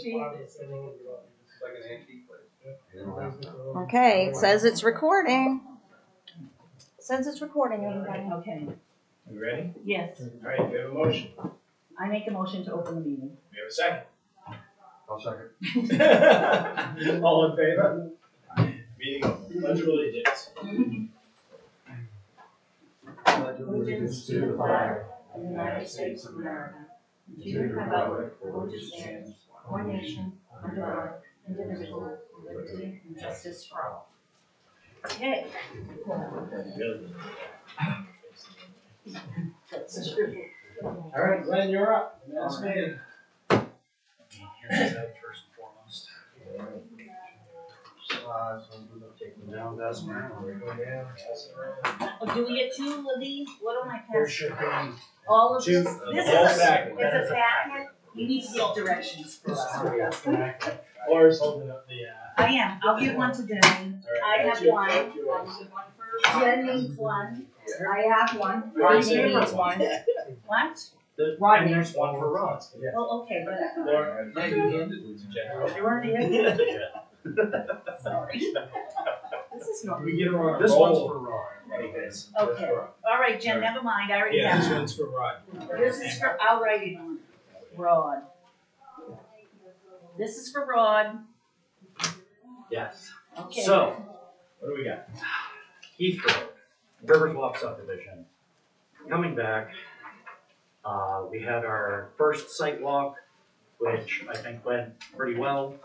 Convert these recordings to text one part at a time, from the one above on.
It's like an antique place. Okay, it says it's recording. It says it's recording, everybody. Okay, You ready? yes, All right, we have a motion. I make a motion to open the meeting. We have a second. I'll second. All in favor? Meeting over. Pledge of allegiance. Allegiance to the flag of the United States of America, to the republic for which it stands, one nation, under God, indivisible, with liberty and justice for all. Okay. Really? That's true. All right, Glenn, you're up. That's me. First and foremost. Take them down, pass them around. Go down, pass it around. Do we get two of these? What am I There passing? should be All of two. this? The This whole is packet. it's a packet. You need to get directions for us. Laura's holding up the, I am. I'll give one to Denny. I have one. I'll give one for Jen needs one. I have one. Rodney needs one. What? And there's one for Rod. Oh, okay, but Laura, Yeah, you handed it to Jen. you already had Sorry. This is not. we get her on a This roll. one's for Rod. Anyways. Okay. All right, Jen, never mind. I already Yeah, this have one's for Rod. it. This is for, I'll write it on. Rod. This is for Rod. Yes. Okay. So, What do we got? Heath Road, Rivers Walk subdivision. Coming back, we had our first site walk, which I think went pretty well.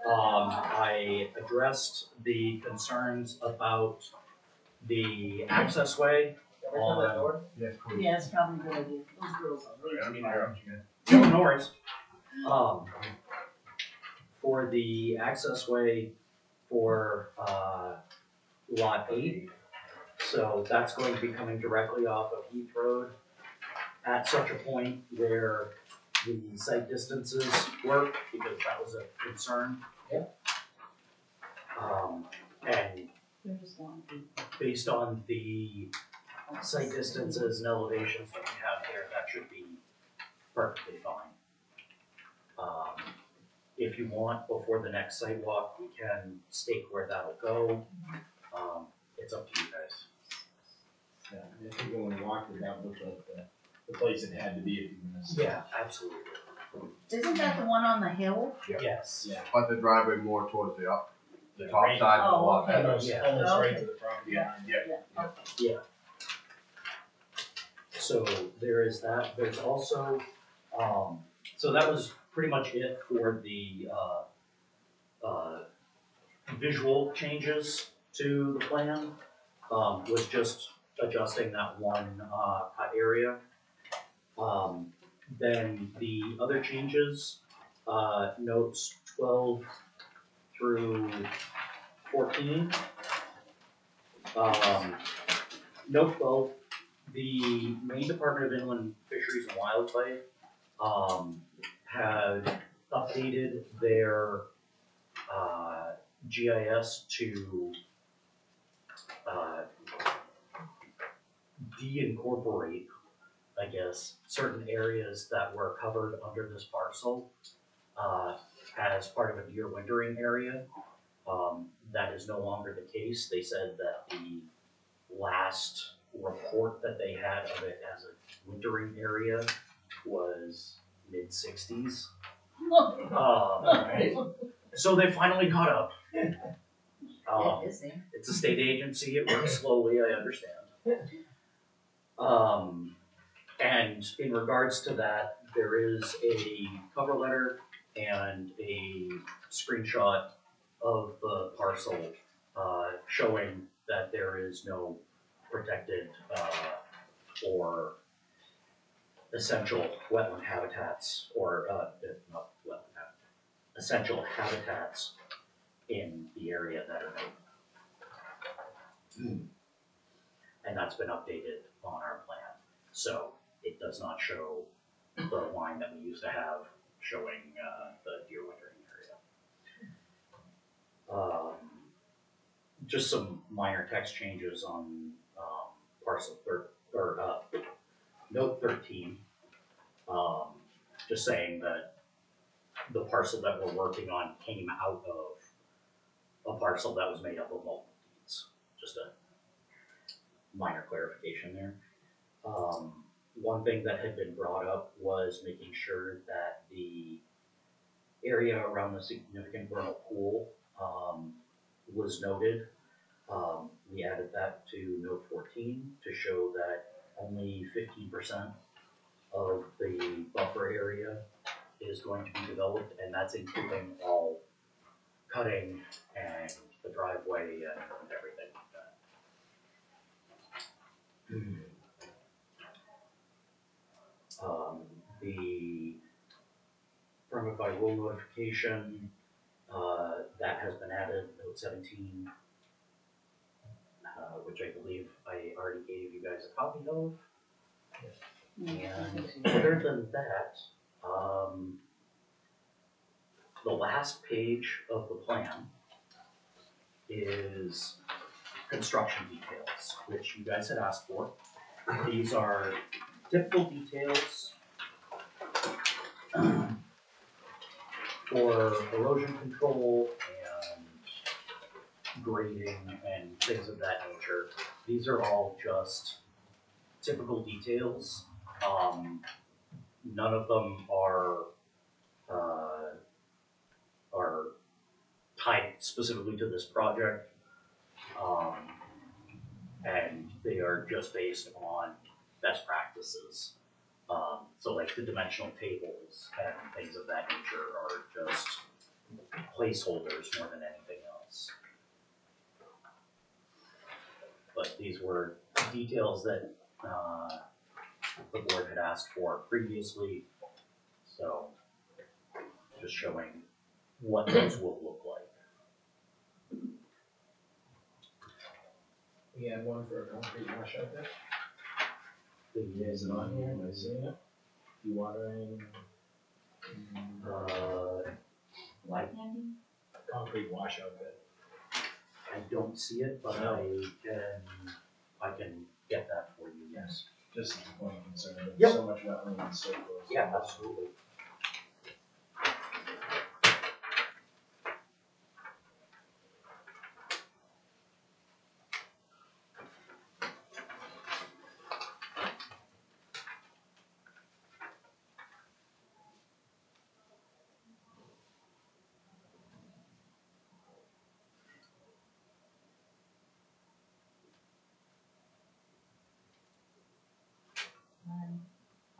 I addressed the concerns about the access way on. Yes, please. Yeah, it's probably a good idea. Those girls are really. I'm interrupting you. No worries. For the access way for, lot 8. So that's going to be coming directly off of Heath Road at such a point where the site distances work, because that was a concern. Yep. And There's one. based on the site distances and elevations that we have here, that should be perfectly fine. If you want, before the next site walk, we can stake where that'll go. It's up to you guys. Yeah, I think when we walked it, that looked like the place it had to be if you're gonna. Yeah, absolutely. Isn't that the one on the hill? Yes. Yeah. But the driveway more towards the top Right. side of the Oh, lot. okay. Almost, Yeah. almost right Okay. to the property Yeah. line. Yeah. Okay. So there is that. There's also, so that was pretty much it for the visual changes to the plan. Was just adjusting that one cut area. Then the other changes, notes 12 through 14. Note 12, the Maine Department of Inland Fisheries and Wildlife had updated their GIS to de-incorporate, I guess, certain areas that were covered under this parcel as part of a deer wintering area. That is no longer the case. They said that the last report that they had of it as a wintering area was mid-60s. So they finally caught up. It's a state agency, it works slowly, I understand. And in regards to that, there is a cover letter and a screenshot of the parcel showing that there is no protected or essential wetland habitats, or not wetland habitat, essential habitats in the area that are noted. And that's been updated on our plan. So it does not show the line that we used to have showing the deer wintering area. Just some minor text changes on note 13. Just saying that the parcel that we're working on came out of a parcel that was made up of multiple deeds. Just a minor clarification there. One thing that had been brought up was making sure that the area around the significant vernal pool was noted. We added that to note 14 to show that only 15% of the buffer area is going to be developed, and that's including all cutting and the driveway and everything like that. The permit by rule notification, that has been added, note 17, which I believe I already gave you guys a copy of. And other than that, the last page of the plan is construction details, which you guys had asked for. These are typical details for erosion control and grading and things of that nature. These are all just typical details. None of them are tied specifically to this project, and they are just based on best practices. So like the dimensional tables and things of that nature are just placeholders more than anything else. But these were details that the board had asked for previously, so just showing what those will look like. We had one for a concrete washout there. The, Is it on here? Am I seeing it? Dewatering, What, Andy? concrete washout bed. I don't see it, but I can get that for you, yes. Just a point of concern, there's Yep. so much wetland and so close. Yeah, absolutely.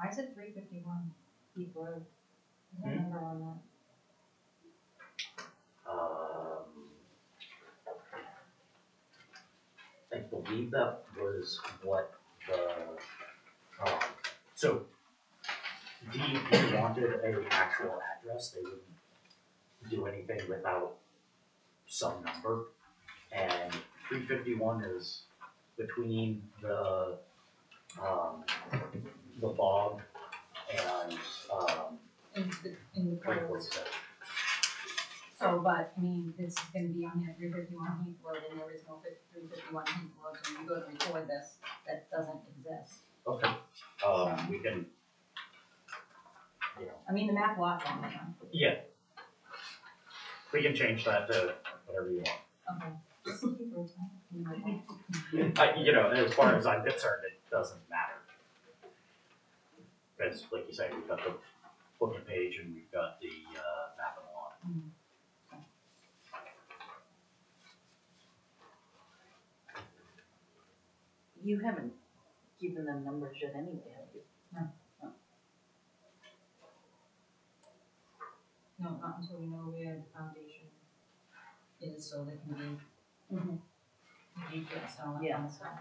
I said 351 Heath Road. Is there a number on that? I believe that was what the, so DEP wanted an actual address. They wouldn't do anything without some number. And 351 is between the bog and In the code. 347. So, but, I mean, this is gonna be on here, 351 Heath Road, and there is no 351 Heath Road, so when you go to record this, that doesn't exist. Okay. We can, I mean, the map lot's on there. yeah. We can change that to whatever you want. Okay. Just Heath Road's fine. As far as I'm concerned, it doesn't matter. Because, like you say, we've got the booking page and we've got the map and lot. You haven't given them numbers yet anyway, have you? No, not until we know where the foundation is, so they can be details and all that Yeah. kind of stuff.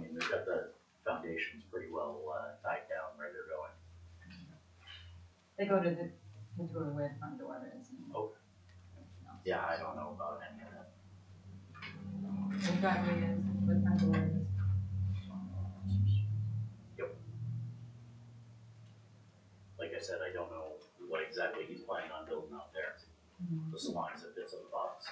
We've got the foundations pretty well tied down where they're going. They go to where the front door is. And Oh. Yeah, I don't know about any of that. the driveway is, where the front door is. Like I said, I don't know what exactly he's planning on building out there. Just as long as it fits in the box.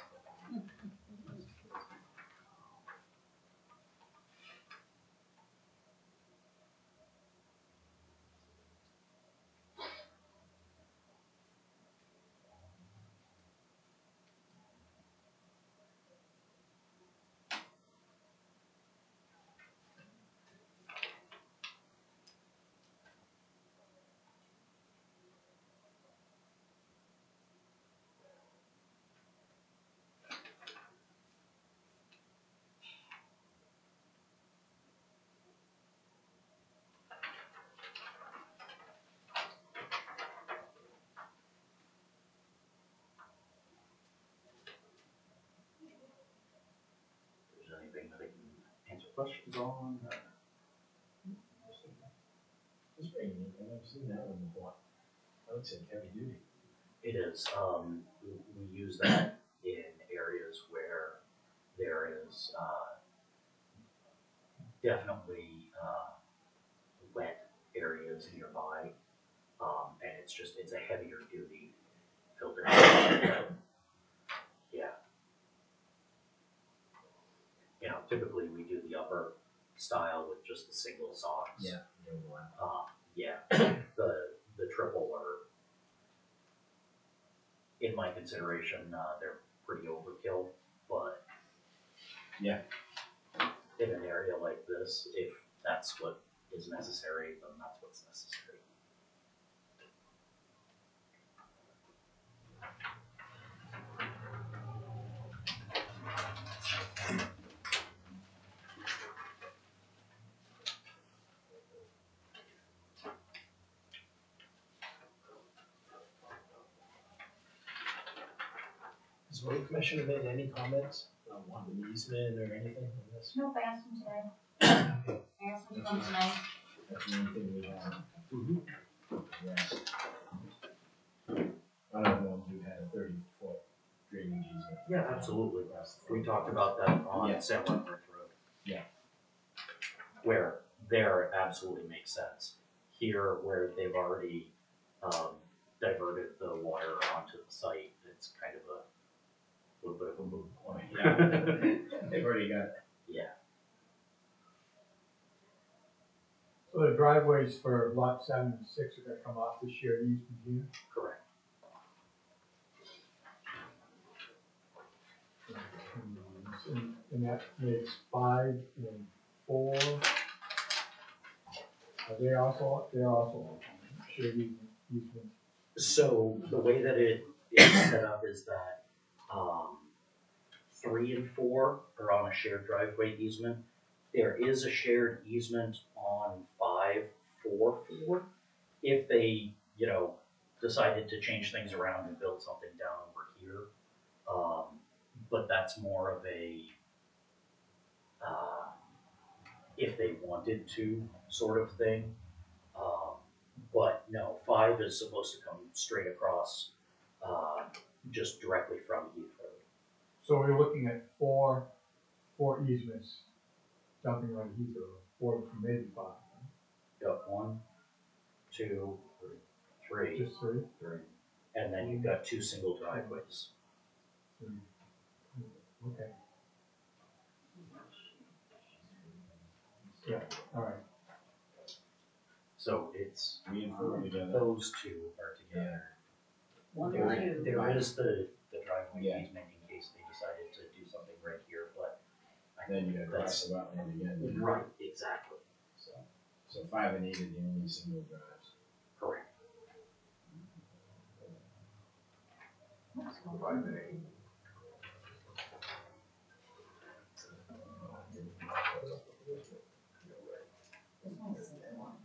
questions on that? It's pretty neat, I've never seen that one before. I would say heavy duty. It is, we use that in areas where there is, definitely, wet areas nearby. And it's a heavier duty filter. Yeah. You know, typically we do the upper style with just the single socks. Yeah. Yeah, the triple are, in my consideration, they're pretty overkill, but Yeah. in an area like this, if that's what is necessary, then that's what's necessary. Has the road commissioner made any comments on the easement or anything on this? Nope, I asked him today. I asked him to come tonight. That's the only thing we have. Mm-hmm. Yes. I don't know if you had a 30-foot drainage easement. Yeah, absolutely. Across the We road. talked about that on Yeah. San Juan Ridge Road. Yeah. Where there it absolutely makes sense. Here, where they've already, diverted the water onto the site, it's kind of a little bit of a moot point. Yeah. They've already got it. Yeah, So the driveways for lot 7 and 6 are gonna come off the shared easement here? correct. And that makes 5 and 4. They're also shared easement. So the way that it is set up is that, 3 and 4 are on a shared driveway easement. There is a shared easement on 5 for 4. If they, you know, decided to change things around and build something down over here. But that's more of a, if they wanted to sort of thing. But no, 5 is supposed to come straight across, just directly from Heath Road. So we're looking at four easements dumping right here, 4 from maybe 5. Got 1, 2, 3, Just 3? and then you've got 2 single driveways. Okay. Yeah, all right. So it's, 3 and 4 together. those 2 are together. One There or two. there is the driveway Yeah. easement in case they decided to do something right here, but I Then think you gotta that's, cross the wetland again. right, exactly, So 5 and 8 are the only single drives. correct. 5 and 8. This one's single ones.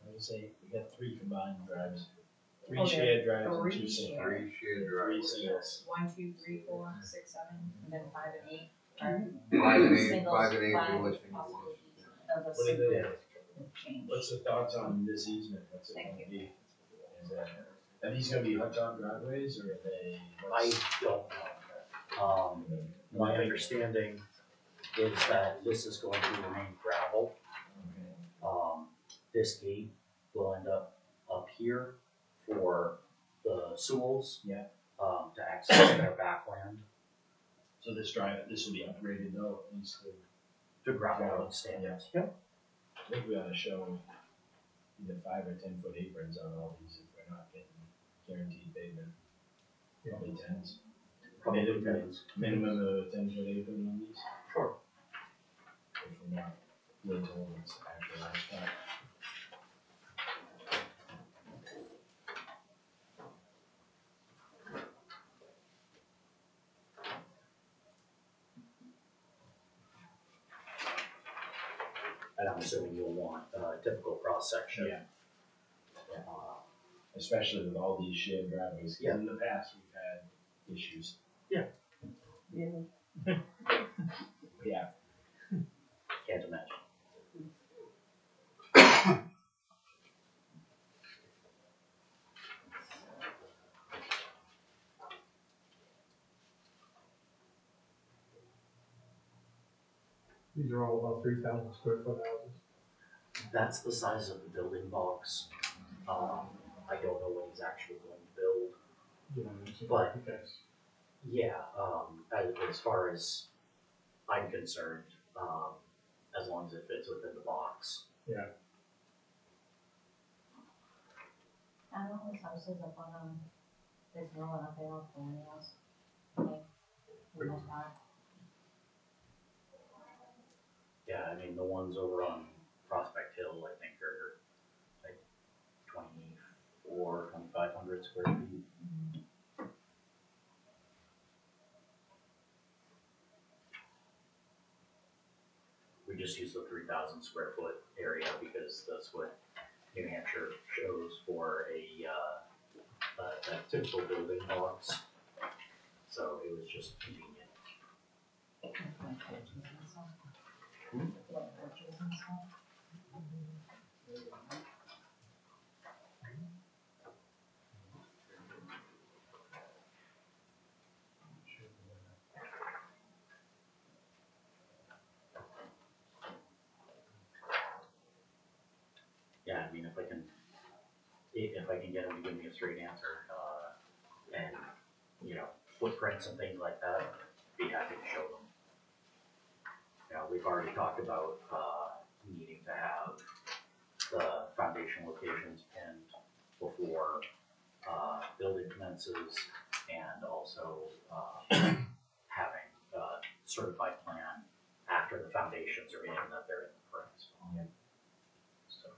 I would say we got 3 combined drives. 3 Oh, there shared drives and 2 three single. shared. 3 shared 3 driveways. singles. 1, 2, 3, 4, 6, 7, and then 5 and 8 are 5 and 8, singles, 5 and 8 five are listing possible ones. easement of a What are single the, change. what's the thoughts on this easement? What's it Thank gonna be? Is are these gonna be hot top driveways or are they? I don't know. My understanding is that this is going to remain gravel. This gate will end up here for the Sewells. Yeah. To access their backland So this will be upgraded though, at least to gravel road standards. Yep. I think we ought to show either 5 or 10 foot aprons on all these if we're not getting guaranteed pavement. Probably 10s. Probably Minimum. tens. Minimum of a 10 foot apron on these. Sure. If we're not, we're told it's actual asphalt. And I'm assuming you'll want a typical cross section. Yeah. especially with all these shared driveways. 'Cause Yeah. in the past, we've had issues. Really? Yeah. Can't imagine. These are all about 3,000 square foot houses. That's the size of the building box. I don't know what he's actually going to build. You know, it's But- because Yeah, as far as I'm concerned, as long as it fits within the box. I don't know, his house is up on, there's no one up there off the windows. Okay. For the most part. Yeah, I mean, the ones over on Prospect Hill, I think are like 2,500 square feet. We just use the 3,000 square foot area because that's what New Hampshire shows for a typical building box. So it was just convenient. Like porches and stuff. Like porches and stuff. Yeah, I mean, if I can get him to give me a straight answer, and, you know, footprints and things like that, be happy to show them. You know, we've already talked about, needing to have the foundation locations pinned before, building commences, and also, having a certified plan after the foundations are in, that they're in the prints. Yeah. So,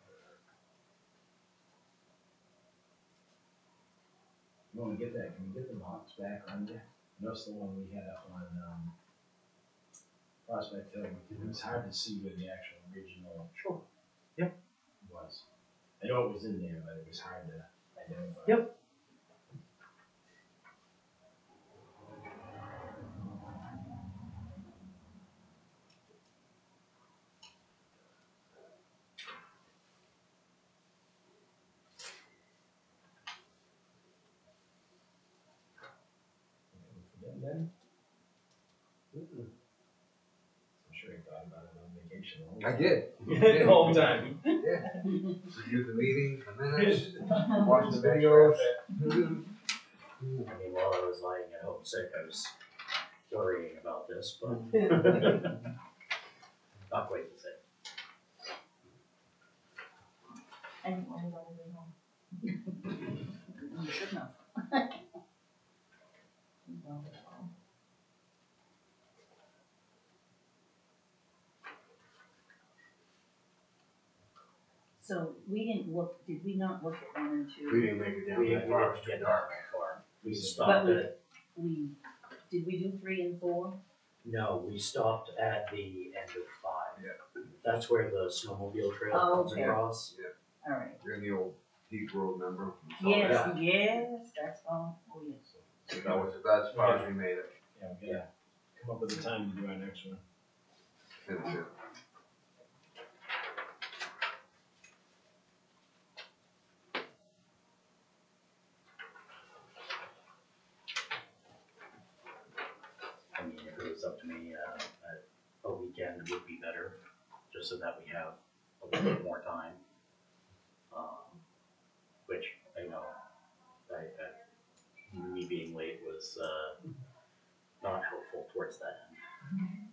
You wanna get that, can we get the box back on there? Notice the one we had up on, Prospect Hill, it was hard to see where the actual original sure. Yep. was. I know it was in there, but it was hard to identify. Yep. And then? I'm sure he thought about it on vacation the whole I time. did. The whole time. Review the meeting, the minutes, watch the Backtrack videos. it. I mean, while I was lying at home sick, I was worrying about this, but not quite the same. I didn't worry about it at all. You should know. No. So we didn't look, did we not look at 1 and 2? We didn't make it down We that far. didn't get that far. We But stopped at, did we do 3 and 4? no, we stopped at the end of 5. Yeah. That's where the snowmobile trail Oh, comes okay. across. Alright. You're in the old Heath Road, remember? We saw Yes, that. yes, that's all, oh yes. So that was, that's as far as we made it. Yeah, we gotta come up with a time to do our next one. Finish it. I mean, if it was up to me, a weekend would be better, just so that we have a little bit more time. Which, I know, me being late was, not helpful towards that end.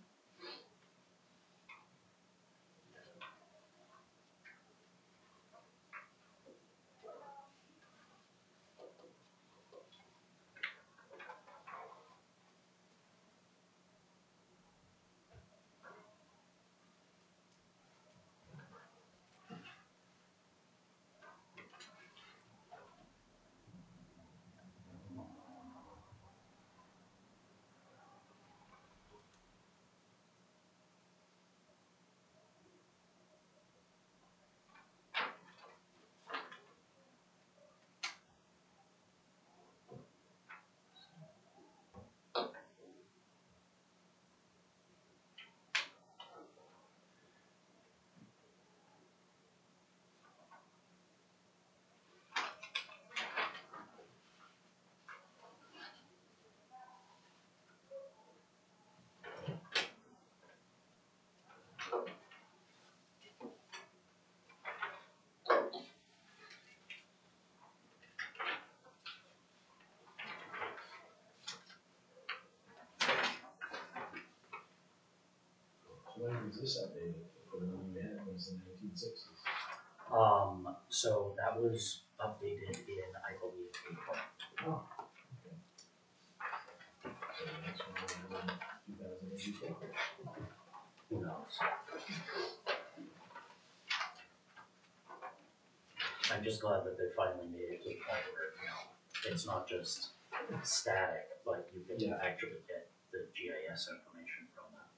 was this updated? The one we had was the 1960s. So that was updated in, I believe, April. So the next one was in 2084. Who knows? I'm just glad that they finally made it to the point where, it's not just static, but you can Yeah. actually get the GIS information from that.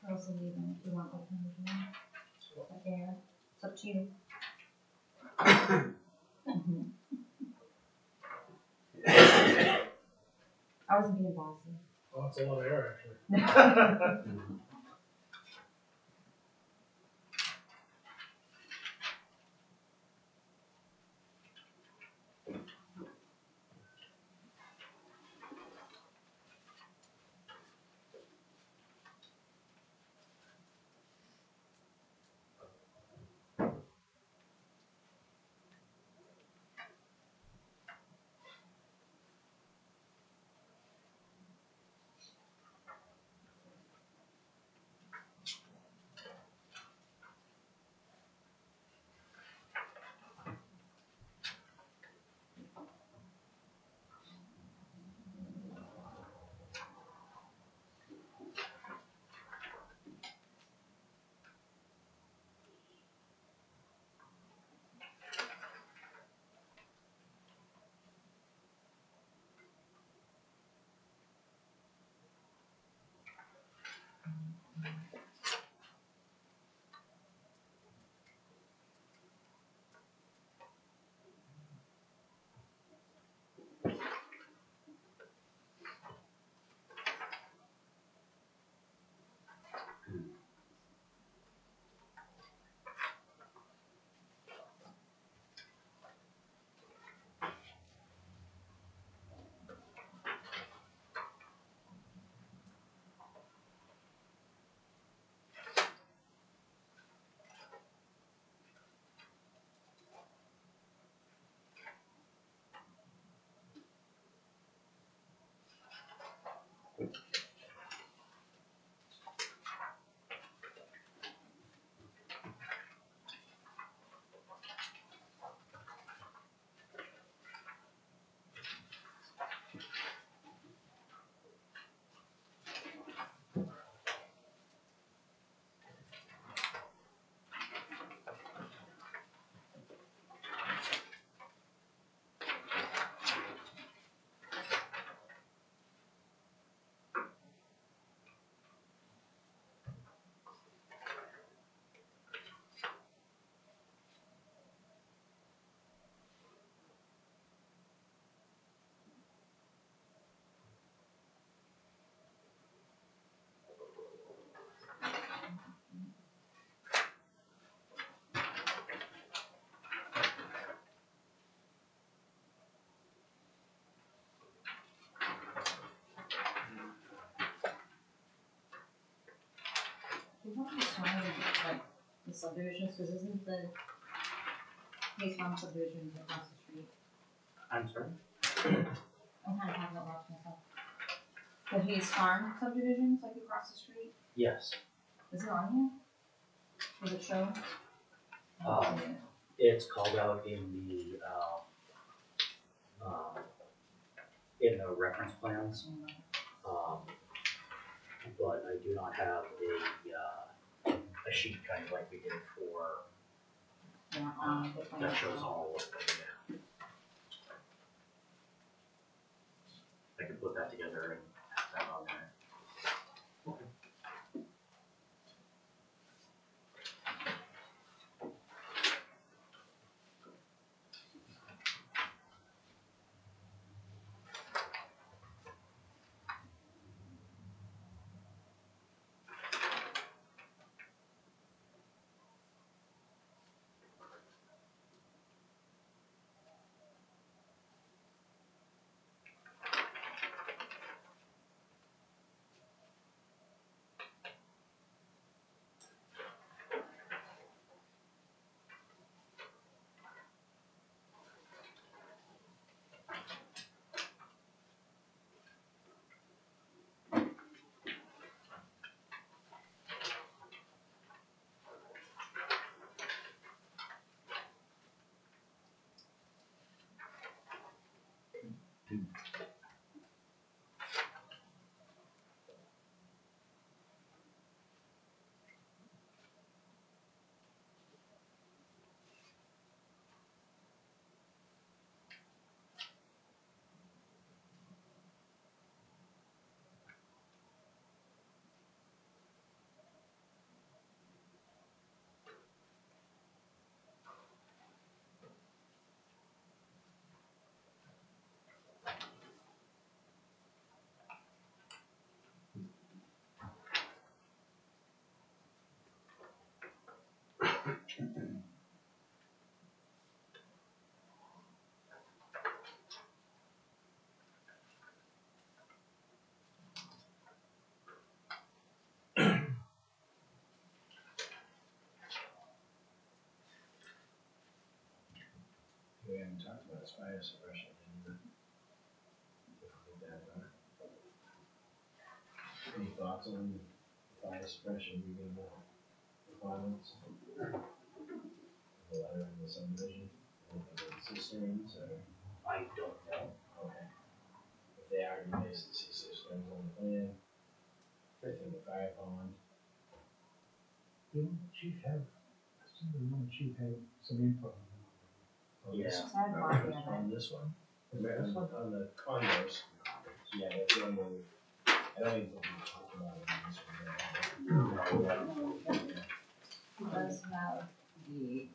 I also leave them if you want open the door. Like air. It's up to you. I wasn't being bossy. Oh, it's a lot of air, actually. want to sign, like, the subdivisions, cause isn't the Hayes Farm subdivision across the street? I'm sorry? I'm kind of talking about myself. The Hayes Farm subdivision's like across the street, Yes. is it on here? Does it show? It's called out in the reference plans, but I do not have a sheet kind of like we did for, Yeah, the plan. that shows all of them. I can put that together and have that on there. We haven't talked about his fire suppression either. With that, any thoughts on fire suppression requirements? The letter in the subdivision, anything with cisterns or? I don't know. Okay. If they are, you may see cisterns on the plan, in the fire pond. Didn't Chief have, I seem to remember Chief had some input on that. Yeah. It's not marked yet, On this one? Is that this one? On the condos, yeah, that's the one where we, I don't even think we talked about it in this one. It does have the,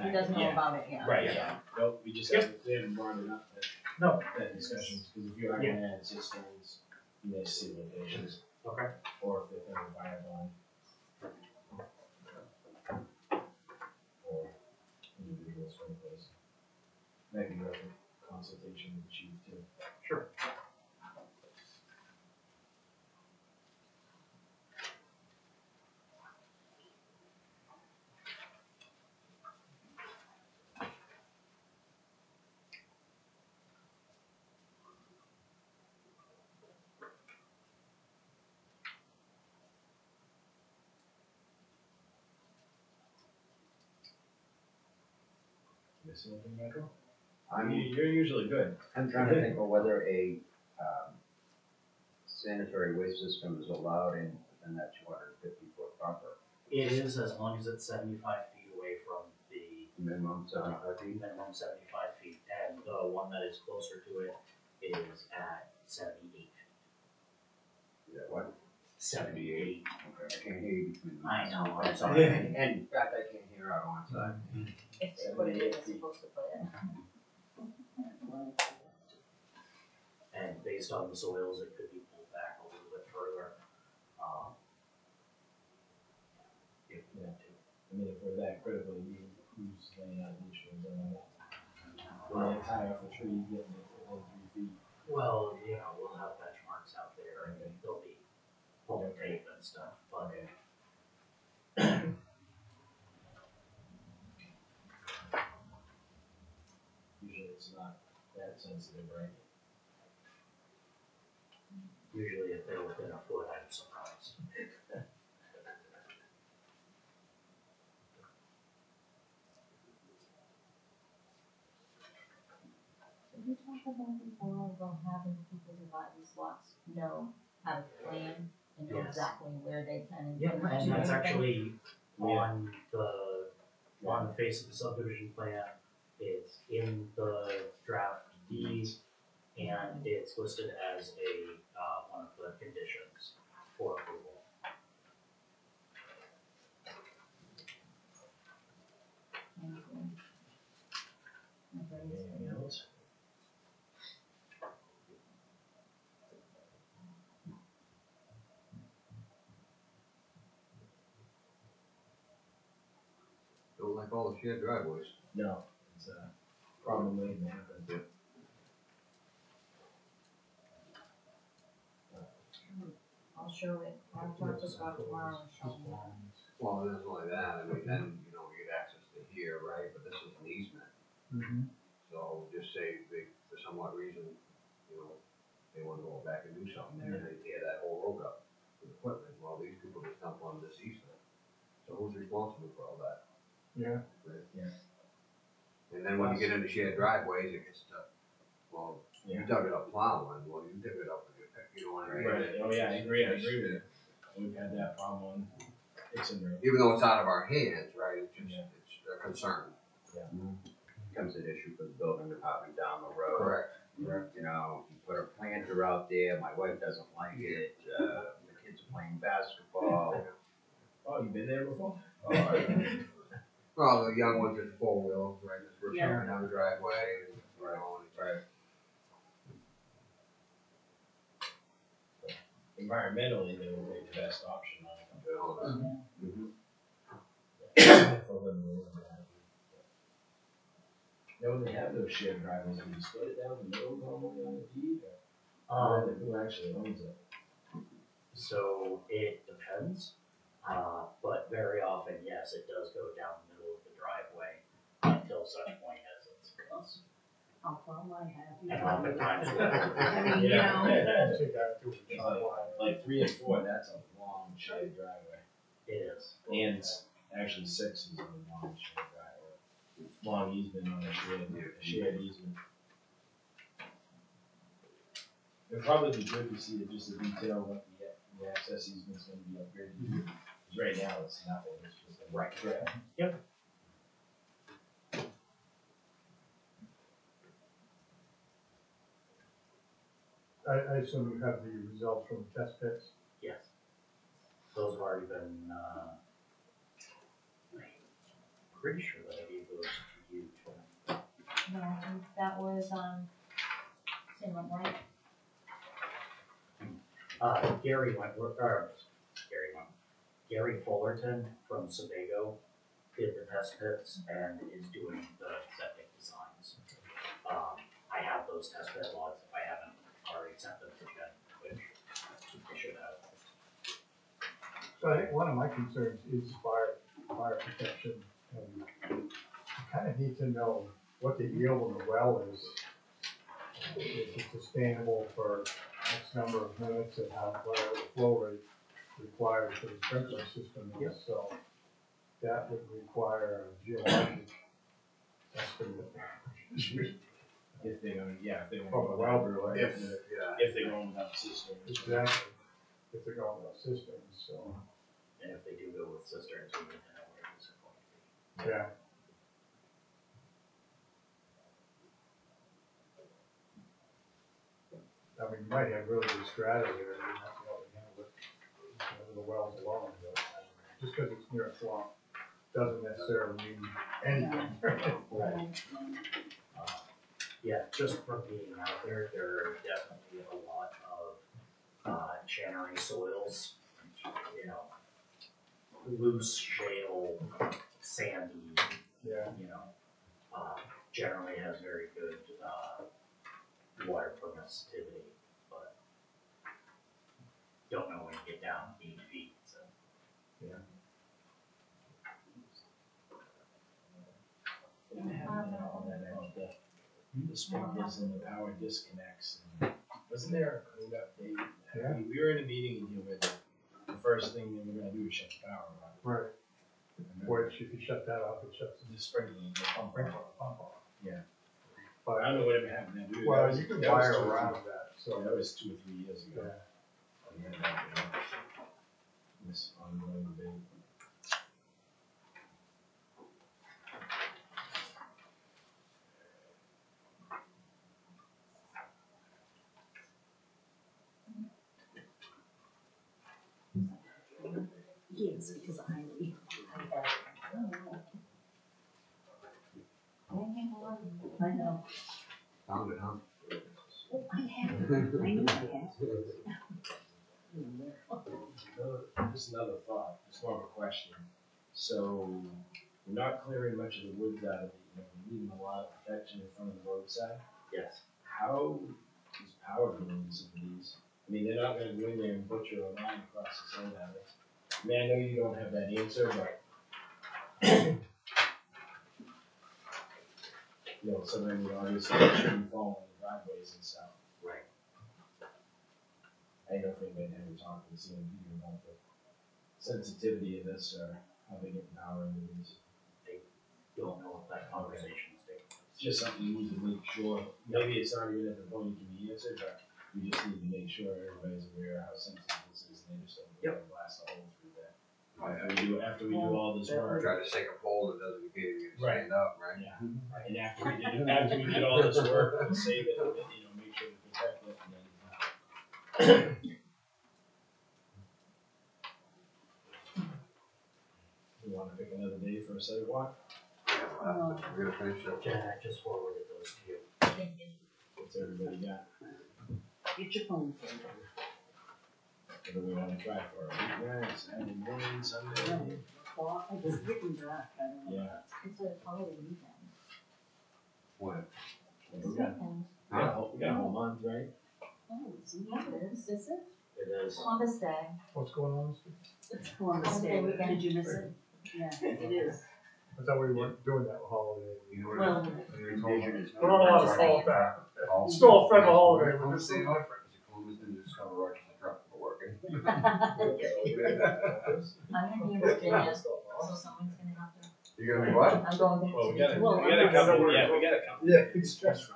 he doesn't know Yeah. about it yet. Right, yeah, nope, we just haven't, we haven't brought it up that. No. That discussion, because if you are gonna add cisterns, you may see locations, Okay. or if they're in fire bond. Or individual sprinklers. Maybe worth a consultation with the chief too. Sure. Miss anything, Michael? I'm, You're usually good. I'm trying to think of whether a, sanitary waste system is allowed in that 250-foot buffer, It is, as long as it's 75 feet away from the minimum 75 feet. minimum 75 feet, and the one that is closer to it is at 78. Is that what? 78. Okay, I can't hear you between the. I know, I'm And, sorry. in fact, I can't hear out on side. If they put it in, it's supposed to put it. And based on the soils, it could be pulled back a little bit further. If we want to. I mean, if we're that critical, who's laying out the issues on that? We're like high off a tree, getting it within 3 feet. Well, you know, we'll have benchmarks out there, and they'll be pull tape and stuff, but Usually it's not that sensitive, right? usually if they're within a foot, I'm surprised. Did we talk about before about having people who buy these lots know how to plan and know Yes. exactly where they can and Yeah, cannot and do that's anything? actually on the face of the subdivision plan. It's in the draft deed, and it's listed as a, one of the conditions for approval. Anything else? Don't like all the shared driveways. No, it's a problem waiting to happen. I'll show it, I'll talk to Scott tomorrow and show him. Well, it isn't only that, I mean, then, you know, you get access to here, right, but this is an easement. Mm-hmm. So just say they, for some odd reason, you know, they wanna go back and do something there, and they tear that whole road up with equipment, well, these people just dump on this easement. So who's responsible for all that? Yeah. Right? Yeah. And then when you get into shared driveways, it gets to, well, you Yeah. dug it up plowing, well, you dug it up with your, you know what I mean? Right, oh yeah, I agree with you. We've had that problem on Dixon Road. Even though it's out of our hands, right, it's just, Yeah. it's a concern. Becomes an issue for the building department down the road. Correct. You know, you put a planter out there, my wife doesn't like it, the kids are playing basketball. Oh, you been there before? Well, the young ones are four wheels, right, just ripping Yeah. down the driveway, you know, and Right. Environmentally, they would make the best option on it. Mhm. For when we were there. Now, when they have those shared driveways, do you split it down the middle normally on the deed, or who actually owns it? So it depends, but very often, yes, it does go down the middle of the driveway until such point as it's us. I'll throw my hat. And oftentimes, I mean, you Yeah. know, Take that to It's like 3 and 4, that's a long shared driveway. it is. And actually 6 is a long shared driveway. Long easement on a shared easement. It'd probably be good to see just a detail what the access easement's gonna be upgraded to. 'Cause right now, it's nothing, it's just a right trail. I assume you have the results from the test pits. Yes. Those have already been, I'm pretty sure that I gave those to you, too. no, I think that was, Sam White. Gary Fullerton from Sebago did the test pits and is doing the septic designs. I have those test pit logs if I haven't already sent them to Jen, which I should have. So I think one of my concerns is fire protection, and you kind of need to know what the yield of the well is. Is it sustainable for X number of minutes, and how, whatever the flow rate required for the sprinkler system is, so that would require a geologic estimate. If they're gonna, if they From want a to. well driller. If they're going without cisterns. Exactly, if they're going with systems, so, And if they do go with cisterns, we need to know where those are going to be. yeah. I mean, you might have really good strata there, you have to help handle it, the wells alone, but just because it's near a swamp, doesn't necessarily mean anything. Yeah, just from being out there, there are definitely a lot of channery soils, you know, loose shale, sandy, Yeah, you know, generally has very good water permissivity, but don't know when you get down 8 feet, so. What happened to all that about the sprinklers and the power disconnects? And wasn't there a code update? Yeah. We were in a meeting in here where the first thing they were gonna do is shut the power on. Right. Remember? Which if you shut that off, it shuts The sprinkler, the pump. the pump off. Yeah. But, I don't know whatever happened then. well, you can That was wire 2 or 3 around that, So so, that was 2 or 3 years ago. yeah. And then that, you know, this ongoing debate. Yes, because I leave. I know. Found it, huh? Oh, I have. I knew I had. Just another thought, it's more of a question. So, we're not clearing much of the woods out of it, you know, we're leaving a lot of protection in front of the roadside. Yes. How is power getting into some of these? I mean, they're not gonna go in there and butcher a line across the side of it. I mean, I know you don't have that answer, but. You know, some of them obviously shouldn't fall in the driveways and stuff. Right. I don't think they'd ever talk to the CMP about the sensitivity of this or how they get power into these. Don't know if that conversation is taking place. It's just something you need to make sure, maybe it's not even at the point it can be answered, but we just need to make sure everybody's aware how sensitive this is, and they just don't go and blast a hole through that. After we do all this work. Try to shake a pole that doesn't get you to stand up, right? Yeah, and after we did all this work, we'll save it, and, you know, make sure to protect it, and then. You wanna pick another day for a sidewalk? We're gonna finish up. Jen, I just forwarded those to you. Thank you. What's everybody got? Get your phone. What do we wanna try for, a weeknight, Saturday morning, Sunday? Well, I was getting back, I don't know. Yeah. It's a holiday weekend. What? It's We got, weekend. we got a whole month, right? Oh, it's weekend, is it? It is. Columbus Day. What's going on this week? It's Columbus Day, did you miss it? Yeah, it is. I thought we weren't doing that holiday. You know Well, We're not allowed to call it that. It's still a federal holiday, we're just saying different. Columbus didn't discover Rochester truck for working. I'm gonna be in Virginia, so someone's gonna have to. You're gonna be what? I'm going back Well, to. we got a Well, couple, I'm yeah, we got a couple. Yeah, it's stressful.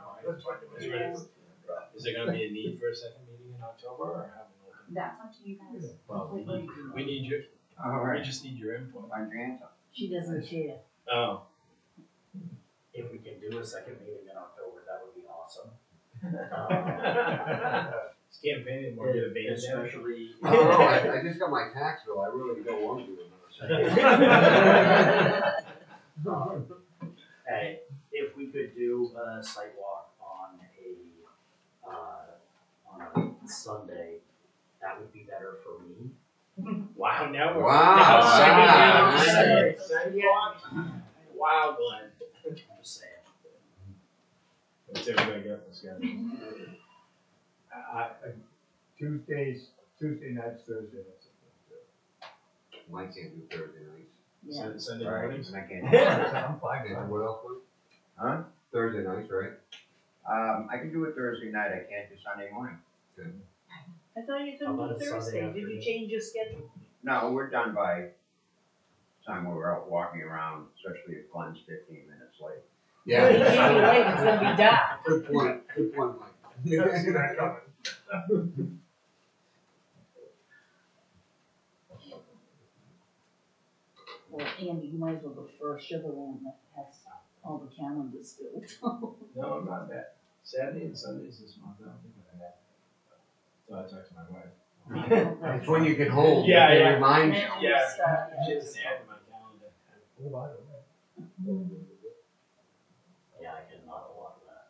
Is there gonna be a need for a second meeting in October, or have an open? That's up to you guys. Well, we need your, we just need your input. My grandson. She doesn't share. Oh. If we can do a second meeting in October, that would be awesome. It's campaigning, more get a band down. Especially. I don't know, I just got my tax bill, I really don't want to do another second. Hey, if we could do a site walk on a Sunday, that would be better for me. Wow, now we're. Wow, now wow, second meeting, nice. sidewalk. Wow, Glenn. I'm just saying. What's everybody got for schedule? Tuesday nights, Thursday nights. Mike can't do Thursday nights. Yeah. Sunday Right. mornings? And I can't. I'm fine. And what else, Mike? Huh? Thursday nights, right? I can do it Thursday night, I can't do Sunday morning. I thought you How about a Sunday afternoon? change your schedule? No, we're done by time we're out walking around, especially if Glenn's 15 minutes late. Yeah. It's gonna be dark. Good point, Mike. Yeah, see that coming. Well, Andy, you might as well go first, you're the one that has all the calendars filled. No, I'm not that. Saturday and Sundays this month, I don't think I have. So I talked to my wife. It's when you get home. Yeah, it yeah. reminds you. Yeah. Start, She doesn't add to my calendar. Oh, I don't know. Yeah, I can not a lot of that.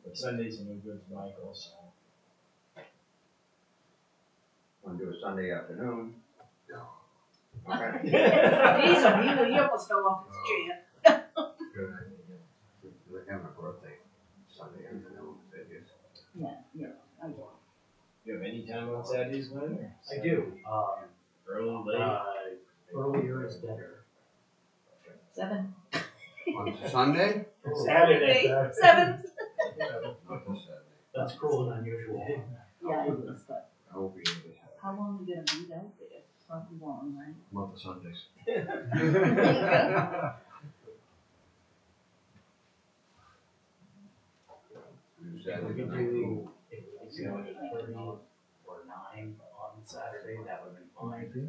But Sundays are no good for Michael, so. Want to do a Sunday afternoon? No. Okay. Jesus, you almost fell off his chair. Good idea. We're having a birthday Sunday afternoon. time on Saturdays, Glenn? Or I do, early, late? earlier is better. 7. On Sunday? Saturday. 7. Not this Saturday. That's cruel and unusual. Yeah, it is, but I won't be here this Saturday. how long are you gonna be out there? Probably long, right? Month of Sundays. We could do, if we could do 8:30 or 9 on Saturday, that would be fine.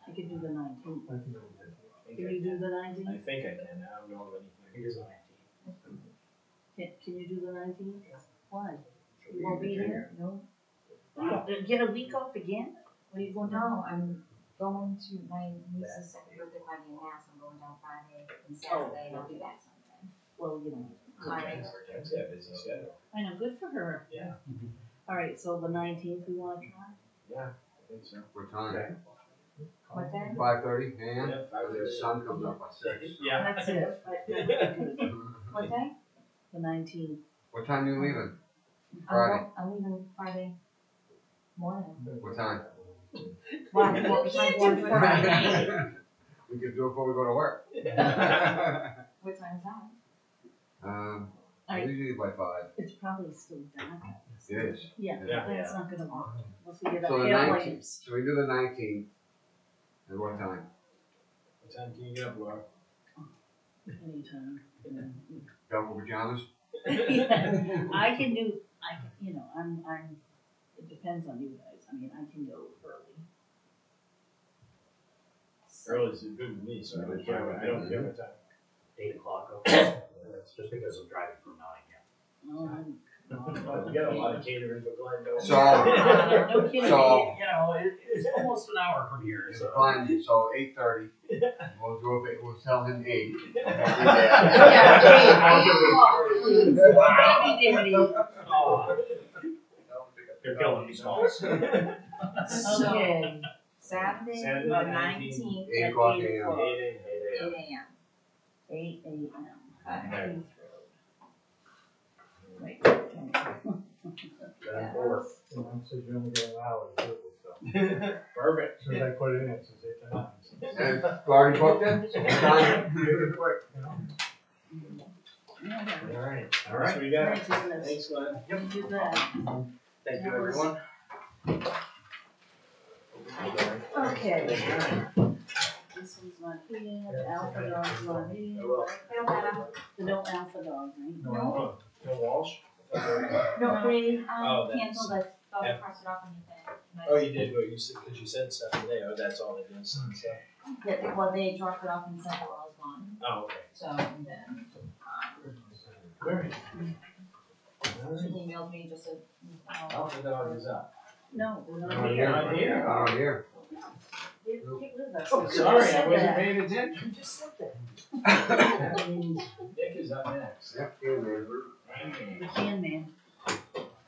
I could do the 19th. I can do that. Can you do the I 19th? think I can. I don't know of anything. Here's the 19th. Can you do the 19th? Why? So You won't be here? No? Get a week off again? What are you going to do? No, I'm going to my niece's second birthday party in Mass. I'm going down Friday and Saturday, and I'll be back Sunday. Well, you know. Hi. Jen's got a busy schedule. I know, good for her. Yeah. All right, so the 19th we want to try? Yeah, I think so. What time? What day? 5:30 a.m.? Yeah, The sun comes up at 6. Yeah. That's it. Good. What day? The 19th. What time are you leaving? Friday. I'm leaving Friday morning. What time? Why? What time do do Friday. We could do it before we go to work. What time is that? I usually by 5. It's probably still dark. It is. Yeah, Yeah. that's not gonna work. We'll figure that So the out. 19th, so we do the 19th. At what time? What time can you get up, Laura? Anytime. Double pajamas? I can do, I'm, it depends on you guys. I mean, I can go early. Early's good with me, so I don't care what time. 8 o'clock, okay. That's just because I'm driving from Nottingham. Oh, you got a lot of catering for Glenn, don't you? So, No kidding. So- You know, it's almost an hour from here, so. fine, so 8:30. We'll do it, we'll tell him 8. Oh, you're killing me, Smalls. Okay. Saturday, Saturday, the 19th. 19th, 8 o'clock a.m. 8 a.m. 8 a.m. 8 a.m. Okay. Keith Road. Right. Then 4. And mine says you only get an hour to do it, so. Perfect. As soon as I put it in, it says 8 to 9. And you already booked it? So what time? Make it quick, you know? Yeah. All right. All right. So we got. Thanks, Dennis. Thanks, Glenn. Yep, do that. Thank you, everyone. Okay. This one's not here, Alpha Dog's not here. Feel better? The no Alpha Dog, right? No. No Walsh? No, they, Oh, that's- canceled it, so I yeah. crossed it off and you said. Oh, you did, what you said, because you said stuff today, oh, that's all it is, so. Yeah, well, they dropped it off and said while I was gone, Oh, okay. so, and then, Alright. she emailed me, just said, Alpha Dog is up. No, they're Not not here. here. Not here. Not here. Get with us. Oh, You sorry, just I said wasn't that. paying attention. You just said that. That means Nick is up next. Yep, here it is. The can man.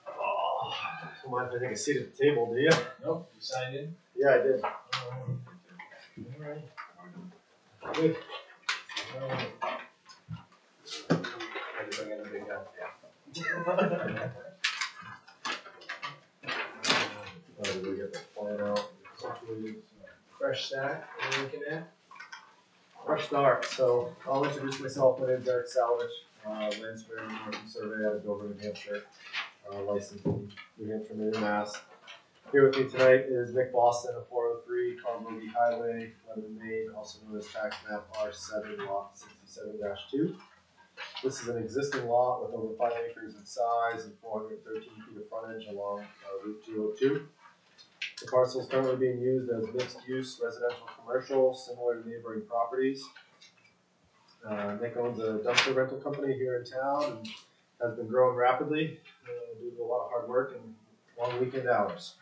Oh, don't mind if I take a seat at the table, do you? Nope, you signed in? Yeah, I did. Alright. Good. Alright. Had to bring in the big guy. Oh, did we get the plan out? Fresh stack, what are you looking at? Fresh start. So I'll introduce myself. My name's Eric Salvage, land surveyor and marketing survey out of Dover, New Hampshire, licensed in New Hampshire, Maine, Mass. Here with me tonight is Nick Boston of 403 Carnegie Highway, Lebanon, Maine, also known as tax map R7 lot 67-2. This is an existing lot with over 5 acres in size and 413 feet of frontage along Route 202. The parcel is currently being used as mixed-use residential commercial, similar to neighboring properties. Nick owns a dumpster rental company here in town and has been growing rapidly due to a lot of hard work and long weekend hours.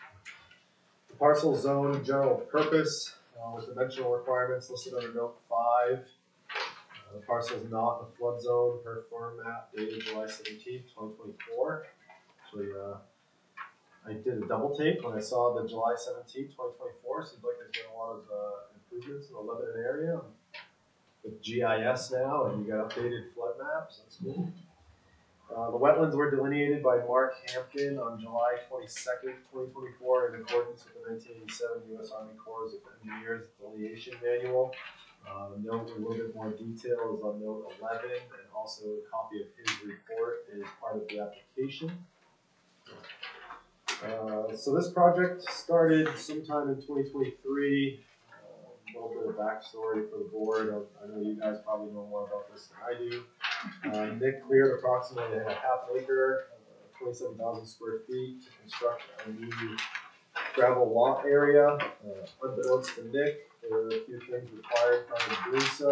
The parcel is zoned general purpose with dimensional requirements listed under note 5. The parcel is not in a flood zone per form map dated July 17th, 2024. Actually, I did a double take when I saw the July 17th, 2024. Seems like there's been a lot of improvements in the Lebanon area with GIS now, and you got updated flood maps. That's cool. The wetlands were delineated by Mark Hampton on July 22nd, 2024, in accordance with the 1987 U.S. Army Corps of Engineers Delineation Manual. Note a little bit more detail is on note 11, and also a copy of his report is part of the application. So this project started sometime in 2023. A little bit of backstory for the board. I know you guys probably know more about this than I do. Nick cleared approximately a half an acre, 27,000 square feet to construct a new gravel lot area. Unbeknownst to Nick, there were a few things required prior to doing so.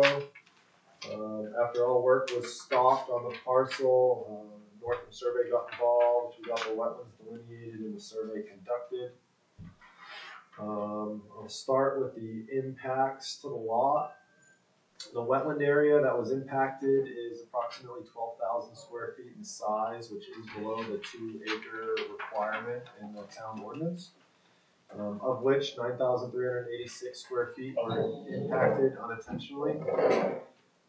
After all work was stopped on the parcel, Northam Survey got involved. We got the wetlands delineated and the survey conducted. I'll start with the impacts to the lot. The wetland area that was impacted is approximately 12,000 square feet in size, which is below the 2-acre requirement in the town ordinance, of which 9,386 square feet were impacted unintentionally.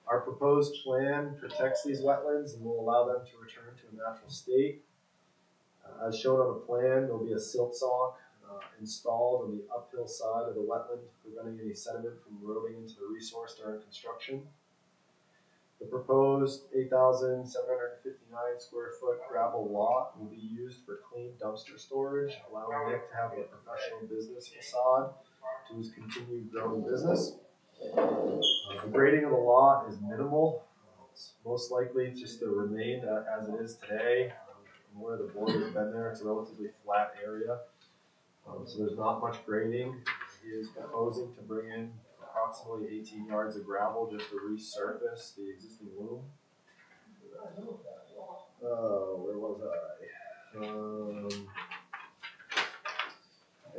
Our proposed plan protects these wetlands and will allow them to return to a natural state. As shown on the plan, there will be a silt sock installed on the uphill side of the wetland, preventing any sediment from eroding into the resource during construction. The proposed 8,759 square foot gravel lot will be used for clean dumpster storage, allowing Nick to have a professional business facade to his continued growing business. The grading of the lot is minimal. It's most likely just to remain as it is today. From where the board has been there, it's a relatively flat area. So there's not much grading. He is proposing to bring in approximately 18 yards of gravel just to resurface the existing loom. Where was I?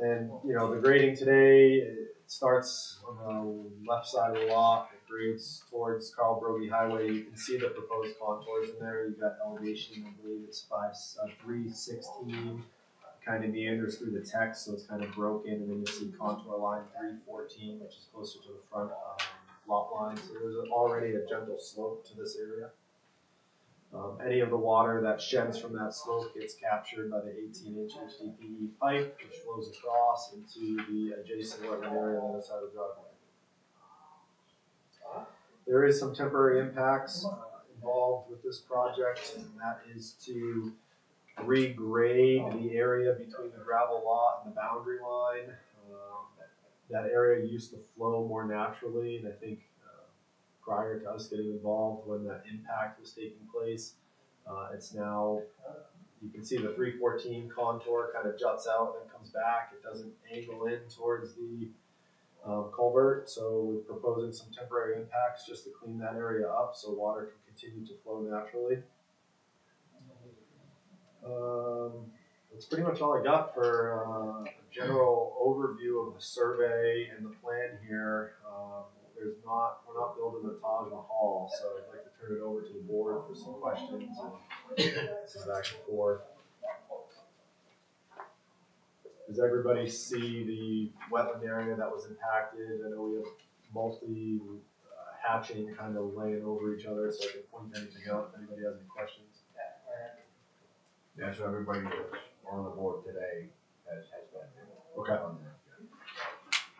And you know, the grading today, it starts on the left side of the lot. It grades towards Carl Broggie Highway. You can see the proposed contours in there. You've got elevation, I believe it's 316. Kind of meanders through the text, so it's kind of broken, and then you see contour line 314, which is closer to the front lot line. So there's already a gentle slope to this area. Any of the water that sheds from that slope gets captured by the 18-inch HDPE pipe, which flows across into the adjacent wetland area on the other side of the driveway. There is some temporary impacts involved with this project, and that is to regrade the area between the gravel lot and the boundary line. That area used to flow more naturally, and I think prior to us getting involved when that impact was taking place, it's now, you can see the 314 contour kind of juts out and then comes back. It doesn't angle in towards the culvert, so we're proposing some temporary impacts just to clean that area up so water can continue to flow naturally. That's pretty much all I got for a general overview of the survey and the plan here. We're not building the Taj Mahal, so I'd like to turn it over to the board for some questions and some back and forth. Does everybody see the wetland area that was impacted? I know we have multi hatching kind of laying over each other, so I can point anything out if anybody has any questions. Yeah, so everybody that's on the board today has been. Okay.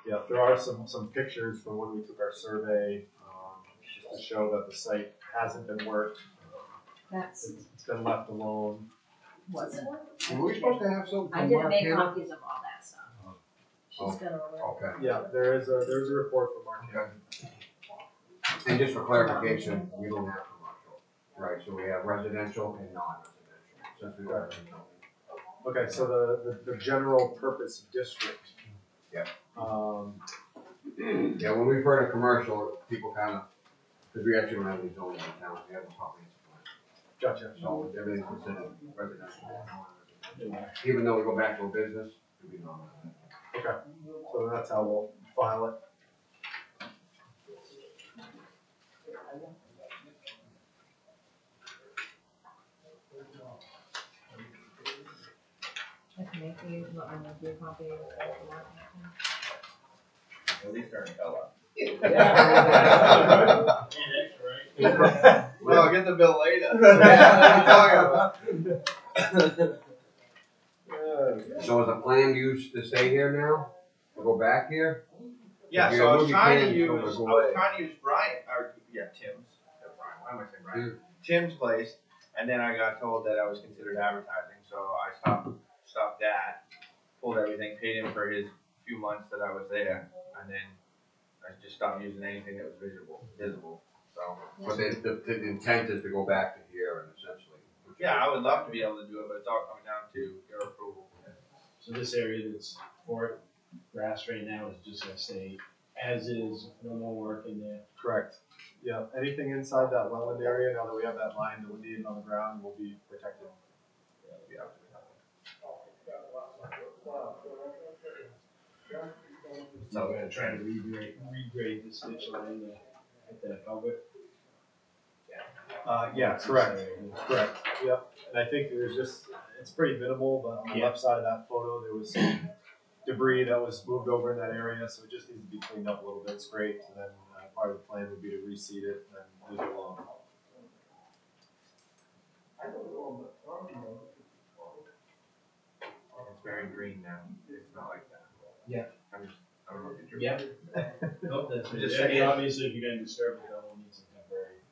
Yeah, there are some pictures from when we took our survey, just to show that the site hasn't been worked. It's been left alone. What's it? Were we supposed to have something? I didn't make copies of all that stuff. She's gonna work. Okay. Yeah, there's a report from Mark. Okay. And just for clarification, we don't have commercial, right? So we have residential and non-residential. Since we got Okay, so the general purpose district. Yeah. Yeah, Yeah, when we refer to commercial, people kind of, because we actually don't have any zoning in town, we have a comprehensive plan. gotcha. So everything's considered residential or non-residential. Even though we go back to a business, it would be non-residential. Okay, so that's how we'll file it. I can make you, let me make you a copy of the Mark Hampton. At least they're in color. Well, get the bill later. Yeah, So is the plan used to stay here now? To go back here? yeah, If so you I was move your trying to plans, use, you're I gonna was go away. trying to use Brian, or, yeah, Tim's, Brian, why am I saying Brian? Tim's place, and then I got told that I was considered advertising, so I stopped that, pulled everything, paid him for his few months that I was there, and then I just stopped using anything that was visible, so. But the intent is to go back to here and essentially. Yeah, I would love to be able to do it, but it's all coming down to your approval. So this area that's for grass right now is just gonna stay as is, no more work in there. Correct. Yeah, anything inside that wetland area, now that we have that line delineated on the ground, will be protected. Yeah. So we're gonna try to regrade this ditch line to hit that culvert. Yeah, correct, correct, yep. And I think there's just, it's pretty minimal, but on the left side of that photo, there was some debris that was moved over in that area, so it just needs to be cleaned up a little bit, scraped, and then part of the plan would be to reseed it and then leave it alone. It's very green now, it's not like that. Yeah. I don't know if you're. Yeah. Nope, that's Just it. I mean, saying. obviously, if you're gonna disturb it, we'll need some temporary.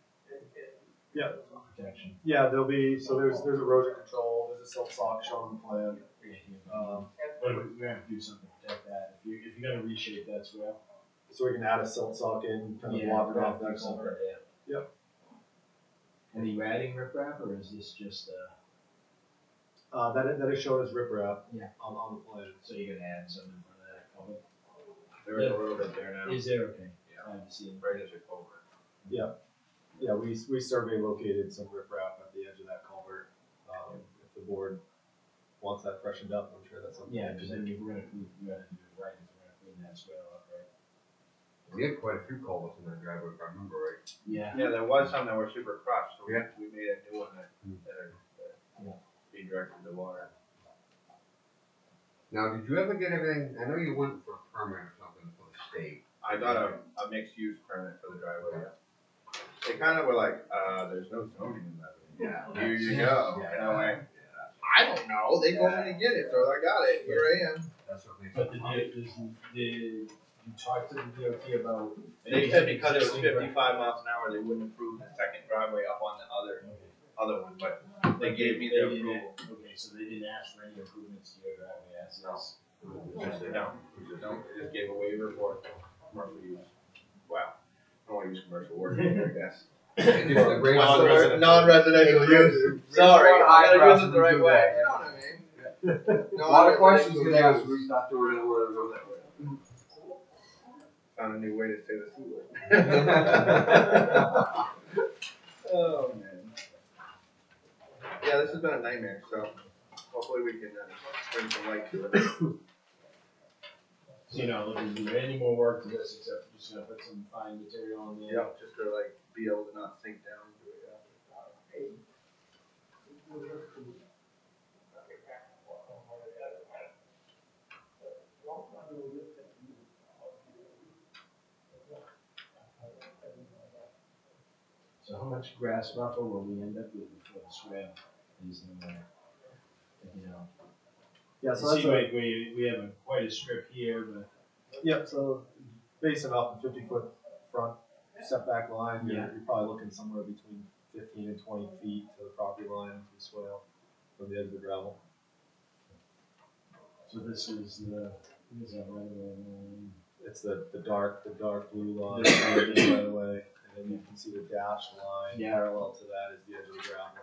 Yeah. Protection. Yeah, there'll be, so there's erosion control, there's a silt sock shown on the plan. But we're gonna have to do something to protect that. If you're gonna reshape that swale. So we can add a silt sock in, kind of block it off that culvert. Yep. And are you adding riprap, or is this just, That is shown as riprap. Yeah. On the plan. so you're gonna add some in front of that culvert? There is a little bit there now. Is there, okay? Yeah. I haven't seen. Right as your culvert. Yeah, yeah, we survey located some riprap at the edge of that culvert. If the board wants that freshened up, I'm sure that's something. Yeah, because then we're gonna do it right, if we're gonna clean that swale up, right? We had quite a few culverts in that driveway, if I remember right. Yeah. Yeah, there was some that were super crushed, so we made a new one that redirected the water. Now, did you ever get everything, I know you went for a permit or something for the state. I got a mixed use permit for the driveway. They kind of were like, there's no zoning in that. Yeah. Here you go. Yeah. And I'm like, I don't know. They told me to get it, so I got it. Here I am. That's what they But said. did you talk to the DOT about? They said because it was 55 miles an hour, they wouldn't approve the second driveway up on the other one, but they gave me their approval. Okay, so they didn't ask for any improvements to your driveway as No. is? Just said no. They just gave a waiver for commercial use. Wow. I don't want to use commercial word here, I guess. Just the great- Non-residential use. Sorry, I gotta use it the right way. You know what I mean? A lot of questions get asked when we start doing it where it that way. Found a new way to say the C word. Oh, man. Yeah, this has been a nightmare, so hopefully we can bring some light to it. So you're not looking to do any more work to this, except you're just gonna put some fine material on there? Yeah, just to like be able to not sink down into it. So how much grass buffer will we end up with before the swale is no more? You know, Yeah, it so that's seems like we have quite a strip here, but. Yep, so basing off the 50-foot front setback line, you're probably looking somewhere between 15 and 20 feet to the property line from the swale, from the edge of the gravel. So this is the, what is that right away? It's the dark blue line right away, and then you can see the dashed line parallel to that is the edge of the gravel.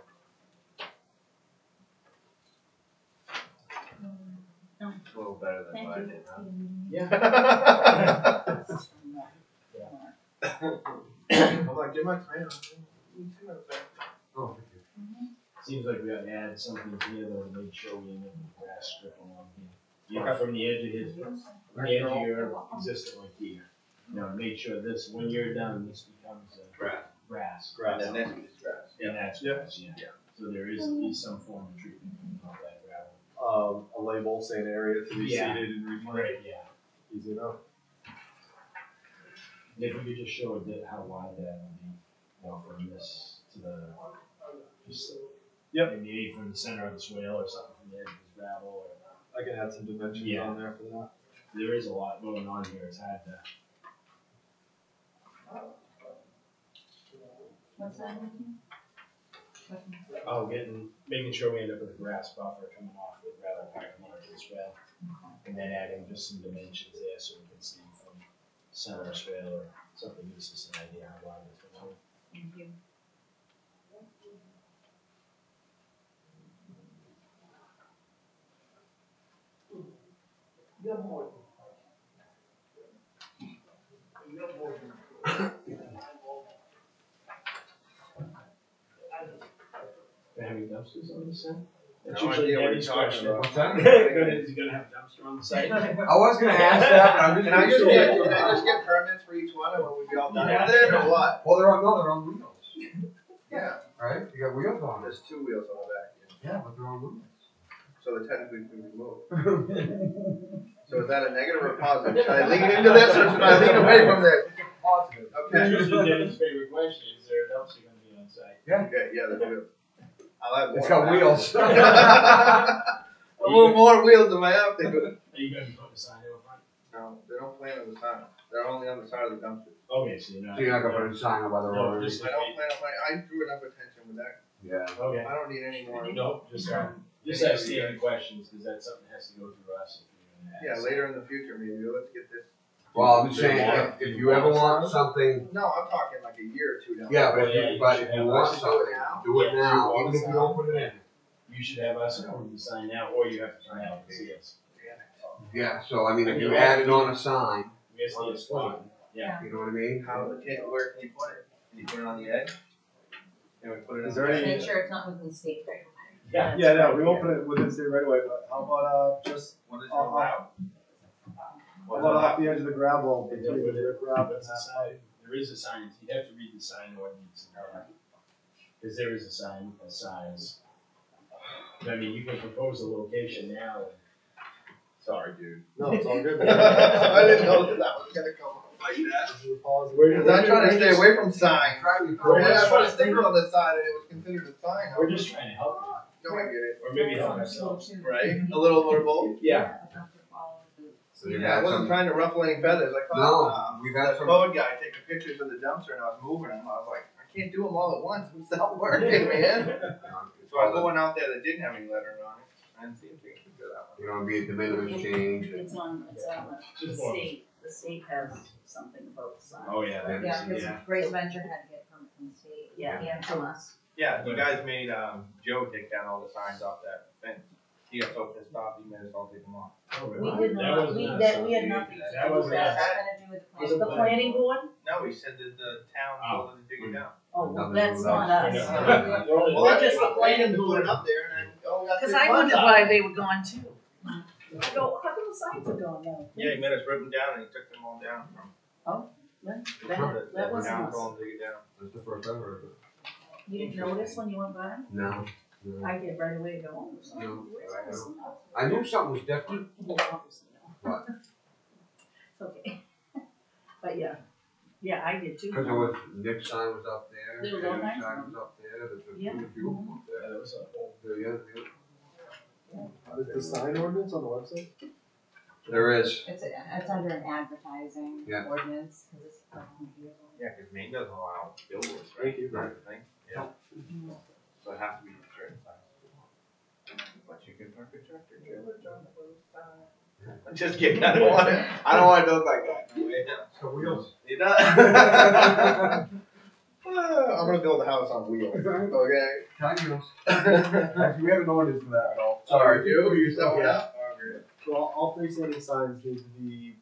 It's a little better than what I did, huh? I'm like, give my plan. Oh, thank you. Seems like we gotta add something here though to make sure we end up with a grass strip along here. You know, from the edge of his, from the edge of your existing like here. You know, make sure this, when you're done, this becomes Grass. grass. Grass. And then this is grass. And that's Yeah. grass, yeah. So there is at least some form of treatment of that gravel. A label saying area to be Yeah. seeded and replanted. Right, yeah. Easy enough. And if we could just show a bit how wide that would be, you know, from this to the Yep. Maybe from the center of the swale or something from the edge of the gravel, or, I can add some dimensions Yeah. on there for that. there is a lot going on here, it's hard to. What's that? Oh, making sure we end up with a grass buffer coming off the gravel parking lot as well. And then adding just some dimensions there so we can see from center of swale or something, gives us an idea how wide it's going. Thank you. Having dumpsters on the site? That's No usually idea what Debbie's you're talking question. about. What's that? Is he gonna have a dumpster on the site? I was gonna ask that, but I'm just. Can I just get permits for each one and when we be all done with it, or what? Well, they're on wheels, Yeah, right? You got wheels on it. there's 2 wheels on the back, Yeah, but they're on wheels. so they technically can be moved. So is that a negative or a positive? Should I lean into this or should I lean away from this? Positive. Okay. That's usually Debbie's favorite question, is there a dumpster gonna be on site? Okay, yeah, the wheels. I'll have more. It's got now. wheels. A little more wheels than I have to. Are you gonna be putting a sign out front? No, they don't plan on the sign. They're only on the side of the dumpster. Okay, so you're not. So you're not gonna put a sign on by the No, road? just I don't plan on I drew enough attention with that. Yeah. Okay. I don't need any more. Nope, just have standing questions, cause that's something that has to go through us if you're gonna Yeah, ask. later in the future, maybe, let's get this. Well, I'm saying, if you ever want something, No, I'm talking like a year or two down. yeah, Well, yeah, but if you want should do it something, now. do it Yeah, now, you even if you don't put it in. You should have us approve the sign now, or you have to come out and see us. Yeah, so I mean, if you add it on a sign, We have to see a spot. Yeah. you know what I mean? Where can you put it? Can you put it on the edge? Can we put it Is on there the any- edge? Make sure it's not within the state right away. Yeah. Yeah, no, we won't put it within state right away, but how about, just, What is it Uh-uh. about? how about off the edge of the gravel between the rip wrap and That's a that? sign. There is a sign, you'd have to read the sign ordinance. Cause there is a sign, a size. I mean, you can propose a location now. Sorry, dude. No, it's all good. I didn't know that was gonna come up like that. Cause I'm trying to stay away from signs. I put a sticker on the side and it was considered a sign. We're just trying to help No, I get it. you, or maybe help ourselves. Right? A little more bold? Yeah. So you've Yeah, I had wasn't some, trying to ruffle any feathers. I no, caught, we've the had some, code guy taking pictures of the dumpster and I was moving them. I was like, I can't do them all at once. It's not working, man. So I go one out there that didn't have any lettering on it. I didn't see anything to that one. you know, be a de minimis change. It's on the Just one. the state has something about the sign. Oh, yeah. that Yeah, is- because Grace Venture had to get a permit from the state. Yeah. And from us. Yeah, you guys made Joe take down all the signs off that fence. He got so pissed off, he made us all take them off. We did That not, wasn't we, us. that, we had nothing to That do with wasn't that. us. That's gonna do with the Was it The planning board? No, he said that the town told him to dig it down. Oh, well, Nothing that's with not us. us. They're only- Well, I just just the planning planning to put board. it up there and then, oh, we got Cause six I months wondered out. why they were gone too. I go, how come the signs are gone now? Yeah, he made us rip them down and he took them all down from. That the wasn't town us. told him to dig it down. That's the first I've heard of it. You didn't notice when you went by? No, no, I did right away, go, oh, something, No, where's I this? I knew something was different. Well, obviously, no. What? It's okay. But yeah, I did too. Cause there was, Nick's sign was up there, There was all Dan's kinds sign of was up there, there's a Yeah. few of them up Yeah, there. there was a whole. Yeah. Is the sign ordinance on the website? There is, It's under an advertising Yeah. ordinance, cause it's a couple of years old. Yeah, cause Maine doesn't allow billboards, Thank you. Right. Thing. Yeah. So it has to be certain signs. But you can park a tractor trailer on those signs. I'm just kidding, I don't wanna build like that. No way. so wheels. You know? I'm gonna build a house on wheels, okay? Tiny wheels. Actually, we haven't ordered for that at all. Sorry, dude, you're so Yeah. up. So all freestanding signs need to be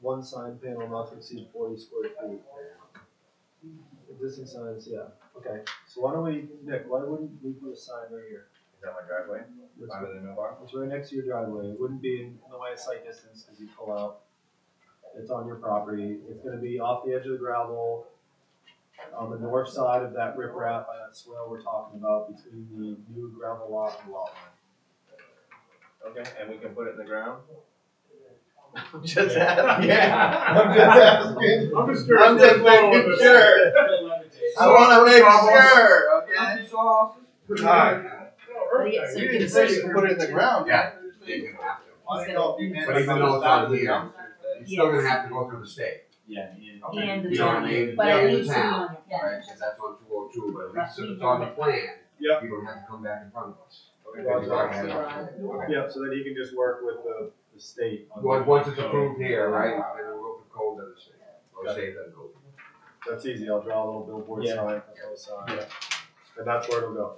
one sign panel not to exceed 40 square feet. Existing signs, yeah, okay. So why don't we, Nick, why wouldn't we put a sign right here? Is that my driveway? It's Under the mailbox? it's right next to your driveway, it wouldn't be in the way of sight distance, cause you pull out. It's on your property, it's gonna be off the edge of the gravel, on the north side of that riprap, by that swale we're talking about, between the new gravel lot and lot line. Okay, and we can put it in the ground? Just asking. Yeah. I'm just asking. I'm just I'm just making sure. I wanna make sure, okay? You didn't say you could put it in the ground. Yeah. They're gonna have to. I don't know if you meant But even though it's on here, you're still gonna have to go through the state. Yeah, And the You know what I mean? But And it the needs to be town, on, yeah. right, because that's on 202, but at least if it's on the plan, Yeah. you don't have to come back in front of us. Okay. Because you already have it. Okay. Yeah, so then he can just work with the state. on Once it's the- approved here, right, then we'll go for code of the state, or state that code. That's easy, I'll draw a little billboard Yeah. sign, that's all sign. And that's where it'll go.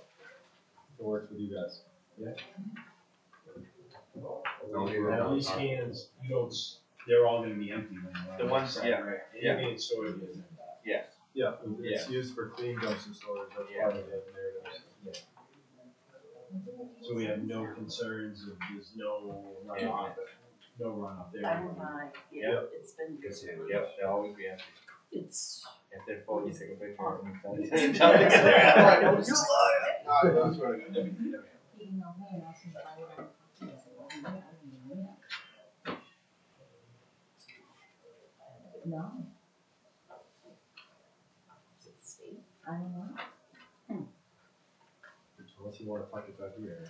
It works with you guys. Don't need Now, that. these cans, you don't, they're all gonna be empty when you're on The ones- site, yeah, right? yeah. Anything in storage is empty. Yes. Yeah, it's used for clean dumpster storage, that's part of the narrative. So we have no concerns of, there's no runoff, there. I will buy, yeah, it's been, Good seeing you. Yep, they'll always be empty. it's. If they're full, you take a picture of them. Oh, I know you lie. No, that's what I got. You know, hey, I'll see if I would have- I said, well, I don't even know that. No, Is it state? I don't know. Unless you wanna tuck it back here.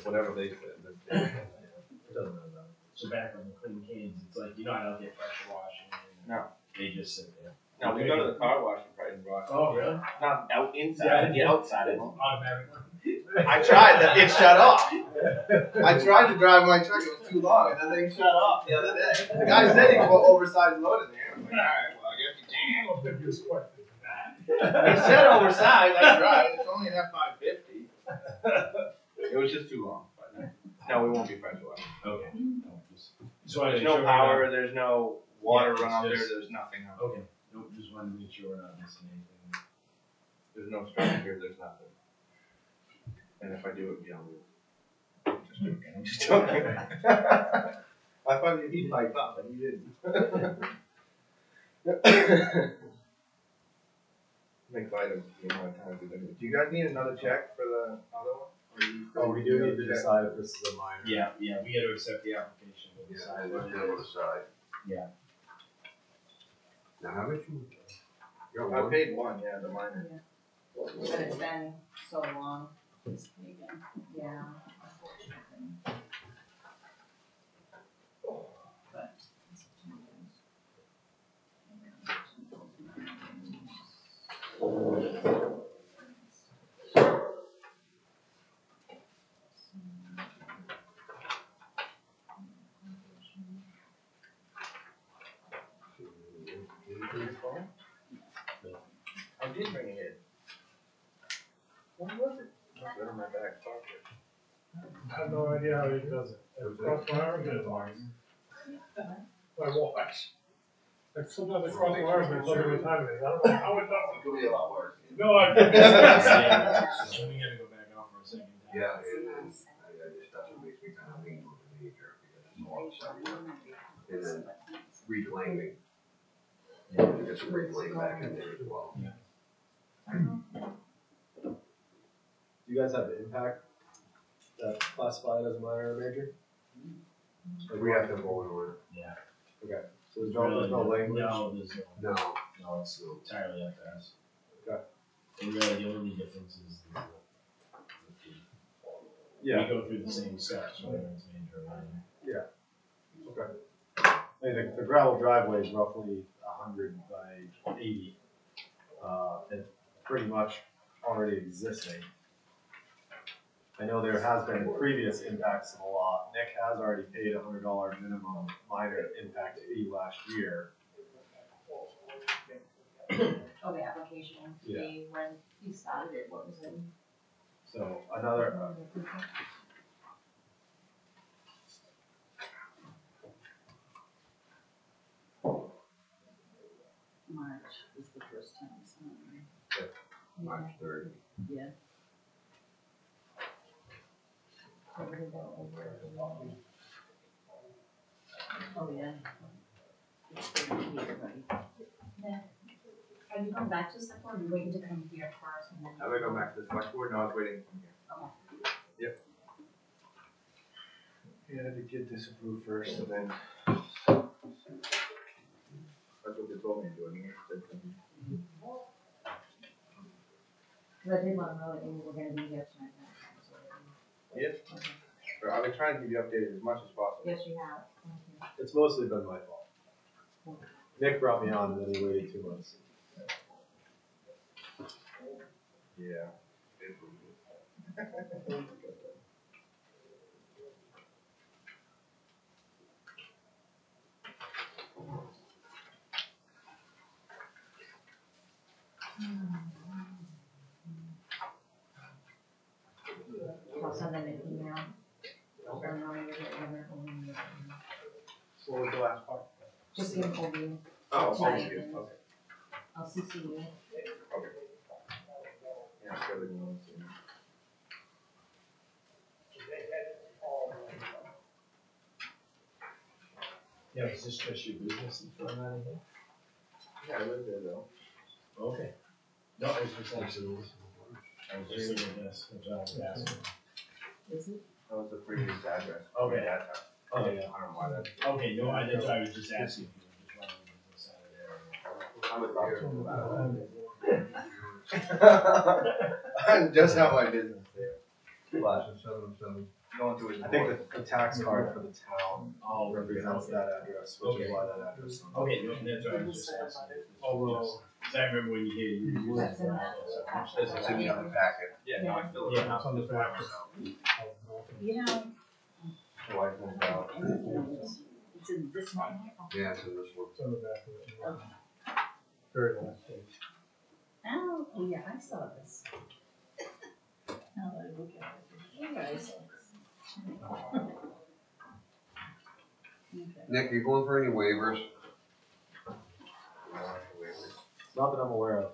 Whatever they said. It doesn't matter. So back on the clean cans, it's like, you know, I don't get pressure washing. No. They just sit there. No, we go to the car wash and probably wash. Oh, really? Not out inside, the outside. Automatic. I tried, it shut off. I tried to drive my truck, it was too long, and the thing shut off the other day. The guy said he could put oversized load in there. I'm like, alright, well, I guess you can. I don't think there's question for that. It said oversized, I tried, it's only an F550. It was just too long. No, we won't be pressure washing. Okay. No, just wanted to There's make no sure power, we're there's no water Yeah, run out there, it's just- there's nothing. not- Okay, nope, just wanted to make sure we're not missing anything. There's no structure, there's nothing. And if I do it, you know, just joking, I'm just joking. I thought you'd like that, but you didn't. Make items, you know, time to do. Do you guys need another check for the other one? Oh, we do need to decide if this is a minor. Yeah, we gotta accept the application. We'll Yeah, decide let's whether- deal with the side. Yeah. Now, how much you? You got I one? paid one, yeah, the minor. But it's been so long, This weekend. yeah. But. I did bring it in. What was it? Must have been in my back pocket. I have no idea how he does it. Across my arm, good watch. My watch. Like sometimes I cross my arms and look at what time it is. I don't know how it does it. Could be a lot worse. No, I. So we gotta go back off for a second. Yeah, and then, just, that's what makes me kind of lean on the major, because it's a lot of stuff work. And then reclaiming. Get some reclaim back in there as well. Do you guys have the impact that classified as minor or major? We have to vote on it. Yeah. Okay, so there's no language? No, there's no, No. no, it's entirely up to us. Okay. And really, the only difference is the fee. Yeah. We go through the same steps, whether it's major or minor. Okay. I mean, the gravel driveway is roughly 100 by 80. It's pretty much already existing. I know there has been previous impacts to the lot. Nick has already paid $100 minimum minor impact fee last year. Oh, the application fee, when he started it, what was it? So another, March is the first time it's on. March 3rd. Yeah. Oh, yeah. It's been here, right? Are you going back to the second one, or are you waiting to come here first and then? Have I gone back to the select board? No, I was waiting from here. You had to get this approved first and then. That's what they told me to do, I mean, Cause I did let them know that you were gonna be here tonight. So Yes. I've been trying to keep you updated as much as possible. yes, you have. Thank you. It's mostly been my fault. Nick brought me on and then he waited 2 months. Yeah. I'll send them an email. I'll let them know you're here, and What was the last part? just give them overview. Oh, Tonight, okay. and Okay. I'll CC you. Yeah, it's really going to. Yeah, is this just your business and throwing that in here? Yeah, I live there though. Okay. No, it's just actually, I was just looking at this, which I was asking. Is it? That was the previous address. Okay. Yeah, that's Okay, I don't know why that. okay, no, I was just asking if you were just running a business out of there. I just have my business there. But 777. going to his. I think the tax card for the town Oh, represents that address, which is why that address is on. Okay, no, that's what I was just asking. Although, cause I remember when you hear you use That's it. in that. It's in the other packet. Yeah, no, I fill it Yeah. out. It's on the back. You know, The wife moved out. it's in this one. Yeah, it's in this one. It's on the back of it. Very last page. Oh, yeah, I saw this. Now that I look at it, yeah, I saw this. Okay. Nick, you going for any waivers? Not that I'm aware of.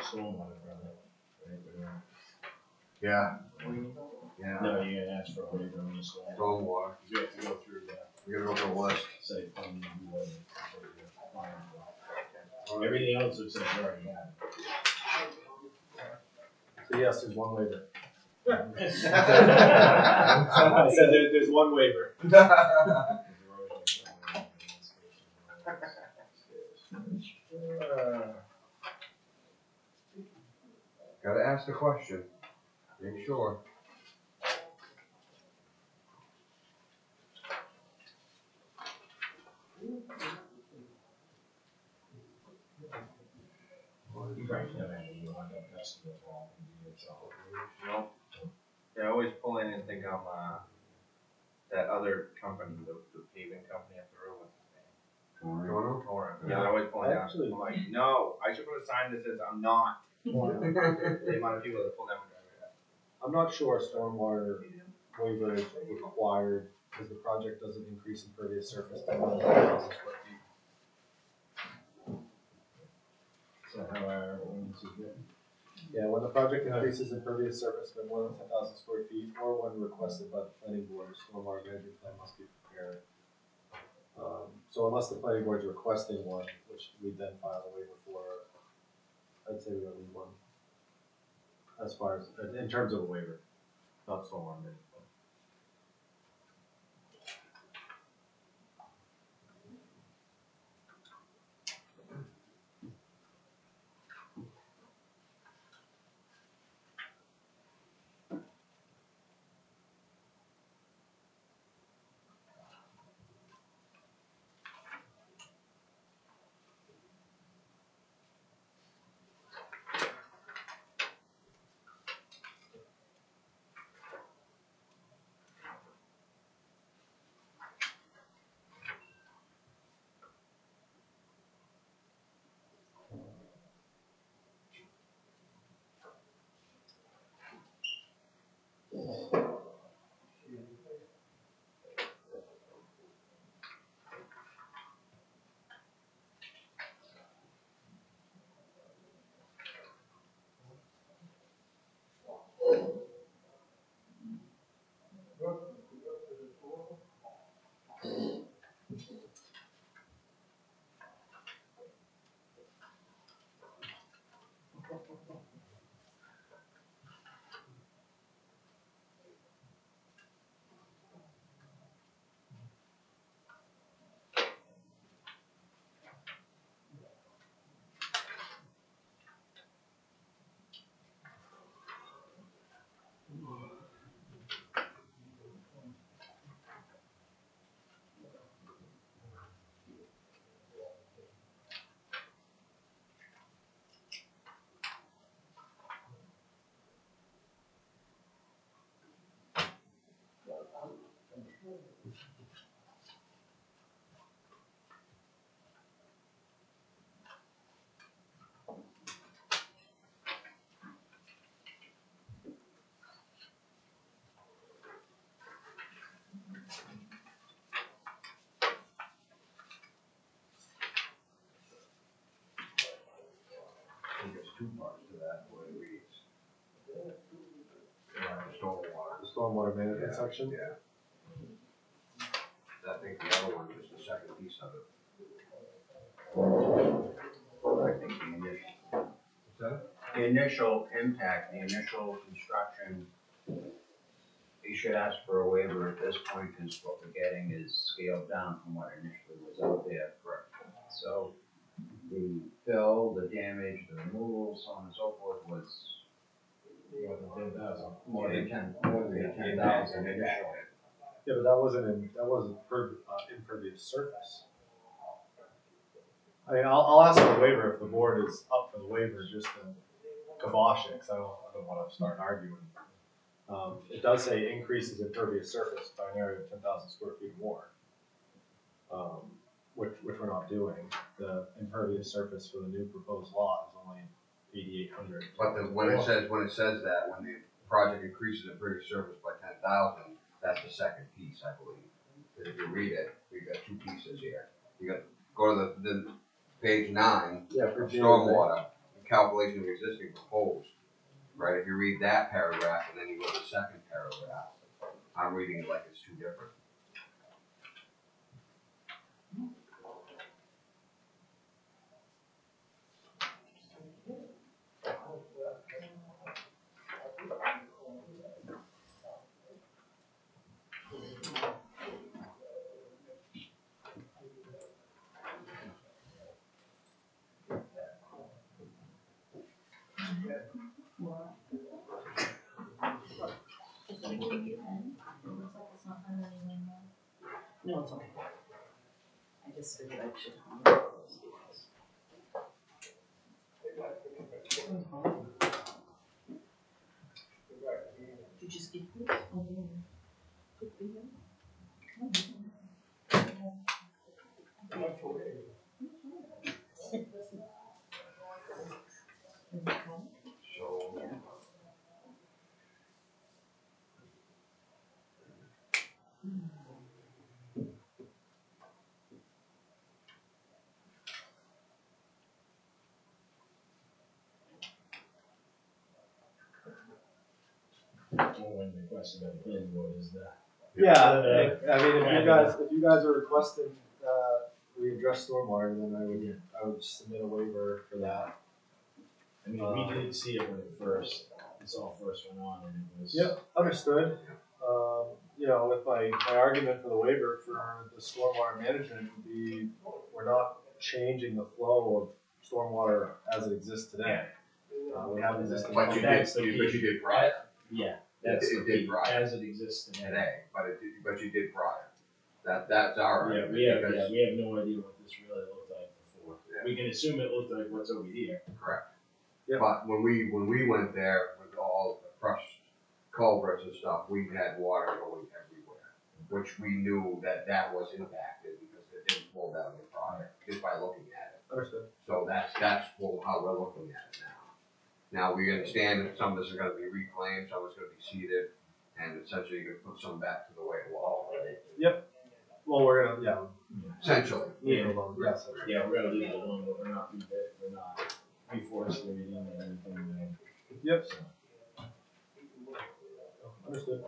Stormwater permit, right? Yeah. Yeah. No, you're gonna ask for a waiver on the stormwater. Stormwater. You have to go through the We gotta go through the list. site plan review and before you apply for it. Everything else looks like you already have. So yes, there's one waiver. I I said there's one waiver. Gotta ask the question. Make sure. You probably never had any one of customers wrong and do it yourself. No. Yeah, I always pull in and think I'm, that other company, the paving company up the road, what's his name? Torrent. Yeah, I always pull it down. Actually- I'm like, no, I should put a sign that says I'm not. The amount of people that pull down my driveway. I'm not sure stormwater waiver is required because the project doesn't increase impervious surface by more than 10,000 square feet. So how our ordinance is written. Yeah, when the project increases impervious surface by more than 10,000 square feet or when requested by the planning board, a stormwater management plan must be prepared. So unless the planning board's requesting one, which we then file a waiver for, I'd say we don't need one. As far as, in terms of a waiver, not stormwater management. I think there's two parts to that, the way it reads. Stormwater. The stormwater management Yeah, section. Yeah. I think the other one is the second piece of it. I think the initial, What's that? the initial impact, the initial construction, you should ask for a waiver at this point, because what we're getting is scaled down from what initially was out there. Correct. So the fill, the damage, the removal, so on and so forth was more than 10,000 initial. Yeah, but that wasn't impervious surface. I mean, I'll ask for the waiver if the board is up for the waiver, just to kibosh it, because I don't want to start arguing. It does say increases impervious surface by an area of 10,000 square feet or more, which we're not doing. The impervious surface for the new proposed lot is only 8,800. But when it says that, when the project increases impervious surface by 10,000, that's the second piece, I believe. Because if you read it, we've got two pieces here. You got, go to the page 9, Yeah, for stormwater, calculation of existing proposed. Right, if you read that paragraph and then you go to the second paragraph, I'm reading it like it's two different. No, it's okay. I just figured I should hum those deals. Did you just get this? Could be. So, When requested by the planning board is that. Yeah, I mean, if you guys are requesting we address stormwater, then I would submit a waiver for that. I mean, we did see it when this all first went on, and it was. Yep, understood. You know, with my argument for the waiver for the stormwater management would be, we're not changing the flow of stormwater as it exists today. We have existing. but you did prior. Yeah, It that's did the key, prior. as it exists today. Today, but you did prior. That's our Yeah, argument. because- we have no idea what this really looked like before. Yeah. We can assume it looked like what's over here. Correct. Yep. But when we went there with all the crushed culverts and stuff, we had water going everywhere, which we knew that was impacted because it didn't flow down the product just by looking at it. Understood. So that's how we're looking at it now. Now we understand that some of this is going to be reclaimed, some of it's going to be seeded, and essentially you're going to put some back to the way it was. Well, we're gonna, Essentially. leave it alone, yes. Yeah, we're gonna leave it alone, but we're not reforesting or anything. Yep. So. Understood.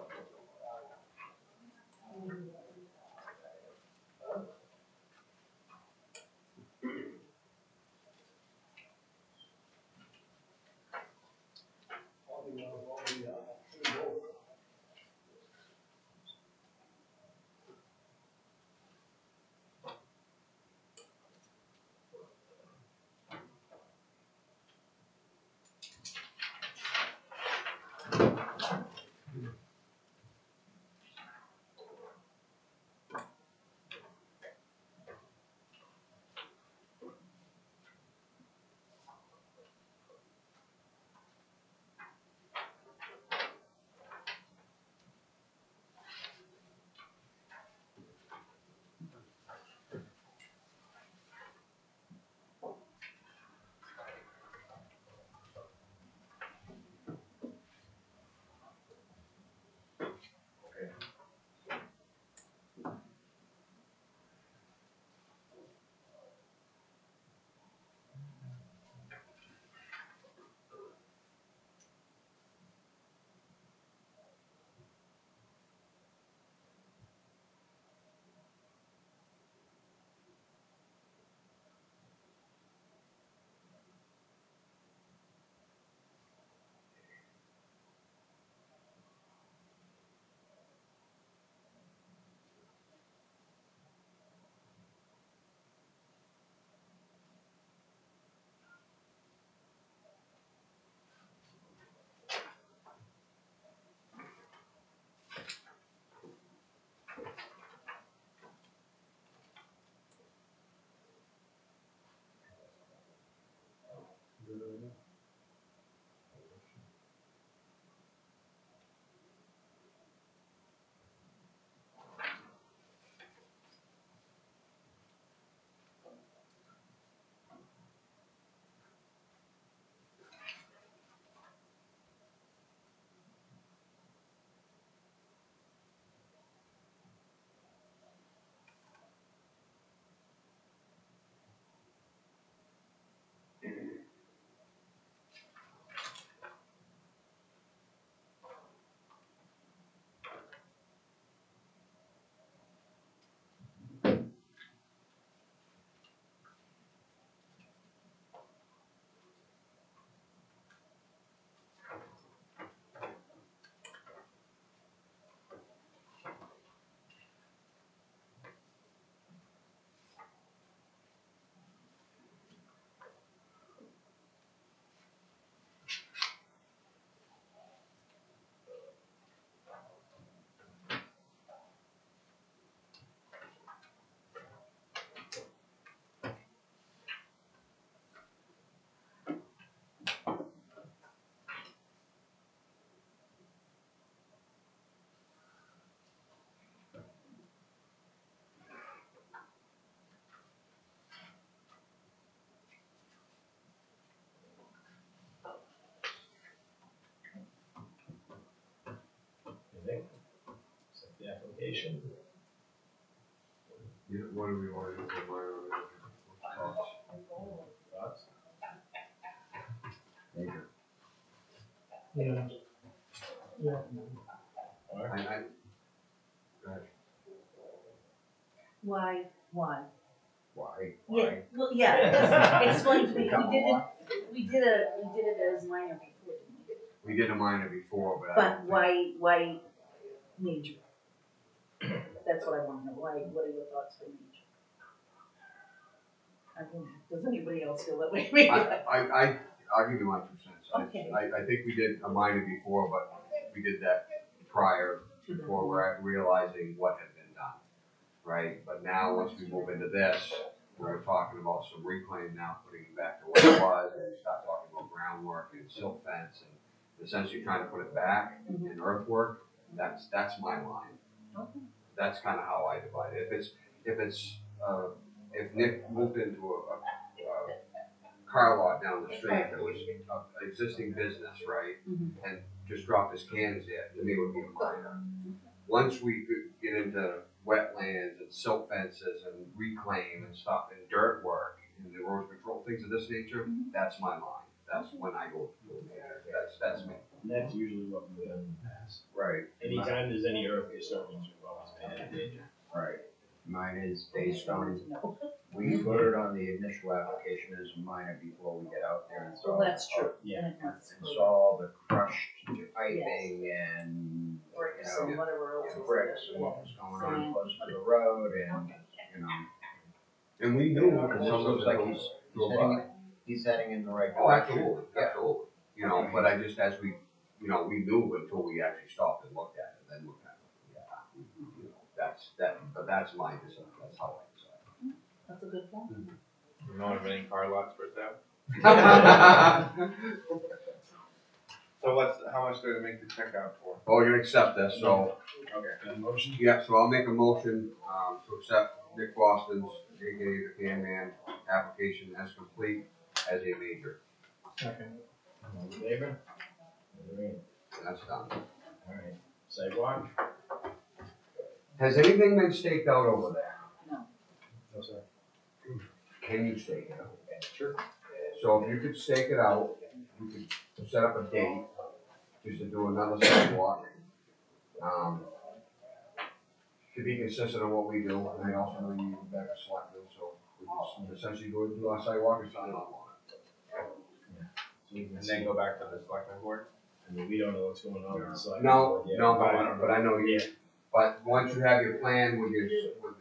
application. What do we want to do for minor? Thoughts? Major. Yeah. Yeah. Mark? Why? Why? Yeah, well, yeah, explain to me, we did it as minor before, didn't we? We did a minor before, but I But don't think. why major? That's what I wanna know, what are your thoughts for major? I don't, does anybody else feel that way? I'll give you my 2 cents. Okay. I think we did a minor before, but we did that prior, before we're realizing what had been done, right? But now, once we move into this, we're talking about some reclaim now, putting it back to what it was, and we start talking about groundwork and silt fence, and essentially trying to put it back in earthwork. That's my line. Okay. That's kind of how I divide it. If Nick moved into a car lot down the street that was an existing business, right? And just dropped his cans there, to me it would be a minor. Once we get into wetlands and silt fences and reclaim and stuff and dirt work and the erosion control, things of this nature, that's my line. That's when I go to a major. That's me. And that's usually what we've done in the past. Right. Anytime there's any earth disturbance, we've always made it a major. Right. Mine is based on, No. we put it on the initial application as minor before we get out there and Well, install. that's true. Yeah. Install the crushed piping and, Bricks and whatever else. and is bricks there. and what was going on close to the road and, And we knew because it looks like he's heading in the right Oh, direction. absolutely, absolutely. But I just, as we, we knew until we actually stopped and looked at it, then we kind of, but that's my decision, that's how I decide. That's a good point. You know of any car lots for sale? So how much do we make the check out for? Oh, you're gonna accept this, so, Okay. Motion? yeah, so I'll make a motion, to accept Nick Boston's, aka the Can Man, application as complete as a major. Second. All in favor? Alright, And that's done. alright. Sidewalk? Has anything been staked out over there? No, sir. Can you stake it out? Sure. So if you could stake it out, we could set up a date, just to do another sidewalk. To be consistent of what we do, and I also know you need better selectmen, so we just essentially do our sidewalk and sign off on it. So we can And see, then go back to the selectmen board? I mean, we don't know what's going on with the select. No, board yet. no, but I know you, Yeah. but once you have your plan with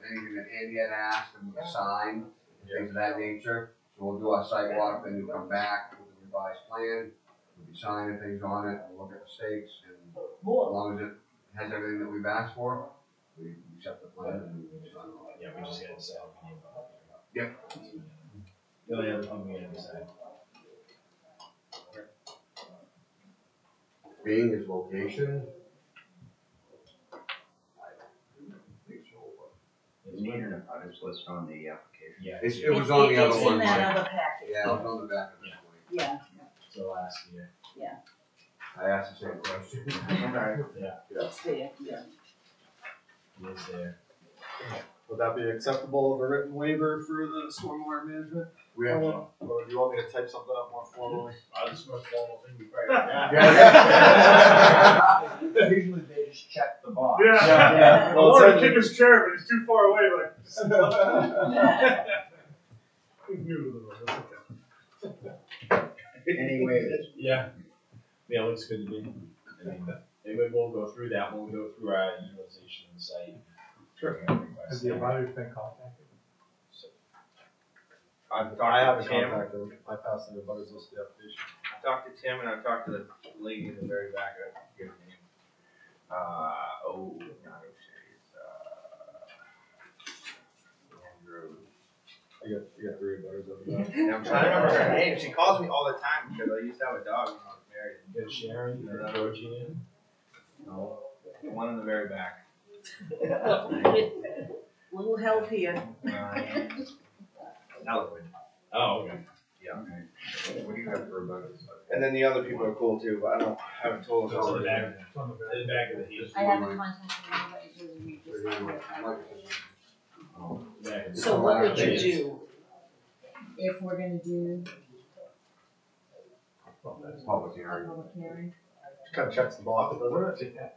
anything that Andy had asked and the sign, and things of that nature, so we'll do our sidewalk, then you come back with a revised plan, we'll be signing things on it, we'll look at the stakes, and as long as it has everything that we've asked for, we accept the plan and we sign off. Yeah, we just gotta decide what we need. Yep. The only other thing we gotta decide. Being his location, I don't think so, but You need an abutters list on the application. Yeah. it was on the other It's one, in that Mike. other package. Yeah, it was on the back of this one. Yeah, So last year. I asked the same question. Okay. it's there, yeah. It is there. Would that be acceptable of a written waiver for the stormwater management? We have, Or do you want me to type something up more formally? Just most formal thing we probably got. Usually they just check the box. Yeah. Well, Or it's kick his chair, but he's too far away, like. He's new to the room, that's okay. Anyway, Yeah. Yeah, it looks good to me. I mean, anyway, we'll go through that, we'll go through our utilization of the site. Sure. Has the abutters been contacted? I've I talked haven't to Tim, contacted them. I passed the abutters list the application. I've talked to Tim and I've talked to the lady in the very back, I forget her name. Not O'Shea, it's, Andrew. You got 3 abutters over there. Yeah, I'm trying to remember her name, she calls me all the time because I used to have a dog when I was married. You got Sharon, you got Georgina. No, the one in the very back. Little help here. Eloquent. Oh, okay. Yeah. what do you have for abutters? And then the other people are cool too, but haven't told us all It's the in names. It's on the the back of the heat. I haven't contacted anybody is we just. So what would you do? If we're gonna do Public a hearing. public hearing, Kind of checks the box, doesn't it?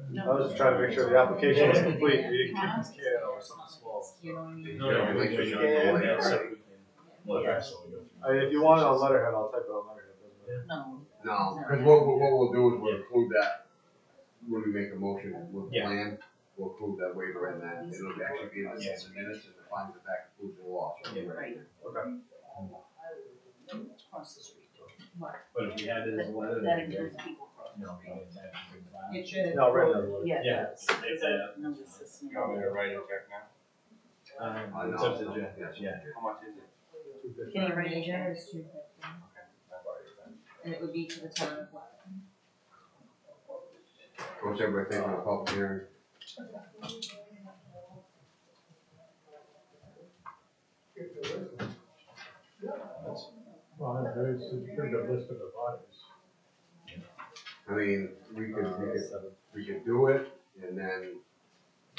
No. I was just trying to make sure the application was complete, we didn't keep it scared or something small. you know what I mean? No, no, we can go ahead, so we can look at it, so we go through. If you want it on letterhead, I'll type it on letterhead, doesn't matter. No. No, because what we'll do is we'll include that, when we make a motion with the Yeah. plan, we'll include that waiver in that, it'll actually be in the minutes and the findings of fact includes the law, so. Yeah. Right. Okay. Across the street. But if we had it as a letter, That then includes people across the you know, street. it's actually been filed. It should. No, I'll write another letter. Yeah, Yeah. it does. It's a notice system. You want me to write a check now? I It's know. up to Jen. Yes. Yeah. How much is it? Can you write it Major down? is $250, Okay, I've already done. and it would be to the town of Black. What's everybody think of the public hearing? Well, there's a pretty good list of the bodies. I mean, we could do it, and then,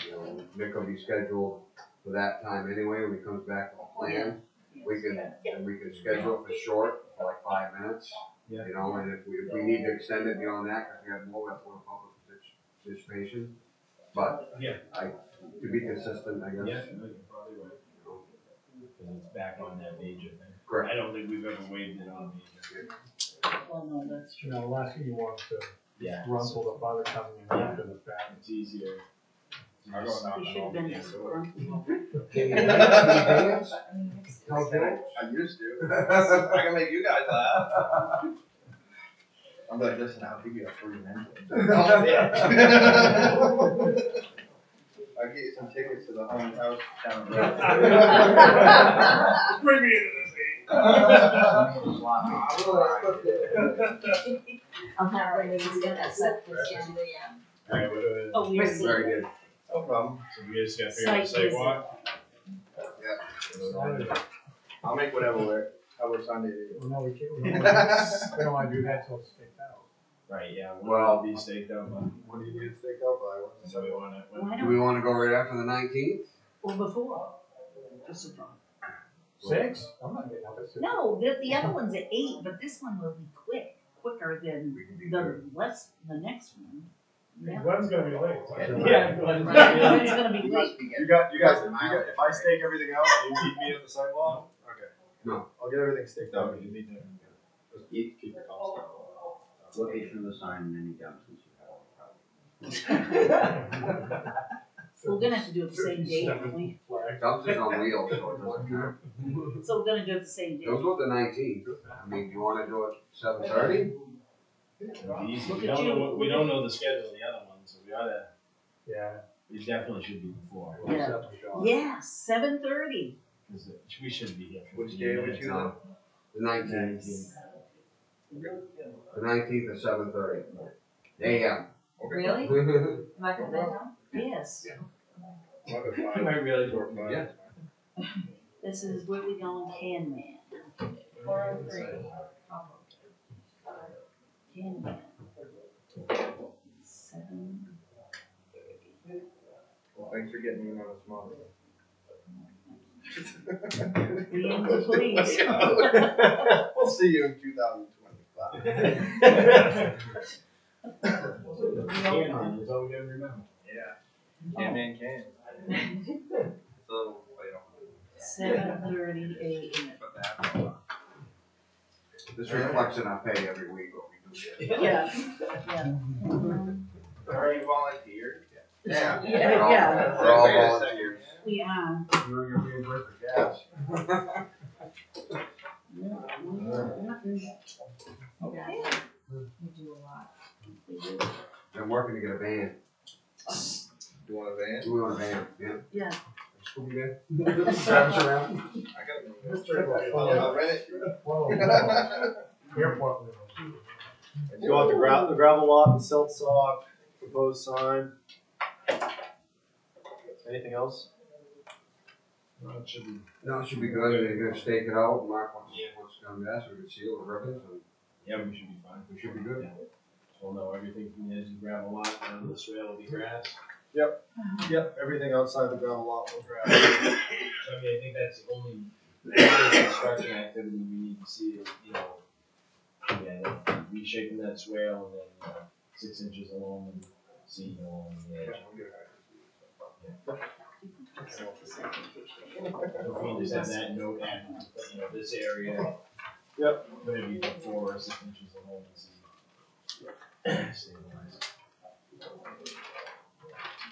you know, Nick will be scheduled for that time anyway, when he comes back with a plan. We can schedule it for short, for like 5 minutes. Yeah. You know, and if we need to extend it beyond that, because we have more public participation. But, Yeah. to be consistent, I Yeah, guess. no, you're probably right. Because it's back on that major thing. Correct. I don't think we've ever waived it on major. Well, no, that's true. You know, the last thing you want to Yeah. rumple the father coming in after the fact. It's easier. I'll go knock He on should all have the been doors. Dance? How's that? I used to. I can make you guys laugh. I'm like, listen, I'll give you a free mention. Oh, yeah. I'll get you some tickets to the haunted house down the road. Bring me into this thing. I'm not ready to get that set for January. Alright, what do Oh, we Receipt. Very good. No problem. so we just gotta figure out the Site visit. sidewalk? I'll make whatever work. How about Sunday? Well, no, we can't, we don't wanna do that till it's staked out. Right, yeah, Well- we'll be staked out, but, What do you need to stake out by? so we wanna, Why Do we wanna go right after the 19th? Or before. Just a thought. 6? I'm not getting up at 6. No, the other one's at 8, but this one will be quicker than the next one. Yeah. Glenn's gonna be late. Yeah, Glenn's Right, it's gonna be late. You guys, if I stake everything out, you meet me at the sidewalk? Okay. No. I'll get everything staked out, you meet there. Just keep your calls. Location of the sign and any junctions you have. We're gonna have to do it the same day, aren't we? Dumpsters on wheels, so it doesn't matter. So we're gonna do it the same day. Those go the 19th. I mean, do you wanna do it 7:30? it'll be easy. Look We at don't you, know, what- we look don't know the schedule of the other one, so we oughta, Yeah. we definitely should be before. Yeah. Yeah, 7:30. Cause we shouldn't be here. Which 15 day would minutes you on. like? The 19th. The 19th at 7:30. AM. Really? Am I gonna bet on? Yes. You might really work. Yeah. This is where we going, Can Man. 403. Can Man. 7. Well, thanks for getting me on a small. We in the police. We'll see you in 2025. Canton is all we gotta remember. Yeah. Can man can. So, wait, 7:30 a.m. put the hat on. This reflects in our pay every week what we do here. Yeah, yeah. Are you volunteers? Yeah. Yeah, yeah. We're all Wait a volunteers. We are. You're gonna be worth the gas. Okay. We do a lot. We do. I'm working to get a van. You want a van? We want a van, yeah. Yeah. Scooby van. Drive us around. I got a Mystery box. I'll rent it. One of those, airport windows. You want the gravel lot, the silt sock, proposed sign. Anything else? No, it should be, No, it should be good. They're gonna stake it out. Mark wants to come back so we can seal the ribbons and yeah, we should be fine. we should be good. We'll know everything from the edge of the gravel lot down to the swale will be grass. Yep, everything outside the gravel lot will grab. I mean, I think that's the only construction activity we need to see is, again, reshaping that swale and then, 6 inches along and seam along the edge. So if we just have that note at, this area. Yep. Maybe 4 or 6 inches along and see. Stabilize.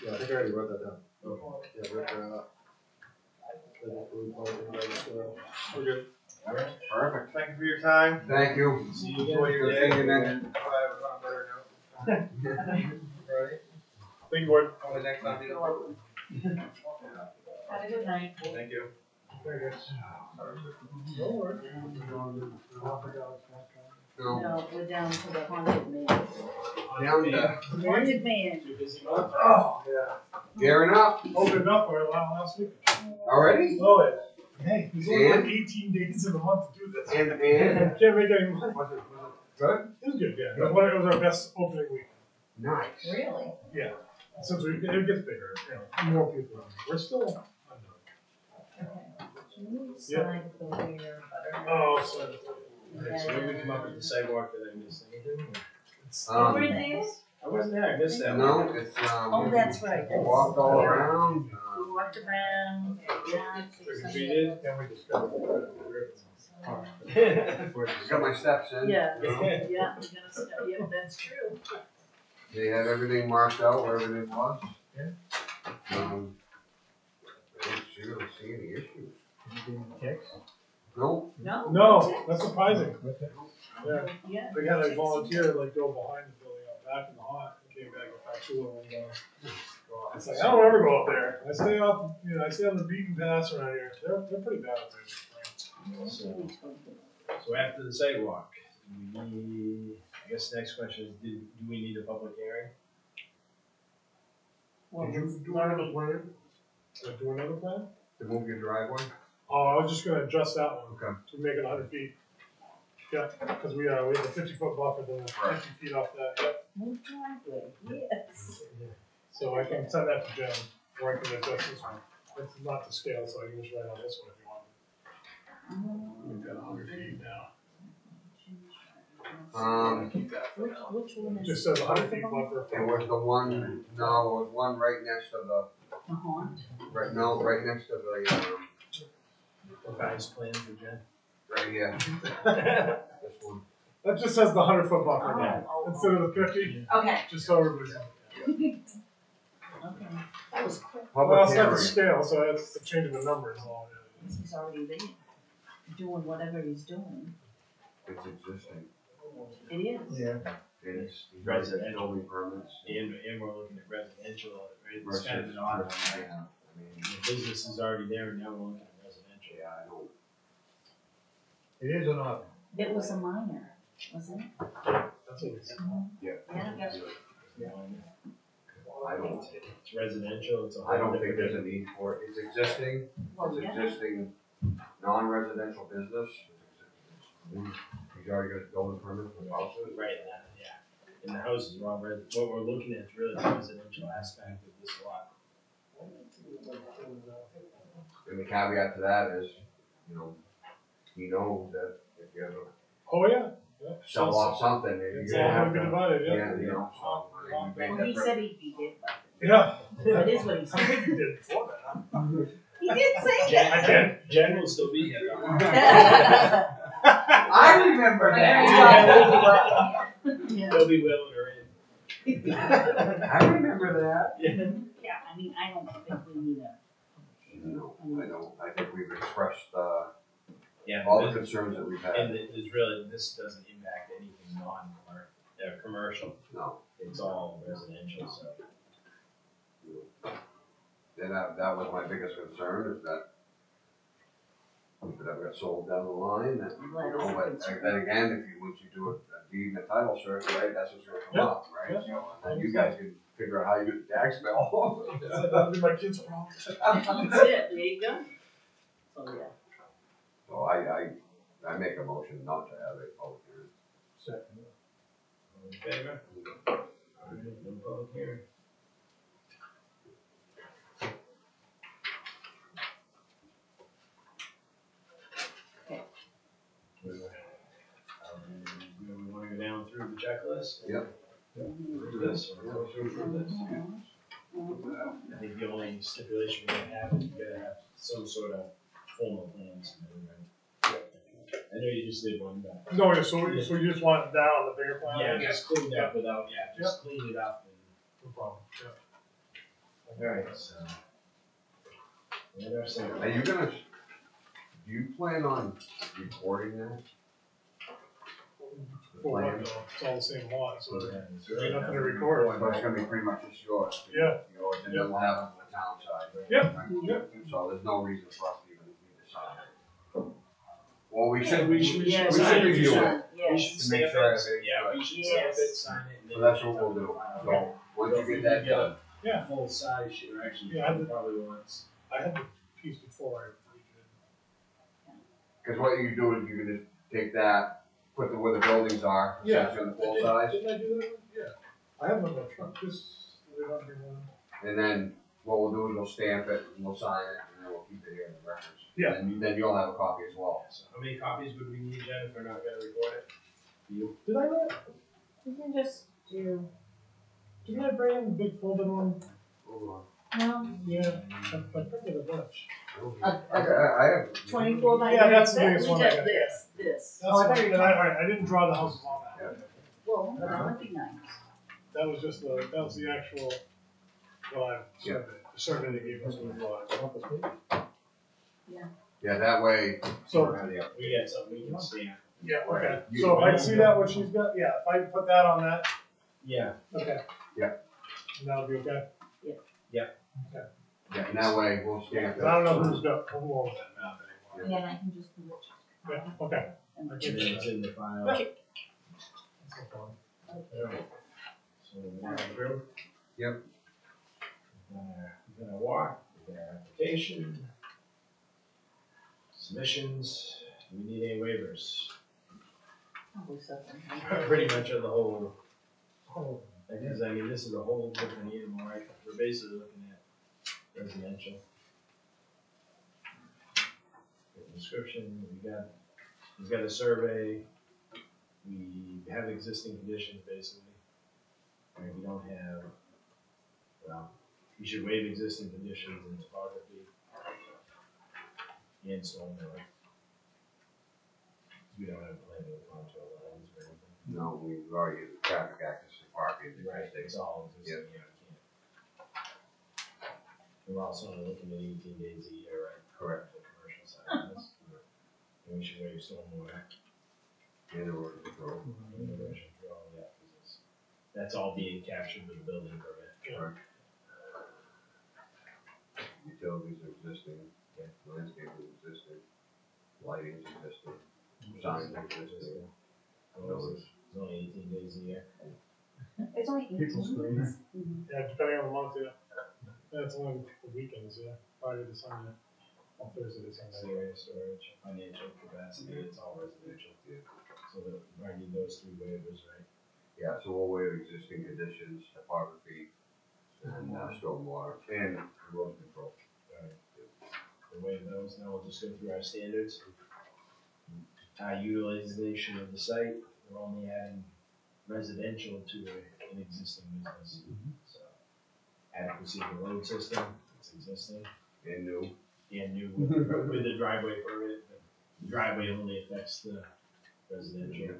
Yeah, I think I already wrote that down. Okay. Yeah, Rick, We're good. Alright. Perfect. Thank you for your time. Thank you. See you again. Enjoy your Good day. seeing you, man. Right. Thank you, Gordon. On the next time. You're welcome. Have a good night. Thank you. Very good. No worries. No, No, we're down to the haunted man. down to Haunted man. Too busy month. Oh, yeah. gearing up Opened up for last week. already? Oh, yeah. Hey, he's only like And? 18 days in the month to do this. And Can't make any money. was it good? It was good, yeah. It was our best opening week. Nice. Really? Yeah. Since it gets bigger, more people. We're still Okay. Can you sign the rear butter? Oh, so. Alright, so when we come up with the sidewalk, did I miss anything? You were there? I wasn't there, I missed that one. No, it's, Oh, that's right. walked all around, We walked around, yeah. Trick or treated? Then we discovered got my steps in. Yeah, you know. yeah, we're gonna start, yeah, that's true. They had everything marked out where everything was. Yeah. I don't really see any issues. Nope. No? No, that's surprising. Yeah. Yeah. They had a volunteer like go behind the building out back in the hot and came back with that tool and it's like, I don't ever go up there. I stay off, I stay on the beaten paths around here. They're pretty bad up there. So after the sidewalk, I guess the next question is, do we need a public hearing? Well, Did you it's do another already, plan Do another plan? to move your driveway? Oh, I was just gonna adjust that one. Okay. To make it 100 feet. Yeah, because we have a 50-foot buffer, then 50 feet off that, yep. move driveway, yes. So I can send that to Jen, or I can adjust this one. It's not to scale, so I can just write on this one if you want. We've got 100 feet now. Which one It is? just says 100 feet buffer. It was the one, no, it was one right next to the, The haunt? right next to the, Revised plan for Jen? right here, this one. That just says the 100-foot buffer now, Oh, instead of the 50, okay, just so everybody's. okay. That was quick. Well, Public it's not the hearing. scale, so it's a change of the numbers. All it is. He's already there, doing whatever he's doing. It's existing. It is. Yeah. It's residential permits. And we're looking at residential, right? It's Versus, kind of an odd one, yeah, right? I mean, The business is already there, and now we're looking at residential. yeah, I don't, It is an odd. It was a minor, wasn't it? That's what it is. Yeah. I don't, It's residential, it's a I whole don't think different. there's a need for it. It's existing, Well, it's yeah. existing non-residential business. He's already got a building permit for the houses. Right, yeah. And the houses are all what we're looking at is really the residential aspect of this lot. And the caveat to that is, he knows that if you ever Oh, yeah. Yeah. sell off something, you're It's gonna all have gonna be to, divided, yeah. yeah, so, I mean, we Well, made he that said he'd be dead by Yeah. then. That is what he I said. think you did before that, huh? He did say Jen will still be here though. that. I remember Yeah. He'll be willing her in. I remember that. Yeah, I mean, I don't think we need a. No, I don't, I think we've expressed, Yeah, all the concerns that we've and had. it is really, this doesn't impact anything commercial. No, It's all residential, so. and that was my biggest concern, is that if it ever got sold down the line, that, but then again, once you do a deed and a title search, right, that's what's gonna come up, right? Yeah. So, and then you guys can figure out how you do the tax bill. That'll be my kid's problem. That's it, there you go. So, yeah. So I make a motion not to have a public hearing. Second. All in favor? Alright, no public hearing. through the checklist? Yep. Approve this, or vote to approve this? I think the only stipulation we're gonna have is you gotta have some sort of formal plans from everybody. I know you just did one, but. No, yeah, so you just want it down on the bigger plan? Yeah, just clean it up without, just clean it up and. No problem, yeah. Alright, so. What else? Are you gonna, do you plan on recording that? For what though? It's all the same lot, so there's nothing to record. So it's gonna be pretty much just yours. Yeah. Yours, and then we'll have it on the town side. Yep, Right? yep. So there's no reason for us to even need to sign it. Well, we should, We should review it. We should To make stamp sure it, everything's yeah, good. we should stamp it, sign it, and then. So that's what we'll do. So, once you get that done, Yeah. Full size sheet, or actually, Yeah, I did. probably once. I had the piece before I redid. cause what you can do is you can just take that, put the, where the buildings are, Yeah. essentially on the full size, Didn't I do that? Yeah. I have another truck, just, they don't do one. and then what we'll do is we'll stamp it, and we'll sign it, and then we'll keep it here in the records. Yeah. And then you'll have a copy as well. So how many copies would we need, Jen, if we're not gonna record it? You? Did I not? You can just do, Didn't I bring in the big folded one? Hold no, Yeah, I printed a bunch. on. I have. 24 by Yeah, that's the 36. biggest We one I got got. this. Oh, I thought you were Alright, I didn't draw the houses on that. Well, that would be nice. That was just that was the actual, survey, the survey they gave us when we bought it. Yeah, that way. So, We got something we can stamp. yeah, okay, You- so if I see that, what she's got, yeah, if I put that on that, Yeah. okay. Yeah. And that'll be okay? Yeah, and that way we'll stamp it. I don't know who owns that map anymore. yeah, and I can just do it. Yeah, okay. And I And can then do it's that. in the file. That's no problem. So we're through. Yep. We're gonna walk, we're gonna application. Submissions, do we need any waivers? Probably something. Pretty much on the whole, because I mean, this is a whole different animal, right? We're basically looking at residential. Description, he's got a survey, we have existing conditions basically. And we don't have, well, you should waive existing conditions in topography and stormwater. We don't have plenty of contour lines or anything. No, we've already used the traffic access to parking. Right, it's all existing, yeah, we can't. We're also only looking at 18 days a year, right? Correct. The commercial side of this. And we should waive stormwater. And erosion control. And erosion control, yeah, 'cause it's, that's all being captured with the building permit. Utilities are existing, landscape is existing, lighting is existing, signs are existing. Well, it's only 18 days a year. It's only 18 People scream. days. Yeah, depending on the month, yeah. Yeah, it's only the weekends, yeah, Friday to Sunday, on Thursday to Sunday. Area storage, financial capacity, it's all residential. So that, I need those three waivers, right? Yeah, so we'll waive existing conditions, topography, and stormwater, and erosion control. The waive those, now we'll just go through our standards. Utilization of the site, we're only adding residential to an existing business. So adequacy of the road system, it's existing. And new. And new with the driveway permit, but the driveway only affects the residential.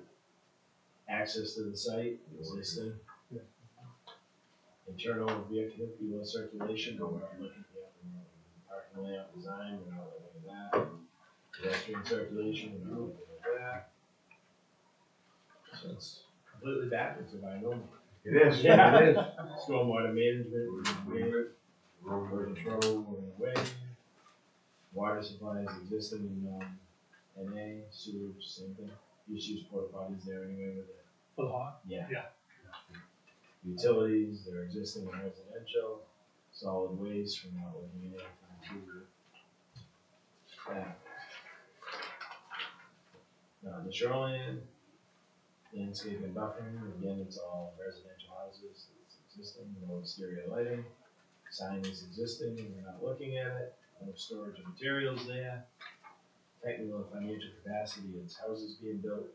Access to the site, existing. Internal vehicular circulation, we're not looking at parking layout design, we're not looking at that. Pedestrian circulation, we're not looking at that. So it's completely backwards if I know. It is, Yeah. it is. Stormwater management, we're gonna Road road control, we're gonna waive. Water supply is existing in, NA, sewage, same thing. You just use porta potties there anyway with it. For the hot? Yeah. Yeah. Utilities, they're existing in residential, solid waste, we're not looking at anything to that. The shoreline, landscape and buffering, again, it's all residential houses, it's existing, no exterior lighting. Sign is existing, and we're not looking at it, no storage of materials there. Technical and financial capacity, it's houses being built,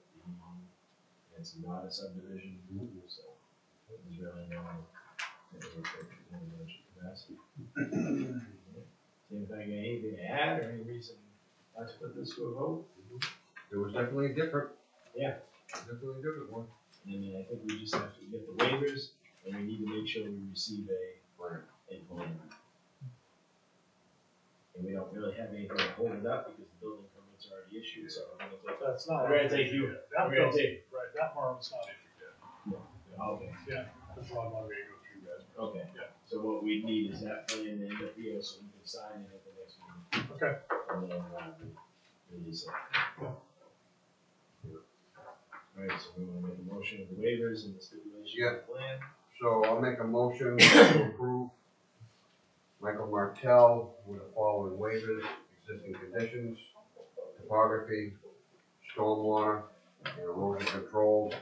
it's not a subdivision, so there's really no capacity. Seems like anything to add or any reason not to put this to a vote? It was definitely different. Yeah. Definitely a different one. I mean, I think we just have to get the waivers, and we need to make sure we receive a Plan. plan. And we don't really have anything to hold it up because the building permits are already issued, so I'm gonna take, That's not. I'm gonna take you, I'm gonna take. Right, that part's not issued yet. Okay. Yeah, that's why I wanted to go through guys. Okay. Yeah. So what we need is that plan and the PO so we can sign it at the next meeting. Okay. And then, release it. Alright, so we wanna make a motion of the waivers and the stipulation of the plan. So I'll make a motion to approve Michael Martell with the following waivers, existing conditions, topography, stormwater, and erosion control,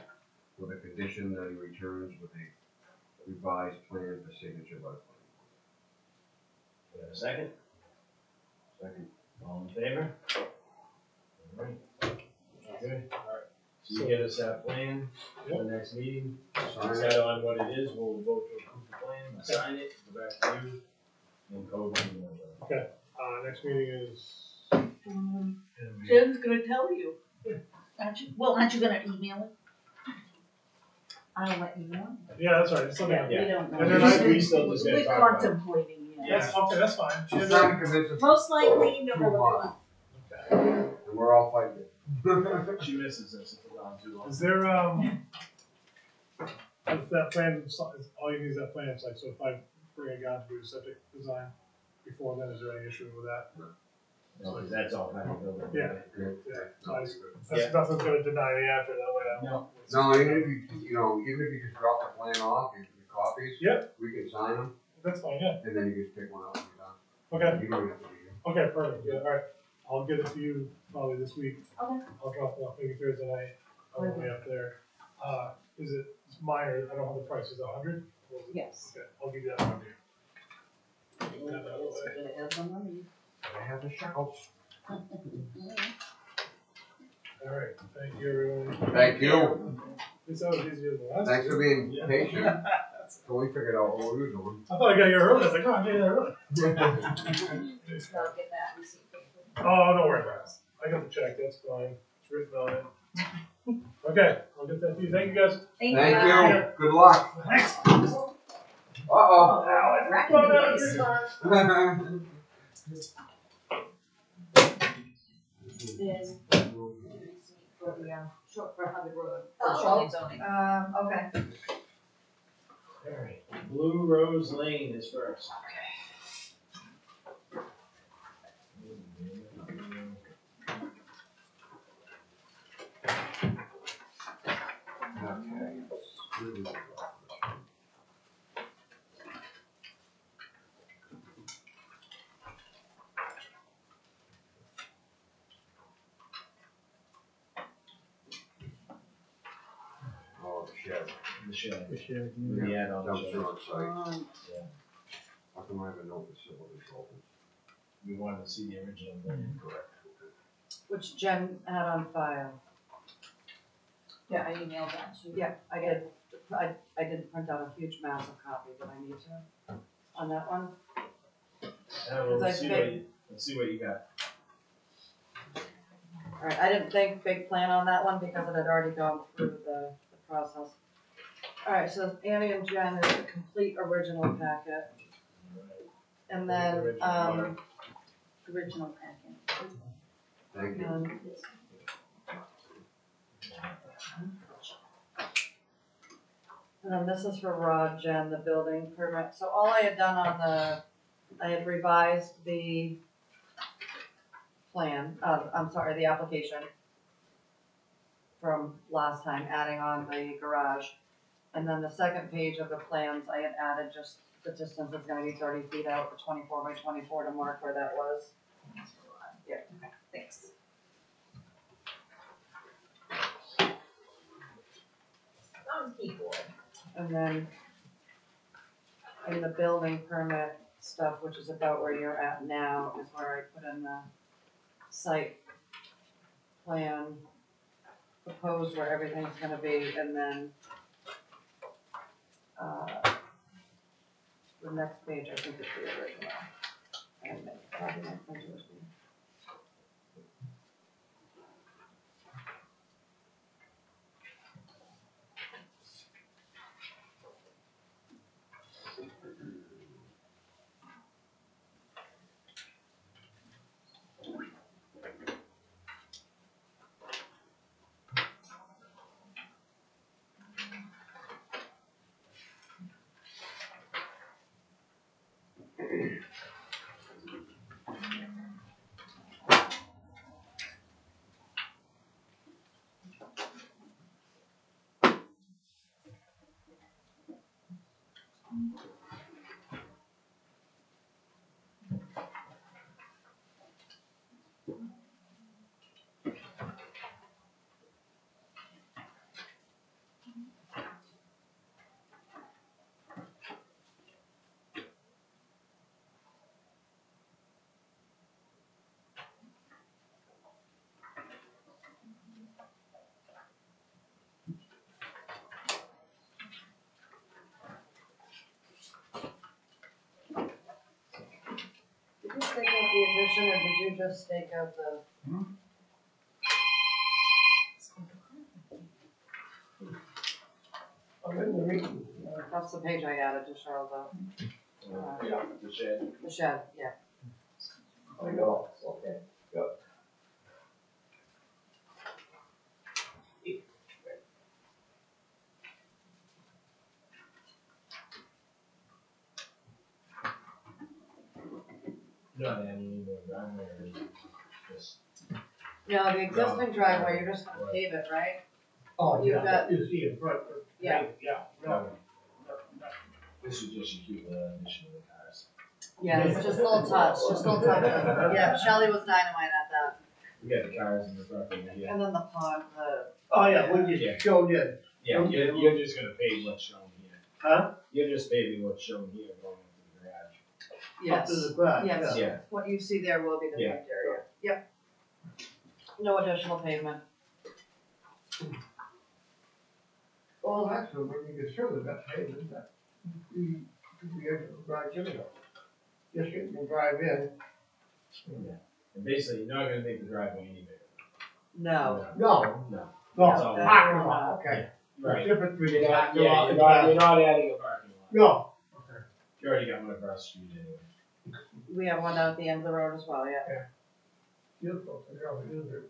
with a condition that he returns with a revised plan for signature by the planning Do we have a second? board. Second. All in favor? Alright. Good. Alright. So you get us that plan for the next meeting. Sign it. Decide on what it is, we'll vote to approve the plan, sign it, go back to you, and code it. Next meeting is. Jen's gonna tell you. Aren't you, well, aren't you gonna email it? I'll let you know. Yeah, that's right, it's something. Yeah. We don't know. And then I- We still just gotta We're talk about it. contemplating, yeah. Yes, okay, that's fine. She's trying to convince us. Most likely, no. Move on. And we're all fighting it. She misses us if we're gone too long. Is there, if that plan, all you need is that plan, it's like, so if I bring a guy to do septic design before then, is there any issue with that? No, 'cause that's all kind of building. Yeah. Good. Yeah, No, nice. good. That's nothing's gonna deny me after that way. No. No, even if even if you just drop the plan off, your copies. Yep. We can sign them, That's fine, yeah. and then you just pick one up and you're done. Okay, You don't have to be here. okay, perfect, yeah, alright. I'll get it to you probably this week. Okay. I'll drop it off maybe Thursday night, on the way up there. Is it, it's minor, I don't have the price, is it 100? Yes. Okay, I'll give you that one. I have the shekels. Alright, thank you everyone. Thank you. This was easier than the last. Thanks for being Yeah. patient. So we figured out what we were doing. I thought I got here early, I was like, oh, I got here early. So I'll get that receipt. Oh, don't worry about it. I got the check, that's fine. It's written on it. Okay, I'll get that to you. Thank you guys. Thank Thank you. you. Good luck. Thanks. Uh-oh. Racking the place. Is for the, short for Hubbard Road. Oh. Zoning. Okay. Alright, Blue Rose Lane is first. Okay. Oh, the shed. The shed. Appreciate it. We add on the shed. Dumpster on site. Um, How come I have a no facilities open? We wanted to see the original plan. Correct. Which Jen had on file. Yeah, I emailed that to you. Yeah, I did, I didn't print out a huge massive copy, but I need to, on that one. Well, let's see what you got. Alright, I didn't think big plan on that one because it had already gone through the process. Alright, so Annie and Jen is the complete original packet. And then, original packet. Thank you. And then this is for Rod, Jen, the building permit. So all I had done on I had revised the plan, the application from last time, adding on the garage. And then the second page of the plans, I had added just the distance is gonna be 30 feet out, the 24 by 24 to mark where that was. Yeah, okay, thanks. And then in the building permit stuff, which is about where you're at now, is where I put in the site plan proposed where everything's gonna be, and then, the next page, I think is the original. And I have my printer with me. Did you stake out the addition, or did you just stake out the? I'm in the meeting. That's the page I added to show Yeah, the shed. the shed, yeah. I know, okay. Not adding any more driveway or anything, just. No, the existing driveway, you're just gonna pave it, right? Oh, You've yeah, got- you see in front. Yeah. Yeah, no. This is just to keep the addition of the cars. Yeah, it's just a little touch, just a little touch. Yeah, Shelley was dynamite at that. We got the cars in the front of it, yeah. And then the pond, Oh, yeah, we Yeah. just showed you. Yeah, you're just gonna pave what's shown here. Huh? You're just paving what's shown here going into the garage. Up to yes, the garage, yes. yeah. Yeah. What you see there will be the Yeah. paved area. Yep. No additional pavement. Well, actually, when you get through that pavement, that, you be able to drive in it. Just you can drive in. And basically, you're not gonna make the driveway any bigger. No. No, No. no, So- parking lot, okay. Right. The difference between You're not, parking yeah, lot you're and not, you're driveway. not adding a parking lot. No, You already got one across the street anyway. We have one down at the end of the road as well, yeah. beautiful, you know, it is.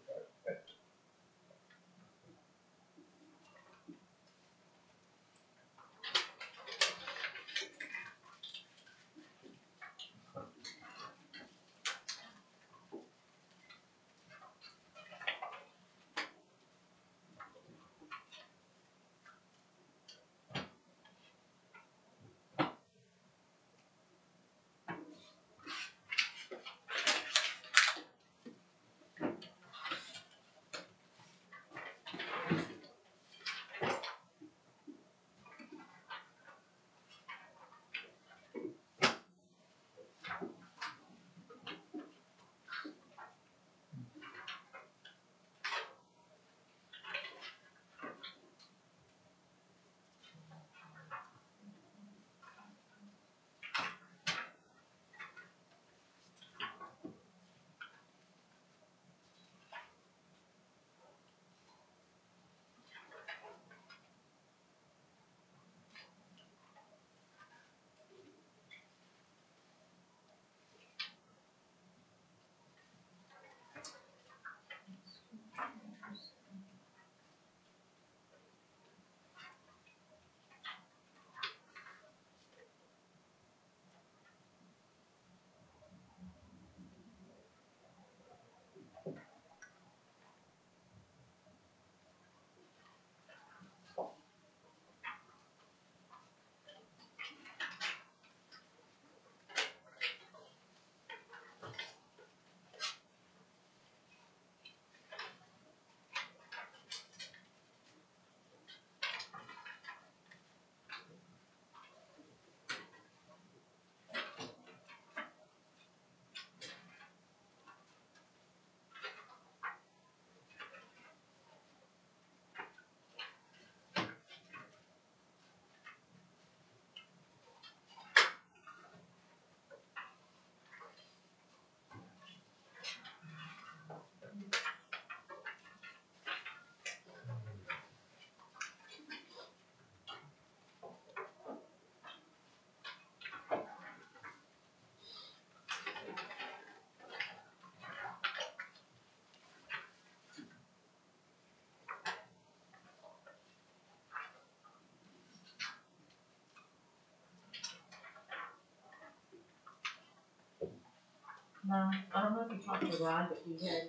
No, I don't know if you talked to Rod, but he had,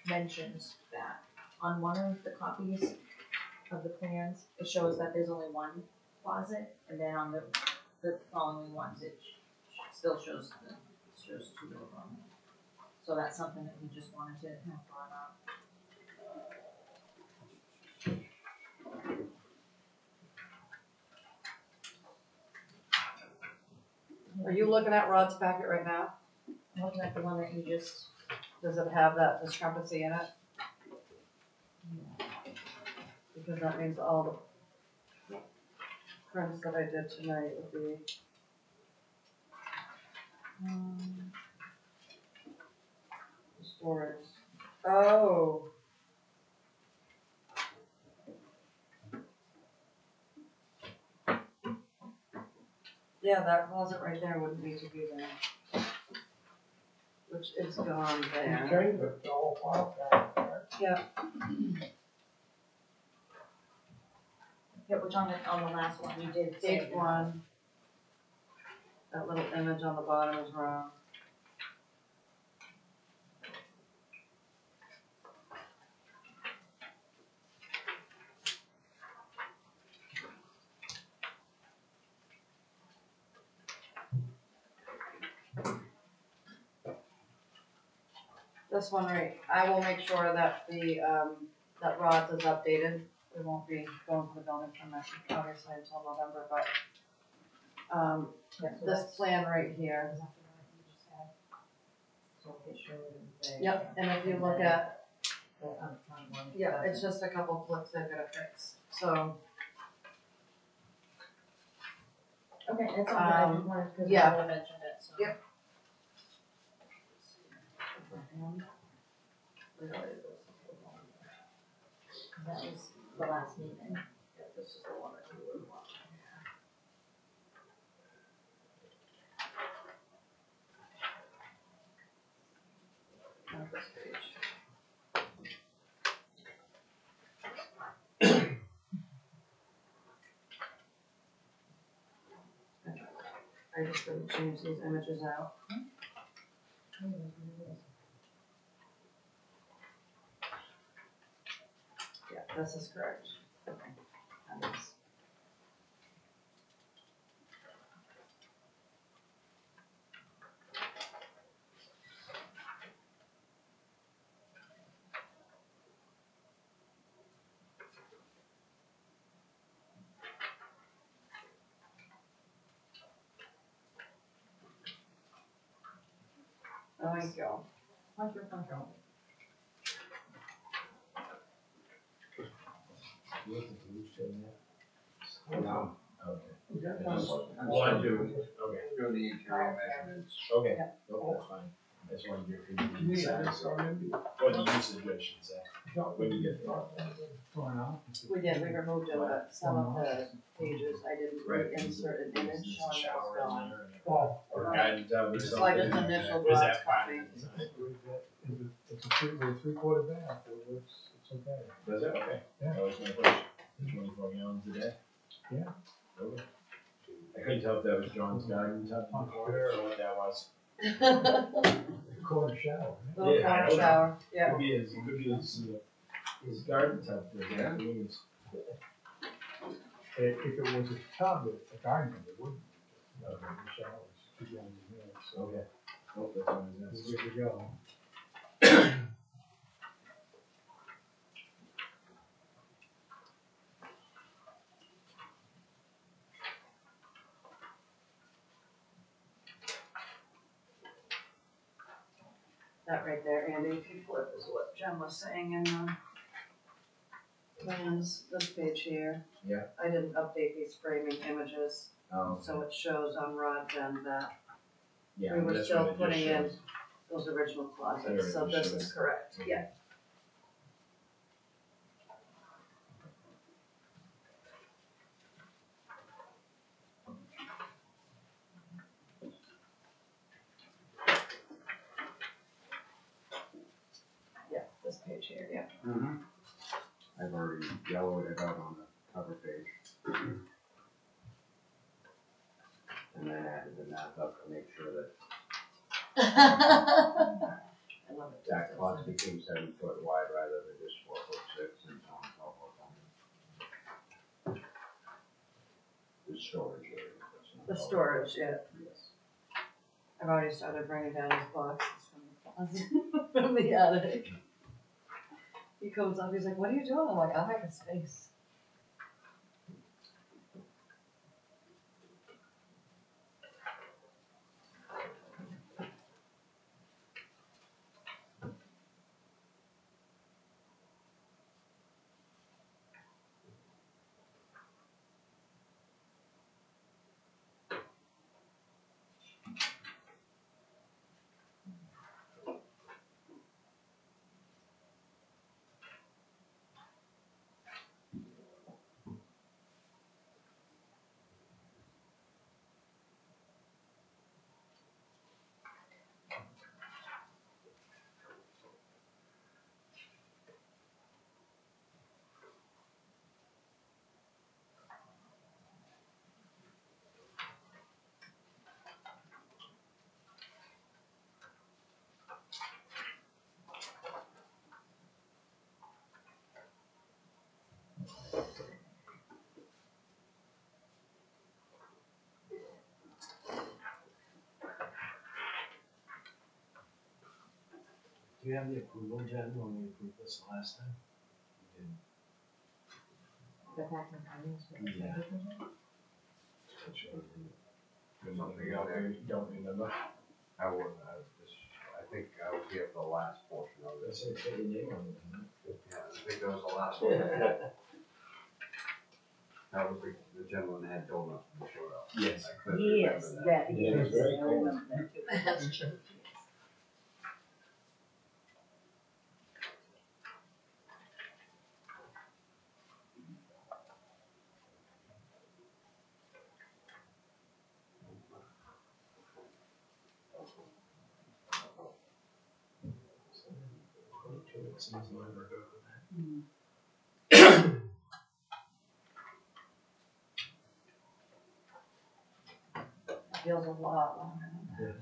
mentioned that on one of the copies of the plans, it shows that there's only one closet, and then on the following ones, it still shows two of them. So that's something that we just wanted to have brought up. Are you looking at Rod's packet right now? I'm looking at the one that you just, Does it have that discrepancy in it? Because that means all the prints that I did tonight would be. Storage. Oh. Yeah, that closet right there wouldn't need to be there. Which is gone there. Okay, but all file cabinets, Yeah, yeah, which on the last one, you did say. page one. That little image on the bottom is wrong. This one right, I will make sure that that Rod's is updated. We won't be going to the building permit obviously until November, but, Yeah, so this that's- plan right here. Is that the one you just had? So it showed the. Yep, and if you look at, The front one. yeah, it's just a couple clicks they've gotta fix, so. Okay, that's all, I just wanted, because yeah. Paula mentioned it, so. Yep. That was the last meeting. Yeah, this is the one that you were watching. Not this page. I just didn't change these images out. Yeah, this is correct. Okay. That is- Thank you. Thank you. You looked at the roof thing yet? No, Okay. We got Yes. one. One, two, okay, doing the interior measurements. okay, Yeah. okay, that's fine. I just wanted your You opinion. need to start in. Or the usage, I should say. When you get there. Going on. We did, we removed some of the pages. I didn't Right. insert an image There's a showing shower what's in going. there and a- Oh, or guidance out or So something. I just initialed Was Rod's that part copy. of the design? it's a three-quarter bath, it works, it's okay. Does it? Okay. Yeah. That was my question. 24 gallons a day? Yeah. Okay. I couldn't tell if that was John's garden tub in the corner or what that was. Quarter shower. Little Yeah, I corner know. shower, yeah. Could be his garden tub for his Yeah. afternoons. If it was a tub, a garden, it wouldn't. Okay. The showers, two gallons a minute, so Okay. Oh, that's what I was it's asking. good to go. That right there, Andy, if you flip is what Jen was saying in the plans, this page here. Yeah. I didn't update these framing images, Oh, so it shows on Rod's end that yeah. we were that's still what it just putting in shows. those original There closets, it so is, this shows. is correct, Okay. yeah. Yeah, this page here, yeah. Mm-hmm. I've already yellowed it out on the cover page. And then added the map up to make sure that I love it. That closet became 7 foot wide rather than just 4'6" and so on and so forth. The storage area. that's not The all. storage, yeah. Yes. I've already started bringing down his boxes from the closet, from the attic. He comes up, he's like, what are you doing? I'm like, I'll make a space. Do you have the approval, Jen, when we approved this last time? You didn't. The tax and finance. Yeah. Something You out there. don't remember? I wouldn't, I think I was here for the last portion of I this. said, put your name on it. Yeah, I think that was the last one. That was the gentleman that had donuts when he showed up. Yes. I clearly remember Yes, that. that Yeah, it's is. very I cool. remember that too. That's true. It seems longer ago than that. Feels a lot longer than that.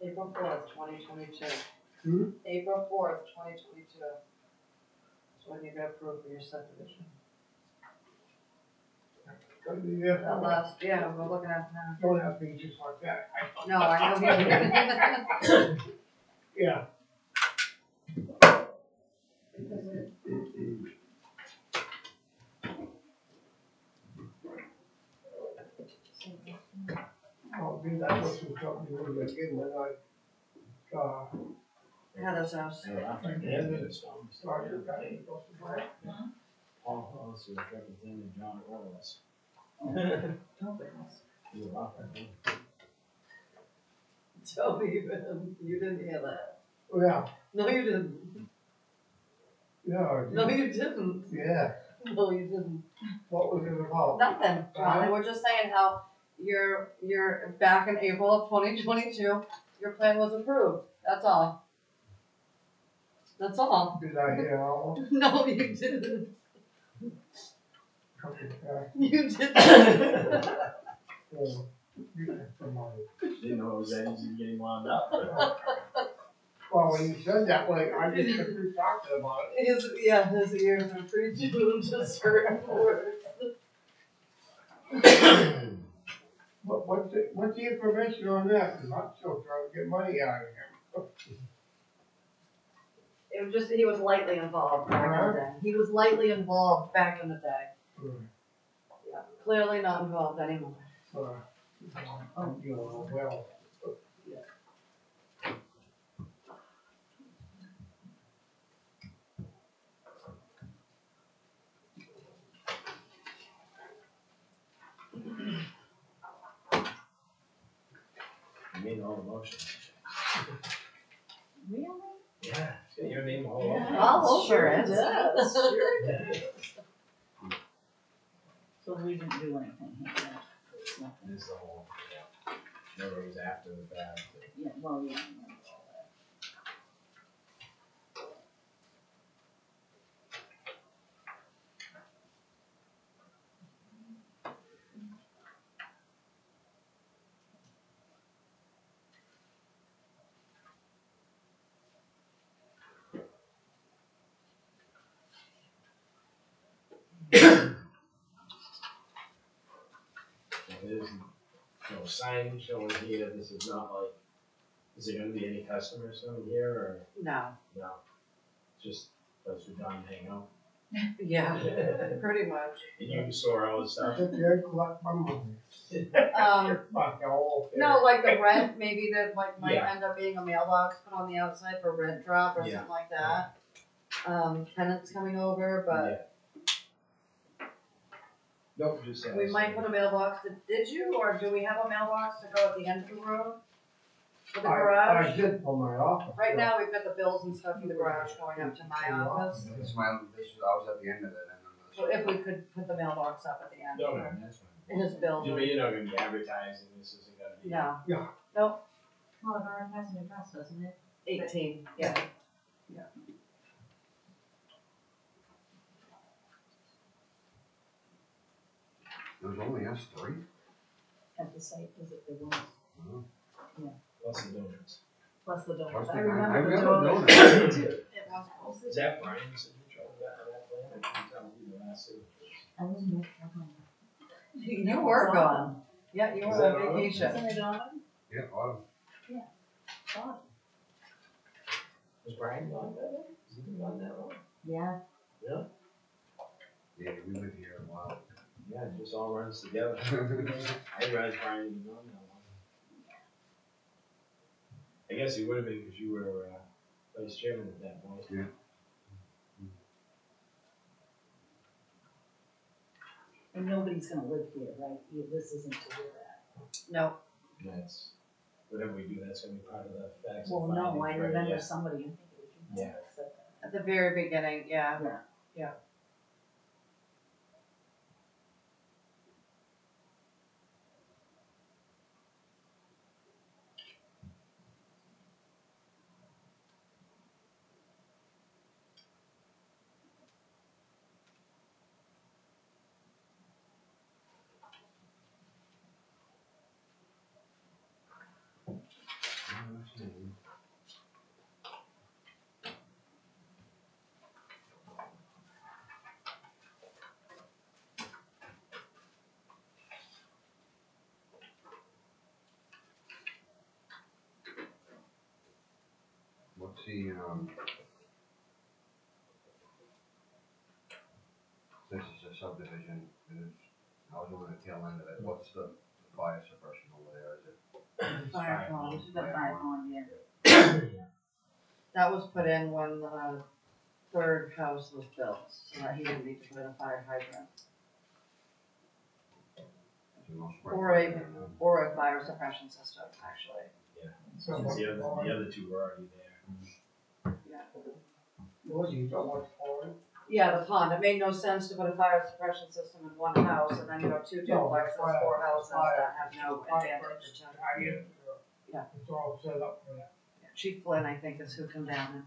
April 4th, 2022. April 4th, 2022. That's when you got approved for your subdivision. That last, yeah, we're looking at it now. Don't have to be just like that. No, I know you. Yeah. Oh, dude, that was some company we were getting when I, Heather's house. Yeah, after the storm. started that. It was the- Paul Hollis was representing John Orles. Oh, goodness. You were off, I think. Tell me, you didn't hear that. Oh, yeah, No, you didn't. yeah, I did. No, you didn't. Yeah, No, you didn't. what was it about? Nothing, Charlie. We're just saying how you're back in April of 2022. Your plan was approved. That's all. That's all. Did I hear all? No, you didn't. Okay, You didn't. so, you can promote it. Didn't know it was that easy getting wound up. Well, when you said that, like, I just kept talking about it. His ears are pretty tuned to certain words. What's the information on that? Cause I'm still trying to get money out of him. It was just, he was lightly involved back in the day. He was lightly involved back in the day. Yeah, clearly not involved anymore. I'm doing well. all the motions. Really? Yeah, it's got your name all over it. All over it. does. Sure Yeah. So we didn't do anything here, yeah. It's nothing. This is the whole, yeah. Remember it was after the fact. Yeah, well, yeah, I remember all that. There's no sign showing here, this is not like, is there gonna be any customers coming here, or No, no? Just place for John to hang out? yeah, pretty much. And you can store all the stuff? Sit there and collect my money. Um, no, like the rent, maybe that like might Yeah. end up being a mailbox put on the outside for rent drop or Yeah. something like that. Tenants coming over, but Nope, just. we might put a mailbox, did you, or do we have a mailbox to go at the end of the road? For the I garage? did for my office. Right now, we've got the bills and stuff in the garage going up to my office, This is I was at the end of it, I remember this. so if we could put the mailbox up at the end. No, man, that's fine. His bills. You mean, you're not gonna be advertising, this isn't gonna be. No. Yeah. Nope, Well, it already has an address, doesn't it? 18, yeah. There was only us three? At the site, is it the ones, Plus the donuts. plus the donuts? Trust I me, I remember the remember donuts donuts. too. It was. Is that Brian's signature on that plan? I can't tell who the last signature is. I was Nick, You were gone. Yeah, you Is were that on on? vacation. Isn't it on? Yeah, Autumn. On. Was Brian gone that long? Has he been gone that long? Yeah. Really? Yeah, we lived here a while. Yeah, it just all runs together. I didn't realize Brian had been gone that long. I guess he would have been because you were vice chairman at that point. Yeah. And nobody's gonna live here, right? This isn't to do that. No, And that's, whatever we do, that's gonna be part of the facts Well, and no, findings, I right? remember Yeah. somebody, I think it was you. Yeah. that said that. at the very beginning, yeah. Yeah. What's the, this is a subdivision, and it's, I was on the tail end of it, what's the fire suppression over there, is it? Fire pond. The fire pond, yeah. That was put in when the third house was built, so that he didn't need to put in a fire hydrant. So no spray Or a- foam in there. Or a fire suppression system, actually. Since the other two were already there. Yeah, the pond, it made no sense to put a fire suppression system in one house, and then you have two duplexes, four houses that have no advantage to. Yeah. It's all set up for that. Chief Flynn, I think, is who come down and.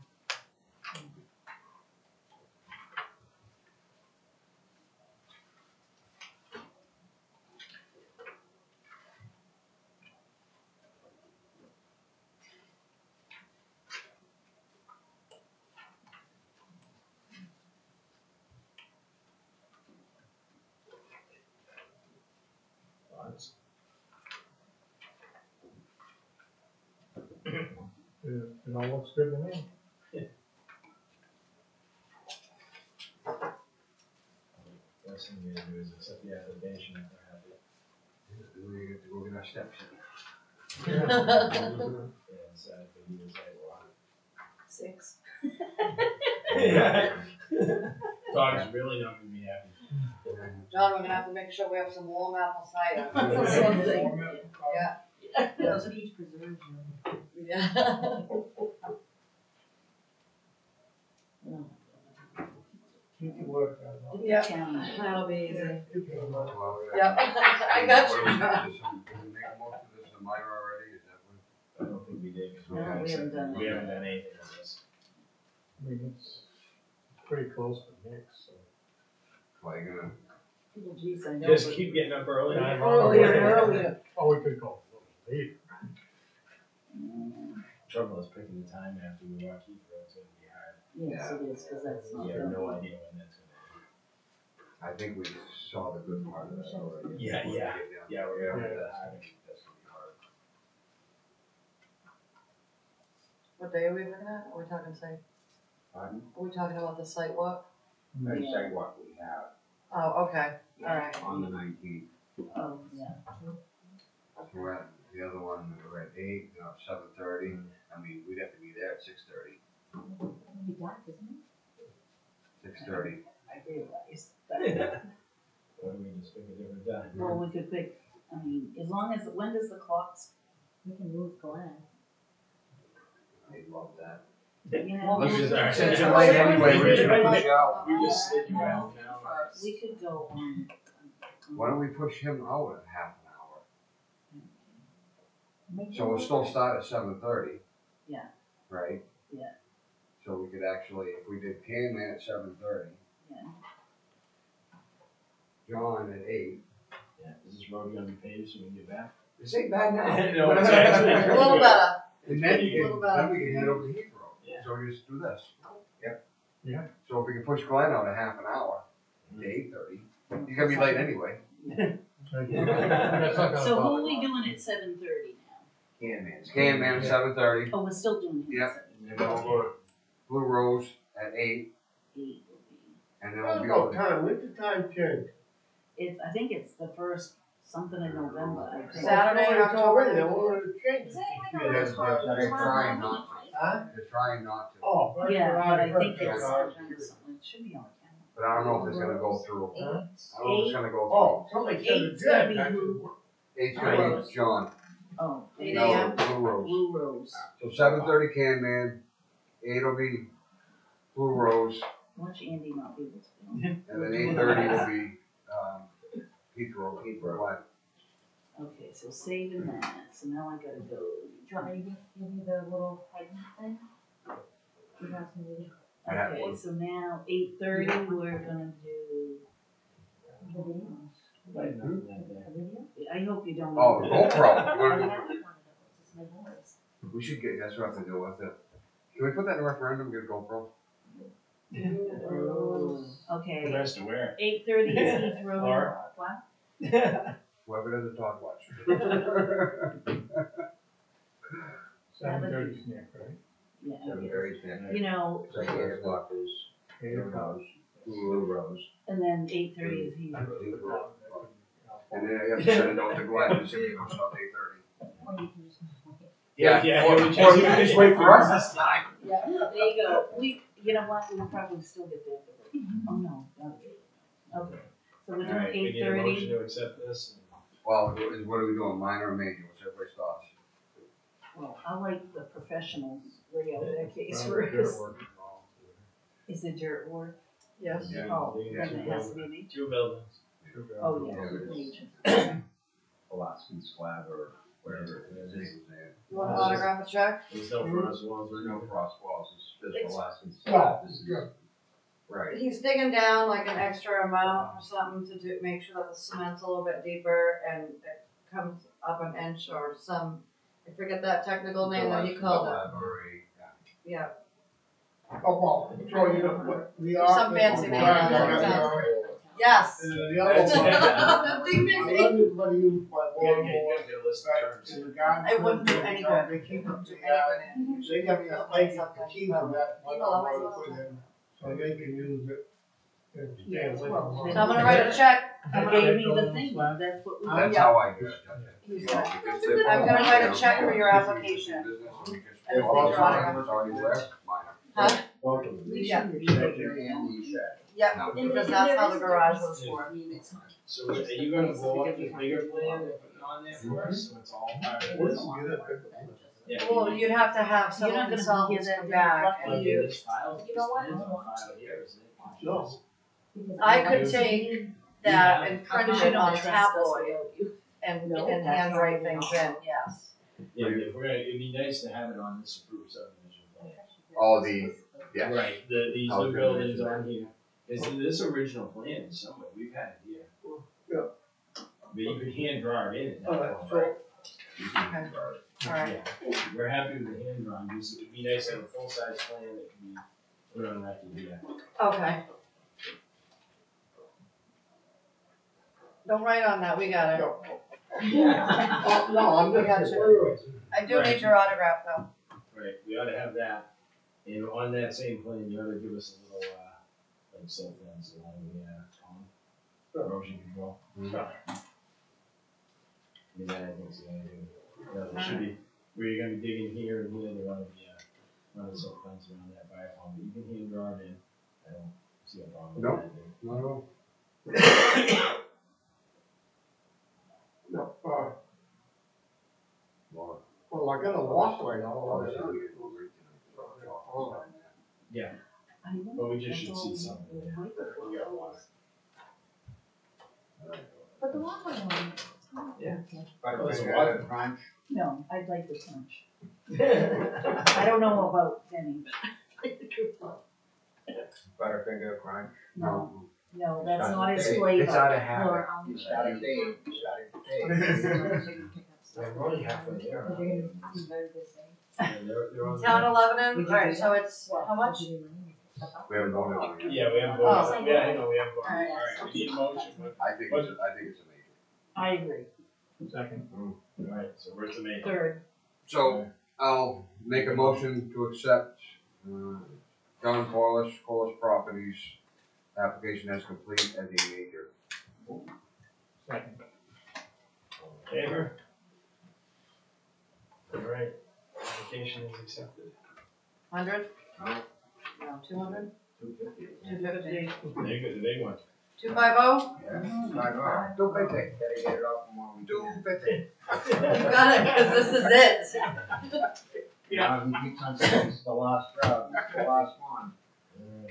Lots. It all looks good to me. Last thing we do is accept the application if they're happy. We get to go get our steps in. Yeah, it's sad for you to say, wow. 6. Dog's really not gonna be happy. John, we're gonna have to make sure we have some warm apple cider. Something. Yeah, Those beach preserves you. Yeah. You can work that out. Yep, Challenge. that'll be easy. You can work. Well, Yep, I got you. What do we do? Can we make a motion to this, a minor already, is that what? I don't think we did, 'cause No, we haven't done we it. haven't done anything on this. I mean, it's pretty close to mix, so. Why you gonna, Well, geez, I know. Just but- keep getting up early. Earlier and earlier. Oh, we could go a little later. Trouble is picking the time after we walk Heath Road's gonna be hard. Yes, it is, cause that's not. We have done. no idea when that's gonna I think we saw the good part of that already. Yeah, yeah. be. Yeah, we're gonna Yeah. have that hard. That's gonna be hard. What day are we looking at? Are we talking site? Pardon? Are we talking about the site walk? I say what we have Oh, okay, alright. on the 19th. Oh, yeah. So we're at, the other one, we're at 8, 7:30, I mean, we'd have to be there at 6:30. It'll be dark, isn't it? 6:30. I realized that. Why don't we just pick a different time? Well, we could pick, I mean, as long as, when does the clocks, we can move Glenn. They love that. You know, Let's just- alright. Since you're late anyway, we should push out. We just slid you out now. we could go on. Why don't we push him out at half an hour? Make So it we'll still work. start at 7:30. Yeah. Right? Yeah. So we could actually, if we did Canman at 7:30. Yeah. John at 8. Yeah, is this road gonna be paved so we can get back? This ain't bad now. No, it's actually- A little better. And then A little better. we can head over to Heath Road. Yeah. So we just do this. Yep. Yeah. So if we can push Glenn out a half an hour to 8:30, he's gonna be late anyway. That's not gonna So who bother are we us. doing at 7:30 now? Canman. Canman at 7:30, Oh, we're still doing it Yep. at 7:30. and then we'll go to Blue Rose at 8, 8 will be. and then we'll be able to. when's the time change? It's, I think it's the first, something in November, I think. Saturday, October. to change. Is that Yeah, like a they're restaurant trying tomorrow not night? to. They're trying not to. Oh. Yeah, but I think it's First. November something, it should be on But I don't know if it's gonna go through. I camera. don't know if it's gonna go Oh, somebody said Eight's it gonna did. be Blue, 8's gonna be John. oh, 8 No, a.m. Blue Rose. Blue Rose. So 7:30 Canman, 8 will be Blue Rose, Watch Andy not be able to film. and then 8:30 will be, Heath Road. Glenn. Okay, so saving that, so now I gotta go. Do you want me to give you the little head thing? You have some really I have Okay, one. so now 8:30, we're gonna do, the video. Like nothing like that. A video? I hope you don't. Oh, the GoPro. You I have wanna one do- of those, it's my voice. We should get, that's what I have to do with it. Can we put that in a referendum, get a GoPro? Oh, The okay, rest to wear. 8:30 is Heath Road. Or- What? Whoever doesn't talk much. 7:30 Nick, right? Yeah, okay. 7:30 Canman. You know, So 8 o'clock is 8 o'clock. Blue Rose. and then 8:30 is Heath Road. Heath Road. And then I have to send a note to Glenn, and see if he comes out 8:30. Or you can just. Yeah, Or we you can just wait for us this time. Yeah, there you go. You know what, we'll probably still get there. Oh, no, okay. Okay, so we're doing Alright, we need a motion 8:30. to accept this. Well, what are we doing, minor or major, what's everybody's thoughts? Well, I like the professionals lay out their case Probably for dirt us. work involved. Is it dirt work? Yes. Yeah. Oh, Yeah. then it has to be me. 2 buildings. Oh, yeah, Yeah. major. Alaskan slab or whatever it is. You want to autograph a check? There's no frost walls or There's no no. frost walls, it's just Alaskan No, slab. This is, good. Right. He's digging down like an extra amount or something to do, make sure that the cement's a little bit deeper and it comes up an inch or some, I forget that technical name that he called it. Yeah, Oh, well, so you know, we are. Some fancy name on it. yes. The other one. Ding, ding, ding. Everybody use my Yeah, lawnmower. yeah, get a list of terms. And the guy. It wouldn't do any good. They keep them Do to any good. They got me a pipe to keep them that one People always lawnmower love put in, so they can use it. And stay Yes, away well, from So I'm gonna write a check. You gave me the thing, that's what we. That's how I do it. He's gonna- I'm gonna write a check for your application. It's already there, minor. Huh? Yeah. Yep, No. because that's how the garage was for. So are you gonna blow up the bigger plan? on there for us, so it's all part of What this. is it? Yeah. Well, you'd have to have some You're not gonna consultants hear come that back thing and Okay, do. this file, You know what? this plans on file here, isn't it? No. Because I don't could want take to- that Yeah. and print I it don't on trust us tabloid without you. and No, that's handwrite not things even in, yes. Yeah, if we're gonna, it'd be nice to have it on this approved subdivision plan. All the, yeah. Right, these I was new gonna buildings mention on here, this original plan is somewhere, we've had it here. Yeah. But you could hand draw it in at All that right, point. so, Okay, alright. Yeah, we're happy with the hand drawing, it'd be nice to have a full-size plan that can be put on record, yeah. Okay. Don't write on that, we got it. no. No, I'm We got just. I do need your autograph though. Right, we ought to have that, and on that same plan, you ought to give us a little, like silt fence along the, erosion control. I mean, that I think's the only thing, there should be, where you're gonna be digging here and here, there ought to be a, not a silt fence around that fire pond, but you can hand draw it in, I don't see a problem with Nope. that. dude. No, no. No, Well, well, I got a walkway all over obviously there. we get over it tonight. But we just should see something there. We got water. But the walkway one. Yeah. Butterfinger crunch. No, I'd like the punch. I don't know about Denny. Butterfinger crunch. No, no, that's It's not his it's flavor. out of habit. Or, It's starting to fade, it's starting to fade. I'm only halfway there. They're on Town the- of Lebanon, alright, so it's, how much? We haven't voted on it yet. Yeah, we haven't Oh. voted, yeah, I know, we haven't voted, Alright. alright, we need a motion, but, I think it's a major. I agree. Second. alright, so where's the main? Third. So, I'll make a motion to accept, John Corliss Properties application as complete as a major. Second. Favor? Alright, application is accepted. 100? No, 200? 250. 250? They got the big one. 250? Yeah, 250, gotta get it off from while we do. 250. You got it, cause this is it. Yeah. He keeps on saying it's the last round, it's the last one.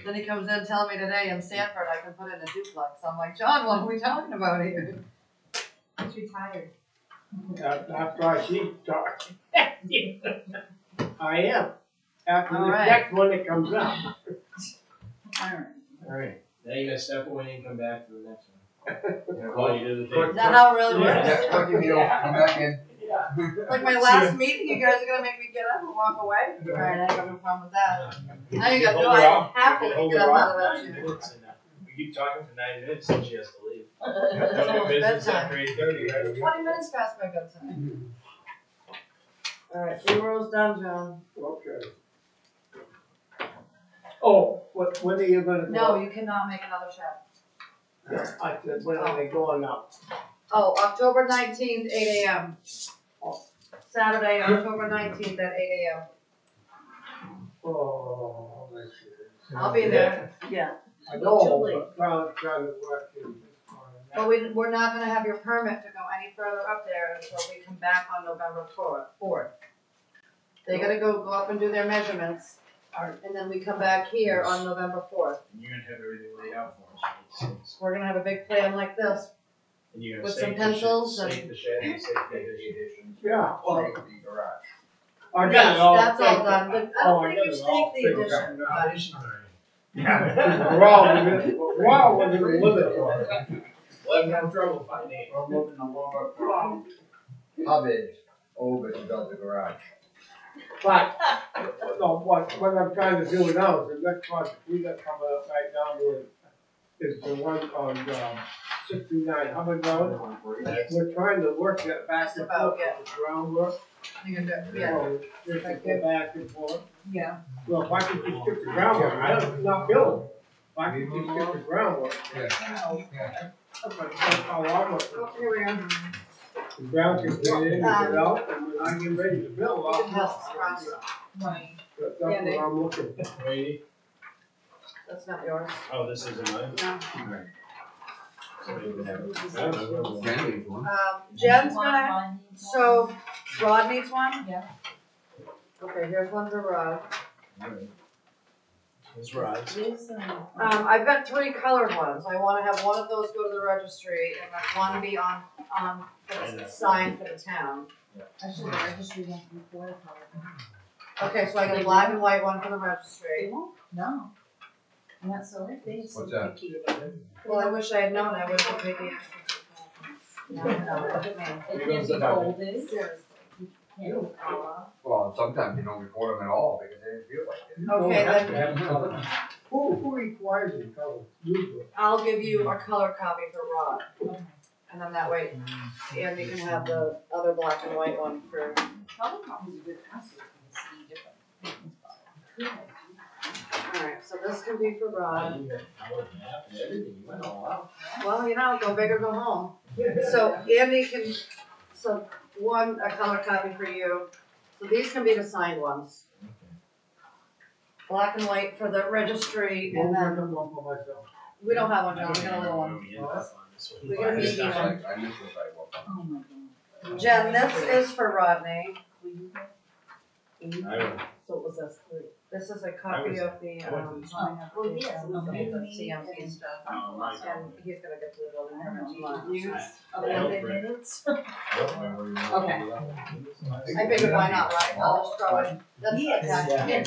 Then he comes in telling me today in Sanford I can put in a duplex. I'm like, John, what are we talking about here? He's retired. That's why she's talking. I am. After All the right. next one that comes up. Alright. Alright, now you gotta step away and come back for the next one. Call you to the Is thing. that how it really works? Yeah, quick if you don't come back in. Like my last meeting, you guys are gonna make me get up and walk away? Alright, I have no problem with that. Now you got, no, I'm happy to get up out of that chair. We keep talking for 9 minutes and she has to leave. It's almost Business bedtime. after 8:30, right? 20 minutes past my bedtime. Alright, 3 rows down, John. Okay. Oh, when are you gonna go? No, you cannot make another check. I said, when are they going up? Oh, October 19th, 8 AM. Saturday, October 19th at 8 AM. Oh, let's see. I'll be there. Yeah. I know, but trying to work in this corner. But we're not gonna have your permit to go any further up there until we come back on November 4th. They gotta go up and do their measurements, and then we come back here on November 4th. And you're gonna have everything laid out for us, right? We're gonna have a big plan like this. And you're gonna With stake some the shed- pencils and- stake the shed and stake the addition. Yeah, well, Take the garage. I got Yes, it all. that's all figured. done, but I Oh, don't I think got you it stake all the figured addition. out. Addition, alright. We're all within the limit. We'll have no trouble finding it. We're moving the lower hubbage over to build the garage. But, no, what I'm trying to do now is the next project we got coming up right down here is the one on, 69 Hubbard Road. We're trying to work that back Just and about, forth yeah. with the groundwork. You can do it, yeah. So, just to go back and forth. Yeah. Well, if I could just skip the groundwork, I don't, not building. If I could just skip the groundwork. That's how I work. Oh, here we are. The ground can get in and get out, and when I get ready to build, You I'll. can pass this across. Right. That's what I'm looking for. Brady? That's not yours. Oh, this isn't mine? No. Alright. Somebody would have it. I don't know. Kennedy's one. Jen's gonna, so Rod needs one? Yeah. Okay, here's one for Rod. Alright. It's right. This, I've got 3 colored ones. I wanna have one of those go to the registry and then one be on the sign for the town. actually, the registry won't report a color. Okay, so I got a black and white one for the registry. They won't? No. Not so they What's that? Well, I wish I had known, I would've paid the extra. No, look at me. Here It goes can't the be bucket. folded. Can't be color. Well, sometimes you don't report them at all because they didn't feel like it. Okay, then Who requires the color? You I'll give you a color copy for Rod. Okay. And then that way, Andy can have the other black and white one for, Color copies are good, also you can see different. alright, so this can be for Rod. You had colored map and everything, you went all out. Well, you know, go big or go home. So Andy can, so a color copy for you. So these can be the signed ones. Black and white for the registry and then, one for myself. we don't have one, John, we got a little one. We got a medium one. I missed the sidewalk. Oh my god. Jen, this is for Rodney. So it was us 3. This is a copy of the, Oh, yes. Okay. the CMP stuff. Oh, my God. And he's gonna get to the building permit tomorrow. Okay, minutes. Okay. I figured why not, right? I'll just throw it. That's Yes. okay.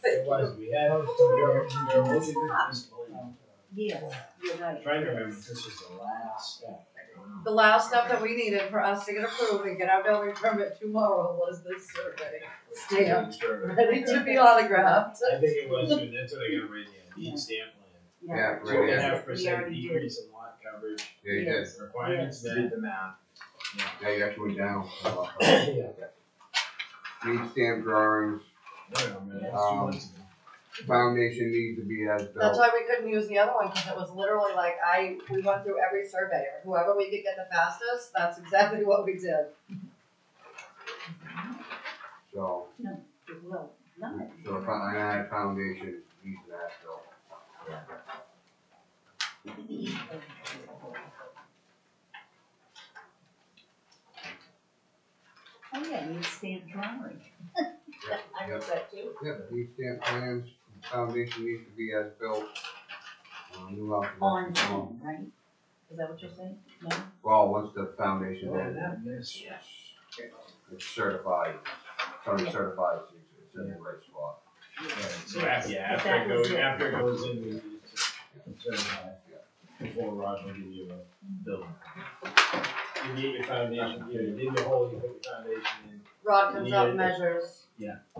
It was, we had, you're looking at this building. Yes, you're right. Trying to remember if this was the last step. The last step that we needed for us to get approved and get our building permit tomorrow was this survey. Stamped, ready to be autographed. I think it was, and that's what I got right here, deed stamp plan. Yeah, So we right, yeah. have percent decrease in lot coverage, Yeah, you did. requirements Did met. the math. Yeah, you actually went down. Yeah. Need stamp drawings, I don't know, man, that's 2 months ago. foundation needs to be as That's built. why we couldn't use the other one, cause it was literally like, we went through every surveyor, whoever we could get the fastest, that's exactly what we did. So, Well, no. so if I had foundation needs that built. Oh yeah, you stamp drawing. I Yep. did that too. Yep, need stamp plans, foundation needs to be as built. New house. On time, right? Is that what you're saying? No? Well, once the foundation Oh, is, that miss. it's certified, it's already certified, so it's in the right spot. So after it goes in, we need to certify before Roger will give you a building. You get your foundation, you dig your hole, you put your foundation in, Rod comes out and measures.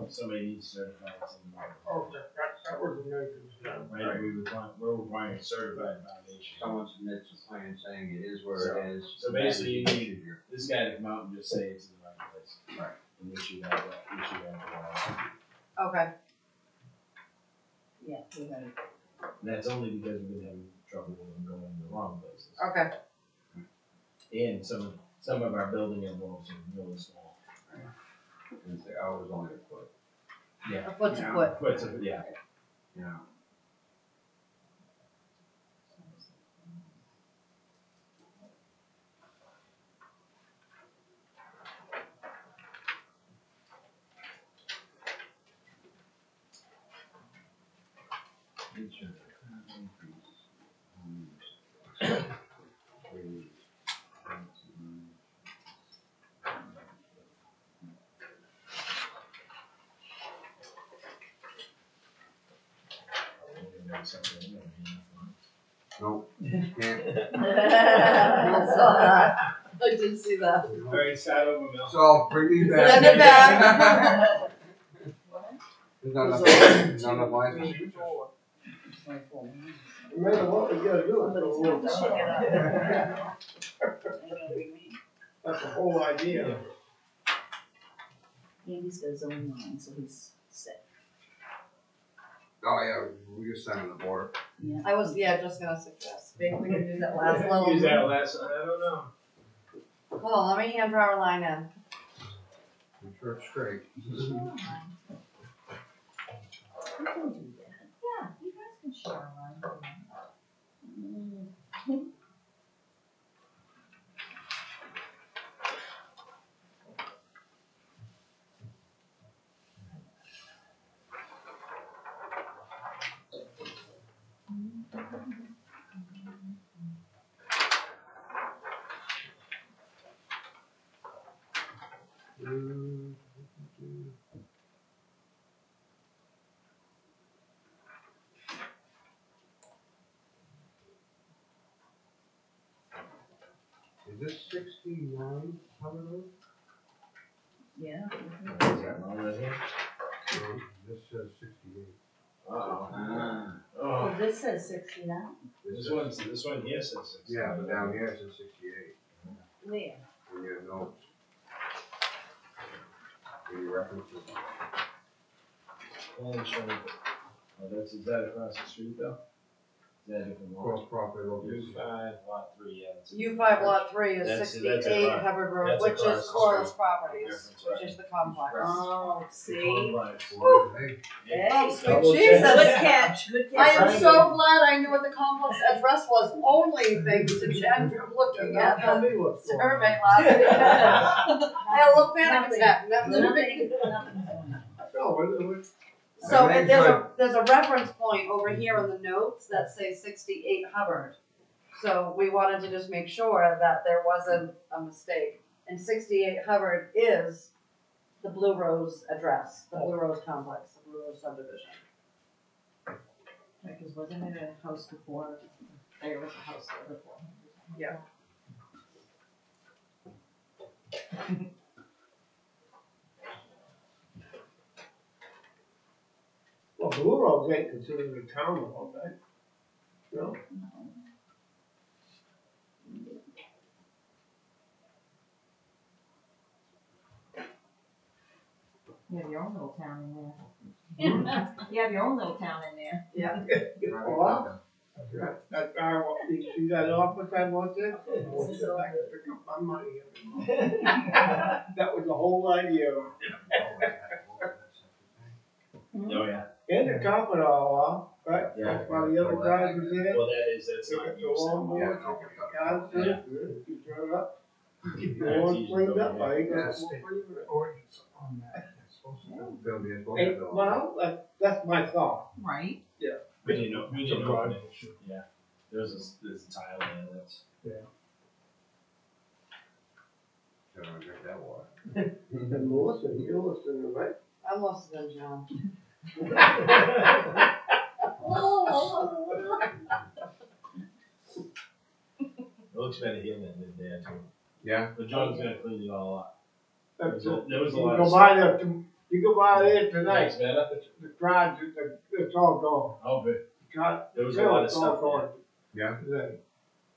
somebody needs to certify it's in the right. Oh, that was a no concern. Right, we're requiring certified foundation. Someone submits a plan saying it is where it is. So basically you need this guy to come out and just say it's in the right place. Right. And issue that. Okay, Yeah, you're right. And that's only because we've been having trouble with them going in the wrong places. okay. And some of our building envelopes are really small. And the hour's only a foot. Yeah. A foot's a foot. Foot's a, yeah. Yeah. Nope, can't. I saw that. I did see that. Very sad over Mel. So, bring these back. Send it back. There's not enough, there's not enough lines. No matter what we gotta do, it's a little That's the whole idea. Andy's got his own line, so he's set. Oh, yeah, we just signed on the board. Yeah. I was, just gonna suggest, maybe we can do that last little. Use that last, I don't know. Hold on, let me hand draw our line in. I'm sure it's straight. You can do that. Yeah, you guys can share a line. Is this 69 Hubbard Road? Yeah. Is that wrong right here? No, this says 68. Uh-oh. Ah. Oh, This says 69. this one here says 60. Yeah, but down here it says 68. Where? In your notes. In your references. And show me. Oh, is that across the street though? Is that a different lot? Cross property location. U5, lot 3, yeah. That's U5 lot 3 is That's 68 across- Hubbard Road, that's which across is the Corliss street. Properties, Different which is the complex. Oh, the see? complex. Hey, Hey, Oh, good sweet Double Jesus. catch, good I catch. am so glad I knew what the complex address was, only thanks to Jen for looking at Tell the me what's going on. survey last week. I had a little panic Nothing. attack, nothing. Nothing's going on. No, So Everything's there's a reference point over here in the notes that say 68 Hubbard. So we wanted to just make sure that there wasn't a mistake. And 68 Hubbard is the Blue Rose address, the Blue Rose complex, the Blue Rose subdivision. Right, 'cause wasn't it a house before? There was a house there before. Yeah. Well, Blue Rose ain't considered a town hall, right? No? You have your own little town in there. You have your own little town in there. Yeah. Well, that guy, you see that office I was in? I was sitting back to pick up my money every month. That was the whole idea. Oh, yeah. And the top of it all off, right? Yeah. That's why the other guys was there. Well, that's Pick not up the used. lawnmower, Yeah, pick up the okay. guys, Yeah. you turn it up. Keep the Yeah, it's lawn easy cleaned to up, go, I ain't got Yes. more free. Ordinance on that, it's supposed to. They'll be supposed Hey, to know. well, that's my thought. Right. We didn't know, It's a yeah, there's a tile there that's. Don't wanna drink that water. And Melissa, you're listening, right? I'm less than John. It looks better here than it did there too. Yeah? But John's gonna clean it all up. That's There it. was a You lot go of by there, you go by there tonight, That's better? the garage, it's all gone. Oh, but God, there was a lot of it's all stuff there. gone. Yeah? Today.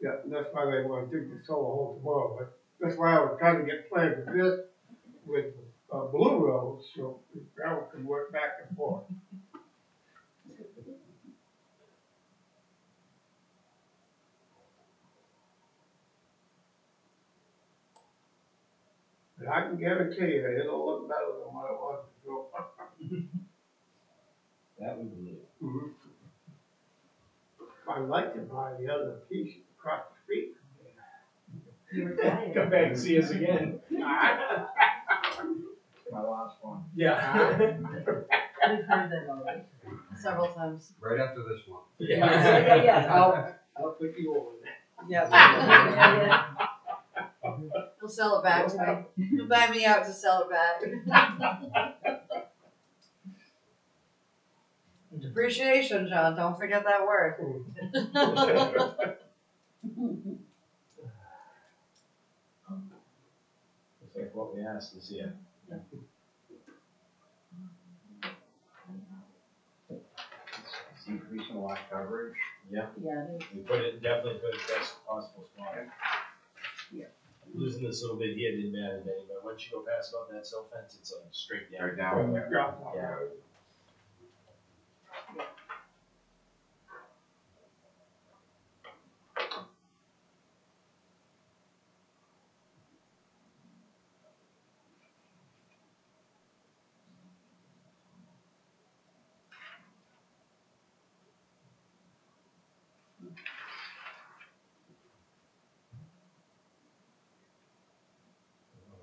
Yeah, and that's why they want to dig the solar hole tomorrow, but that's why I was trying to get plans with this, with, Blue Rose, so the gravel could work back and forth. And I can guarantee you, it'll look better than what it was before. That we believe. Mhm. I'd like to buy the other piece across the street. You were tired. Come back and see us again. My last one. Yeah. We've heard that already. Several times. Right after this one. Yeah. I'll put you over there. Yeah. He'll sell it back to me. He'll buy me out to sell it back. Depreciation, John, don't forget that word. Looks like what we asked this year. It's increasing lot coverage. Yeah, it is. We definitely put it best possible spot. Yeah. Losing this little bit here didn't matter to anybody. Once you go past about that silt fence, it's like straight down. Right down there. Yeah.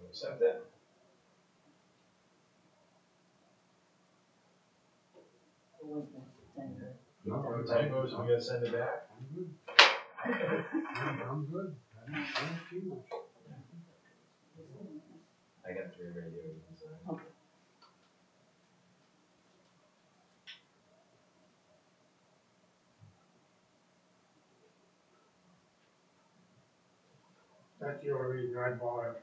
Accept that. Wait, then. No, I'm Typos, we gotta send it back. good. I'm good. I don't see much. I got 3 history right here with design. Okay. That's the only reason I bought it.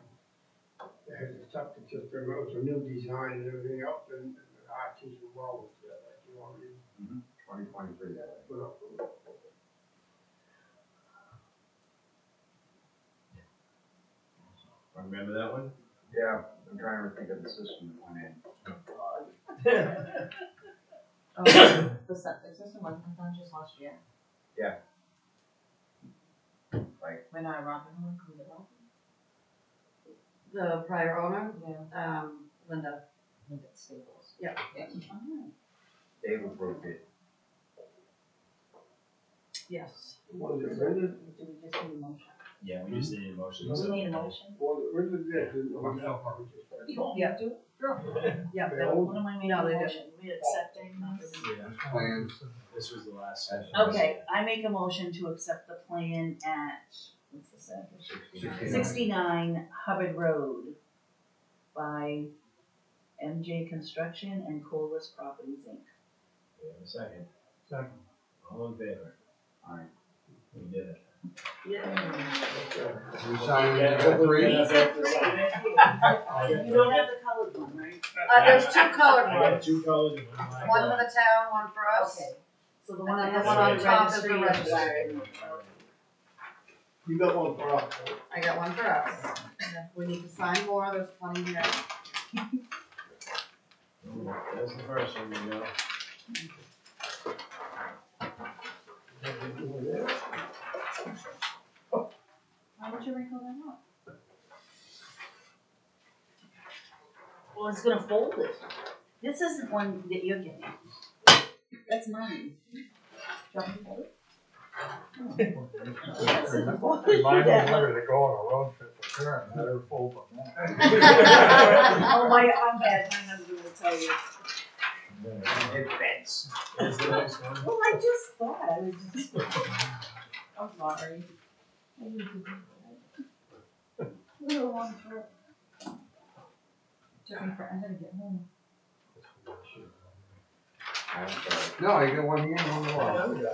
It has a septic system, it was a new design and everything else, and the arches were well with it, that's the only reason. 2023 that way. Put up with it. Remember that one? Yeah, I'm trying to think of the system that went in. Oh, the septic system wasn't done just last year. Like, When Robin Hood cleaned it up. The prior owner, Yeah. Linda. I think it's Staples. Yeah. Yeah. Dave approved it. Yes. Was it rented? Do we just need a motion? Yeah, we just need a motion. Do we need a motion? Was it rented? Yeah, didn't know myself. You want me to do it? Yeah, They they own- What am I making No, a they motion? We accepting this? Yeah, Plans. this was the last session. Okay, I make a motion to accept the plan at, what's this address? 69 Hubbard Road by MJ Construction and Colas Properties, Inc. We have a second. Second. All in favor? Alright. We did it. You Yeah, signed yeah, three? yeah, that's the sign. You don't have the colored one, right? There's two colored I got ones, two colors and one black. one for the town, one for us. Okay. So the And one that then has the one on the top is the registry is black. registry. You got one for us, right? I got one for us. And if we need to sign more, there's plenty here. That's the first one, you know. Why would you wrinkle that up? Well, it's gonna fold it. This isn't one that you're getting. That's mine. Do you want me to fold it? Remind me whether to go on a road trip for sure, and never fold from that. Oh, I'm bad, my husband will tell you. It fits. Here's the next one. Well, I just thought I would just. I'm sorry. I need to do that. Little long trip. Took me forever to get home. I'm sorry. No, you got one here and one more. There we go.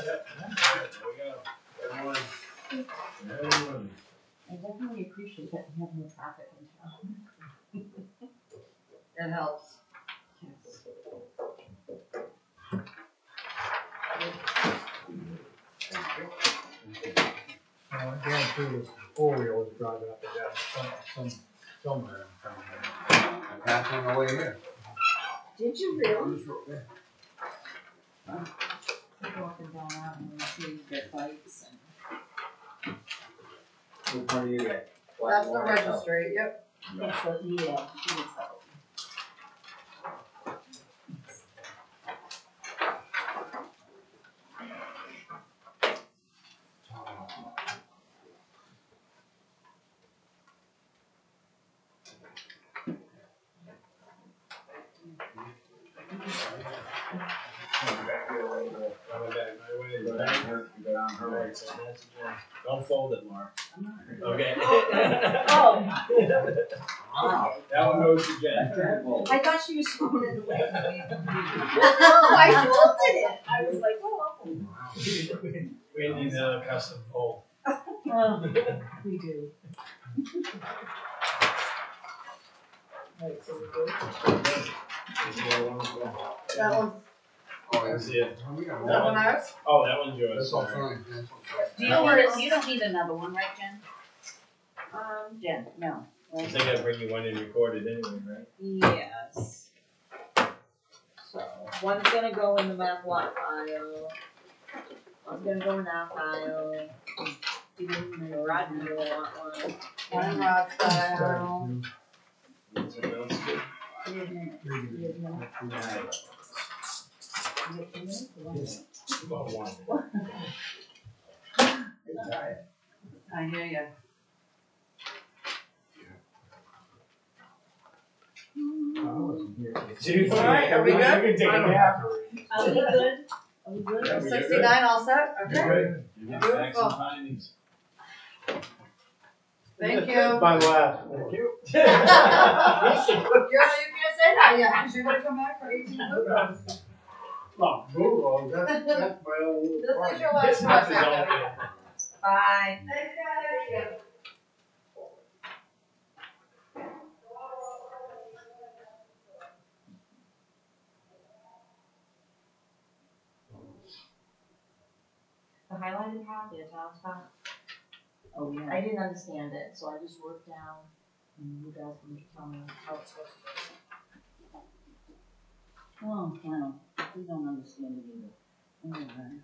Everyone. Everyone. I definitely appreciate that we have no traffic in town. It helps. I guarantee this four-wheel is driving up and down somewhere in town. I'm passing away here. Did you really? People up and down out and see their bikes and. Which one do you get? That's the registry, yep. That's what, yeah, she was that. Coming back my way. Go down her. You go down her way. So that's the one. Don't fold it, Mark. Okay. Oh. That one goes to Jen. I thought she was throwing it away. No, I folded it. I was like, oh. We need a custom fold. Well, we do. Alright, so we go. That one, Oh, I yeah. see it. We got that one. one ours? Oh, that one's yours. That's all Sorry. fine. That's all Do you want it, you don't need another one, right, Jen? Jen, no. I think I'd bring you one in recorded anyway, right? Yes. So, one's gonna go in the map lot file. One's gonna go in that file. Rod, you want one? One in Rod's file. Something else good? About one. I hear ya. Two, Alright, are we good? You can take a nap. Are we good? Are we good? Yeah, we're good. 69 all set? You're Okay. good. You got facts and findings. Thank you. My laugh. Thank you. You can't say that yet, because you're gonna come back for 18 movies. Oh, Google, that's my old. This is your last This is all one. good. Bye. Thanks, guys. The highlighted part, the italics part, Oh, yeah. I didn't understand it, so I just wrote down, and you guys can tell me how it's supposed to go. Well, we don't understand it either. Alright.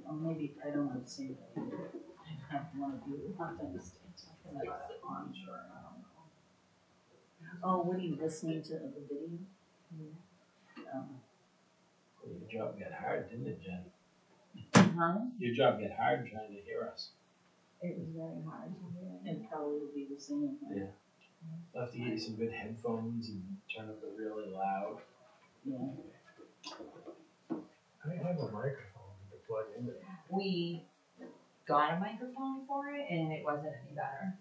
Or maybe I don't understand it either. I have one of you have to understand something about it, I'm sure, I don't know. Oh, what are you listening to the video? Your job got hard, didn't it, Jen? Huh? Your job got hard trying to hear us. It was very hard to hear. It probably will be the same. Yeah. You'll have to get you some good headphones and turn up it really loud. Yeah. I have a microphone to plug into. We got a microphone for it, and it wasn't any better,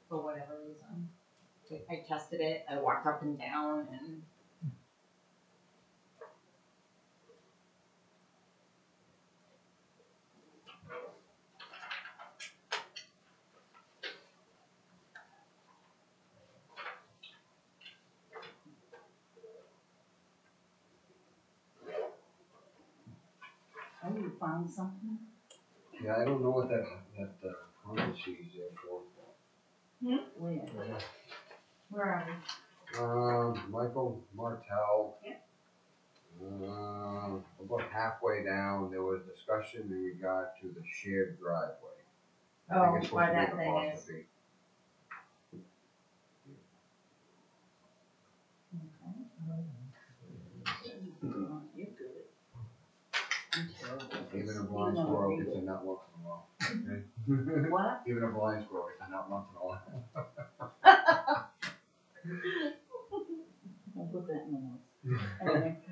for whatever reason. I tested it, I walked up and down, and Oh, you found something? Yeah, I don't know what that comment sheet's there for. Where? where are we? Michael Martell. Yep. About halfway down, there was discussion in regard to the shared driveway. I Oh, think it's why supposed to that be thing an is. apostrophe. You're good. I'm terrible. Even a blind squirrel gets a nut once in a while. Okay? What? Even a blind squirrel gets a nut once in a while. I'll put that in the notes.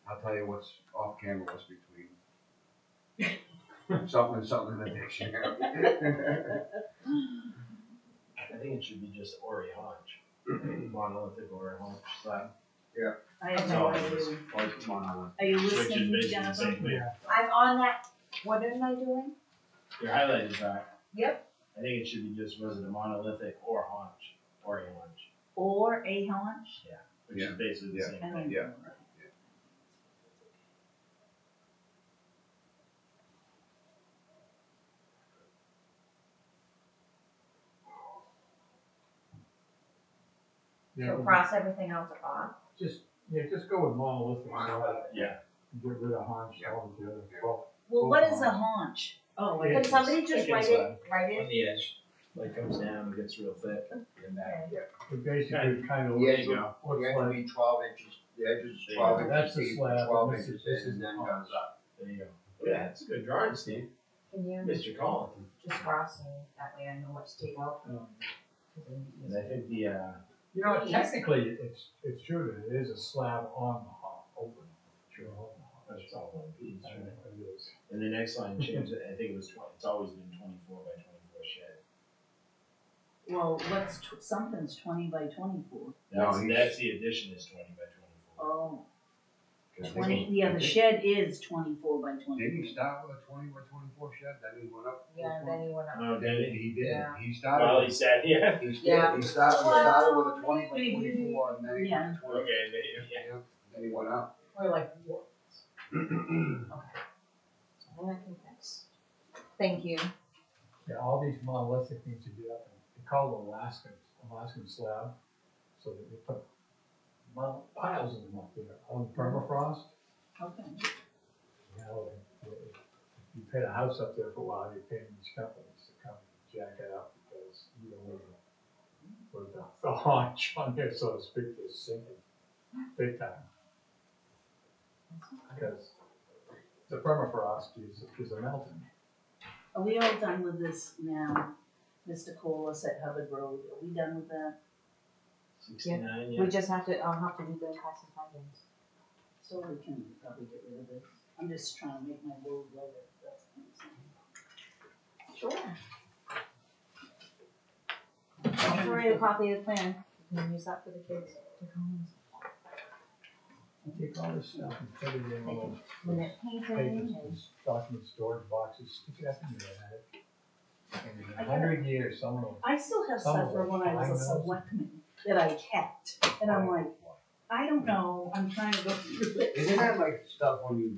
I'll tell you what's off camera, what's between something and something in the dictionary. I think it should be just Ori Haunch. Monolithic Ori Haunch slab. I have That's no all it idea. is. Like monolith. Are you Which is listening, basically the Jennifer? same thing. I'm on that, what am I doing? Your highlighted track. Yep. I think it should be just, was it a monolithic or haunch? Ori haunch. Or a haunch? Which is basically the Yeah. same I thing. don't Yeah. know. Yeah, So cross everything else off. just go with monolithic. Yeah. Get rid of hunch altogether. Well, Well, what is a haunch? Oh, Yeah. can somebody just Like write inside. write On it? the edge. Like comes down and gets real thick. And back. it basically kind of Yeah, looks, you go. looks You have to like, be 12 inches, the edge is There you 12 go. inches That's the deep, slab, 12 and this inches is in, and then the goes up. There you go. Yeah, that's a good drawing, Steve. Can you Mr. Collins. just cross and that way I know what to take out? And I think the, you know, technically, it's true that it is a slab on the open. True. it's all one piece, I right? know it is. And the next line changed it, I think it was 20, it's always been 24 by 24 shed. Well, something's 20 by 24. That's the addition is 20 by 24. Oh, 'Cause 20, yeah, the shed is 24 by 24. Didn't he start with a 20 by 24 shed, then he went up? Yeah, then you went up. Oh, did he? He did, Yeah. he started. Well, he said, yeah. He Yeah. started with a 20 by Maybe. 24 and then he went to 20. Okay, yeah. Yeah, then he went up. We're like, what? Okay. So then I can fix. Thank you. Yeah, all these monolithic things you get up, and they call it Alaskan slab, so that they put piles of them up there on permafrost. Okay. You know, if you paint a house up there for a while, you're paying these companies to come and jack it up because you don't want to put the haunch on there, so to speak, is sinking big time. Because The permafrost is a melting. Are we all done with this now? Mr. Colas at Hubbard Road, are we done with that? 69, yeah. We just have to, I'll have to do the classifications. So we can probably get rid of this. I'm just trying to make my load lighter, that's what I'm saying. Sure. I'll throw you a copy of the plan, you can use that for the kids to come I take all this stuff and put it in little when they're painting papers, and. document storage boxes, stick it up in your head. And in 100 years, someone will. I still have Some stuff of from it when I was fine a those. selectman that I kept, and I'm like, I don't know, I'm trying to go through it. Isn't that like stuff when you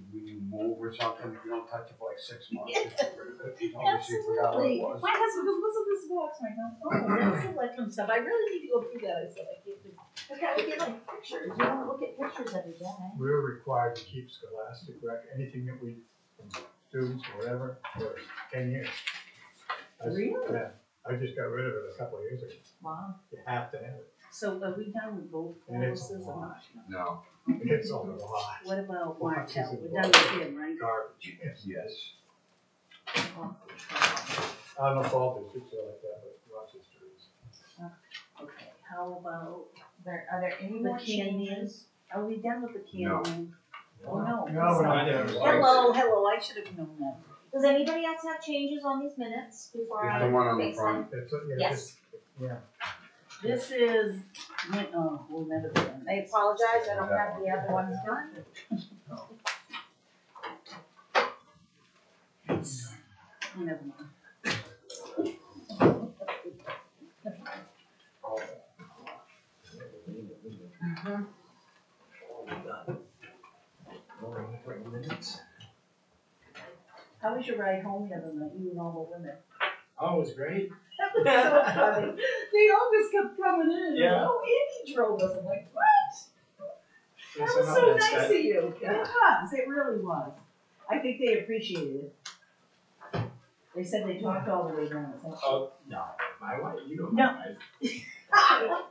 move or something, if you don't touch it for like 6 months, you get rid of it, you obviously forgot what it Absolutely. was. My husband goes, what's in this box? And I go, oh, that's selectman stuff, I really need to go through that, I said, I can't do. But that would be like pictures, you don't look at pictures every day. We're required to keep scholastic record, anything that we, from students or whatever, for 10 years. Really? Yeah, I just got rid of it a couple of years ago. Wow. You have to have it. So are we done with both And it's a policies or lot. not? No. It's a lot. What about Well, Martel, it's we're done with him, right? Garbage. Yes. I don't know if all districts are like that, but Rochester is. Okay, how about Are there any the more canyon? changes? Are we done with the No. canyon? Oh, no. No, we're not. Hello, I should have known that. Does anybody else have changes on these minutes before I There's the one on the fix front. them? It's, yeah, Yes. just, yeah. This is, oh, we'll never do it. I apologize, I don't have the other ones done. Never mind. How was your ride home the other night, you and all the women? Oh, it was great. That was so funny. They all just kept coming in. Yeah. Oh, Andy drove us. I'm like, what? That Yes, was I'm so not nice that of you. It was. It really was. I think they appreciated it. They said they talked all the way down. It's like, Oh, no, my wife, you know No. my wife.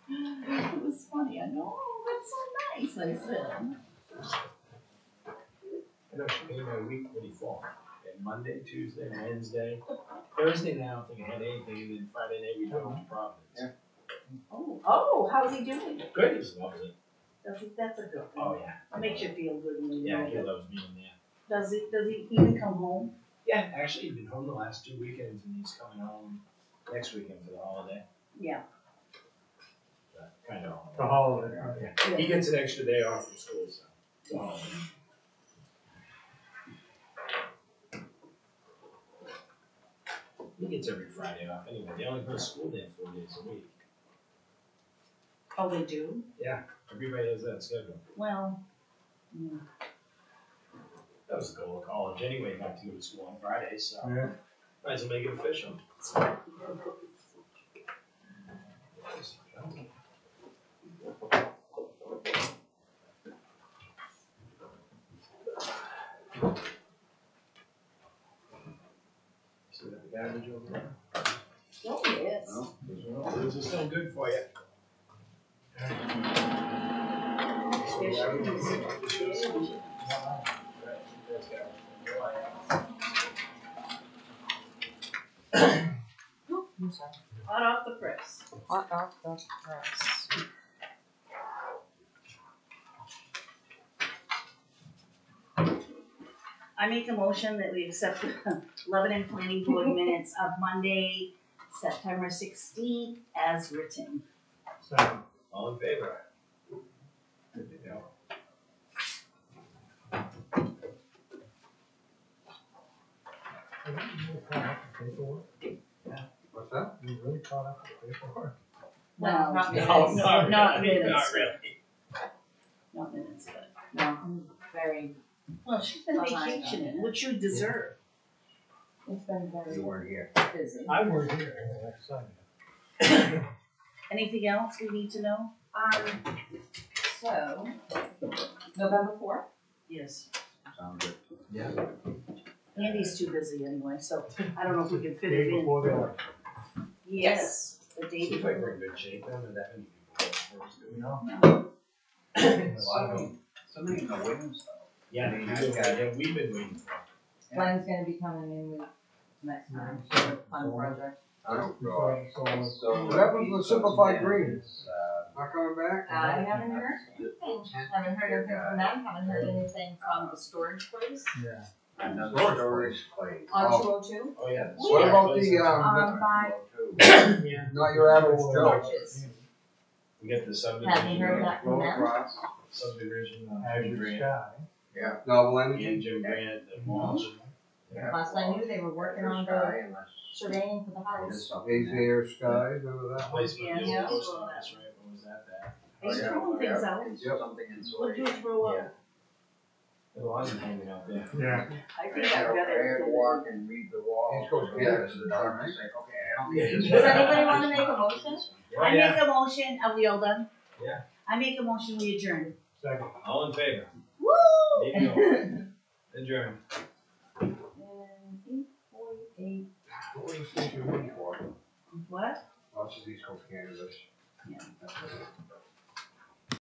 it was funny. I know. Oh, that's so nice. I said. I know she made my week pretty full. And Monday, Tuesday, Wednesday, Thursday night, I don't think I had anything, and then Friday night we drove to Providence. Yeah. Oh, how's he doing? Good, he was lovely. That's a good thing. Oh, yeah. It makes you feel good when you Yeah, know he it. loves being there. Does he even come home? Yeah, actually, he's been home the last 2 weekends, and he's coming home next weekend for the holiday. Yeah. Kind of. The holiday. Yeah. He gets an extra day off from school, so. it's a holiday. He gets every Friday off anyway. They only go to school there 4 days a week. Oh, they do? Yeah, everybody has that schedule. Well, yeah. That was the goal of college anyway, not to go to school on Fridays, so Yeah. might as well make it official. See that garbage over there? Oh, yes. Those are still good for you. I'm sorry. Hot off the press. Hot off the press. I make a motion that we accept the Lebanon Planning Board minutes of Monday, September 16th as written. Second. All in favor? Good to go. Are you really caught up with paperwork? What's that? You really caught up with paperwork? Well, not minutes. minutes. Not minutes. Not really. Not minutes, but, No, I'm very, well, she's been Behind on vacationing, it. which you deserve. it's been very You weren't here. busy. I weren't here, next Sunday. Anything else we need to know? So, November 4th? Yes. Sounds good. Yeah. Andy's too busy anyway, so I don't know if we can fit Day it in. before the election. Yes, the day Seems before. like we're in good shape, not that many people. You know? A lot of them, so many in the wings though. Yeah, we've been waiting for it. Glenn's gonna be coming in with next time, so fun project. Oh, God. So. What happened to the simplified greens? Not coming back? I haven't heard anything, haven't heard anything from them, haven't heard anything from the storage place Yeah. Another storage place. on Oh. 202. Oh, yeah. What about the, By not your average Joe? Porches. We got the Haven't heard subdivision, that from them. subdivision, Azure grant, Sky. Novel the Energy? engine grant, the mulch. Last I knew, they were working on the surveying for the house. Air Skies, remember that? Placement, the Yeah. old post office, right, what was that? Are you throwing things out? Something in What do you throw out? There's a lot of hanging out there. Yeah. I think I've got I had to it. walk and read the wall. East Coast Canada, is it dark, right? It's like, okay, I don't need this. Does anybody wanna make a motion? I make a motion, are we all done? Yeah. I make a motion, we adjourn. Second. All in favor? Woo! Meeting over. Adjourned. And 8:48. What was the station waiting for? What? Oh, it's just East Coast Canada. Yeah.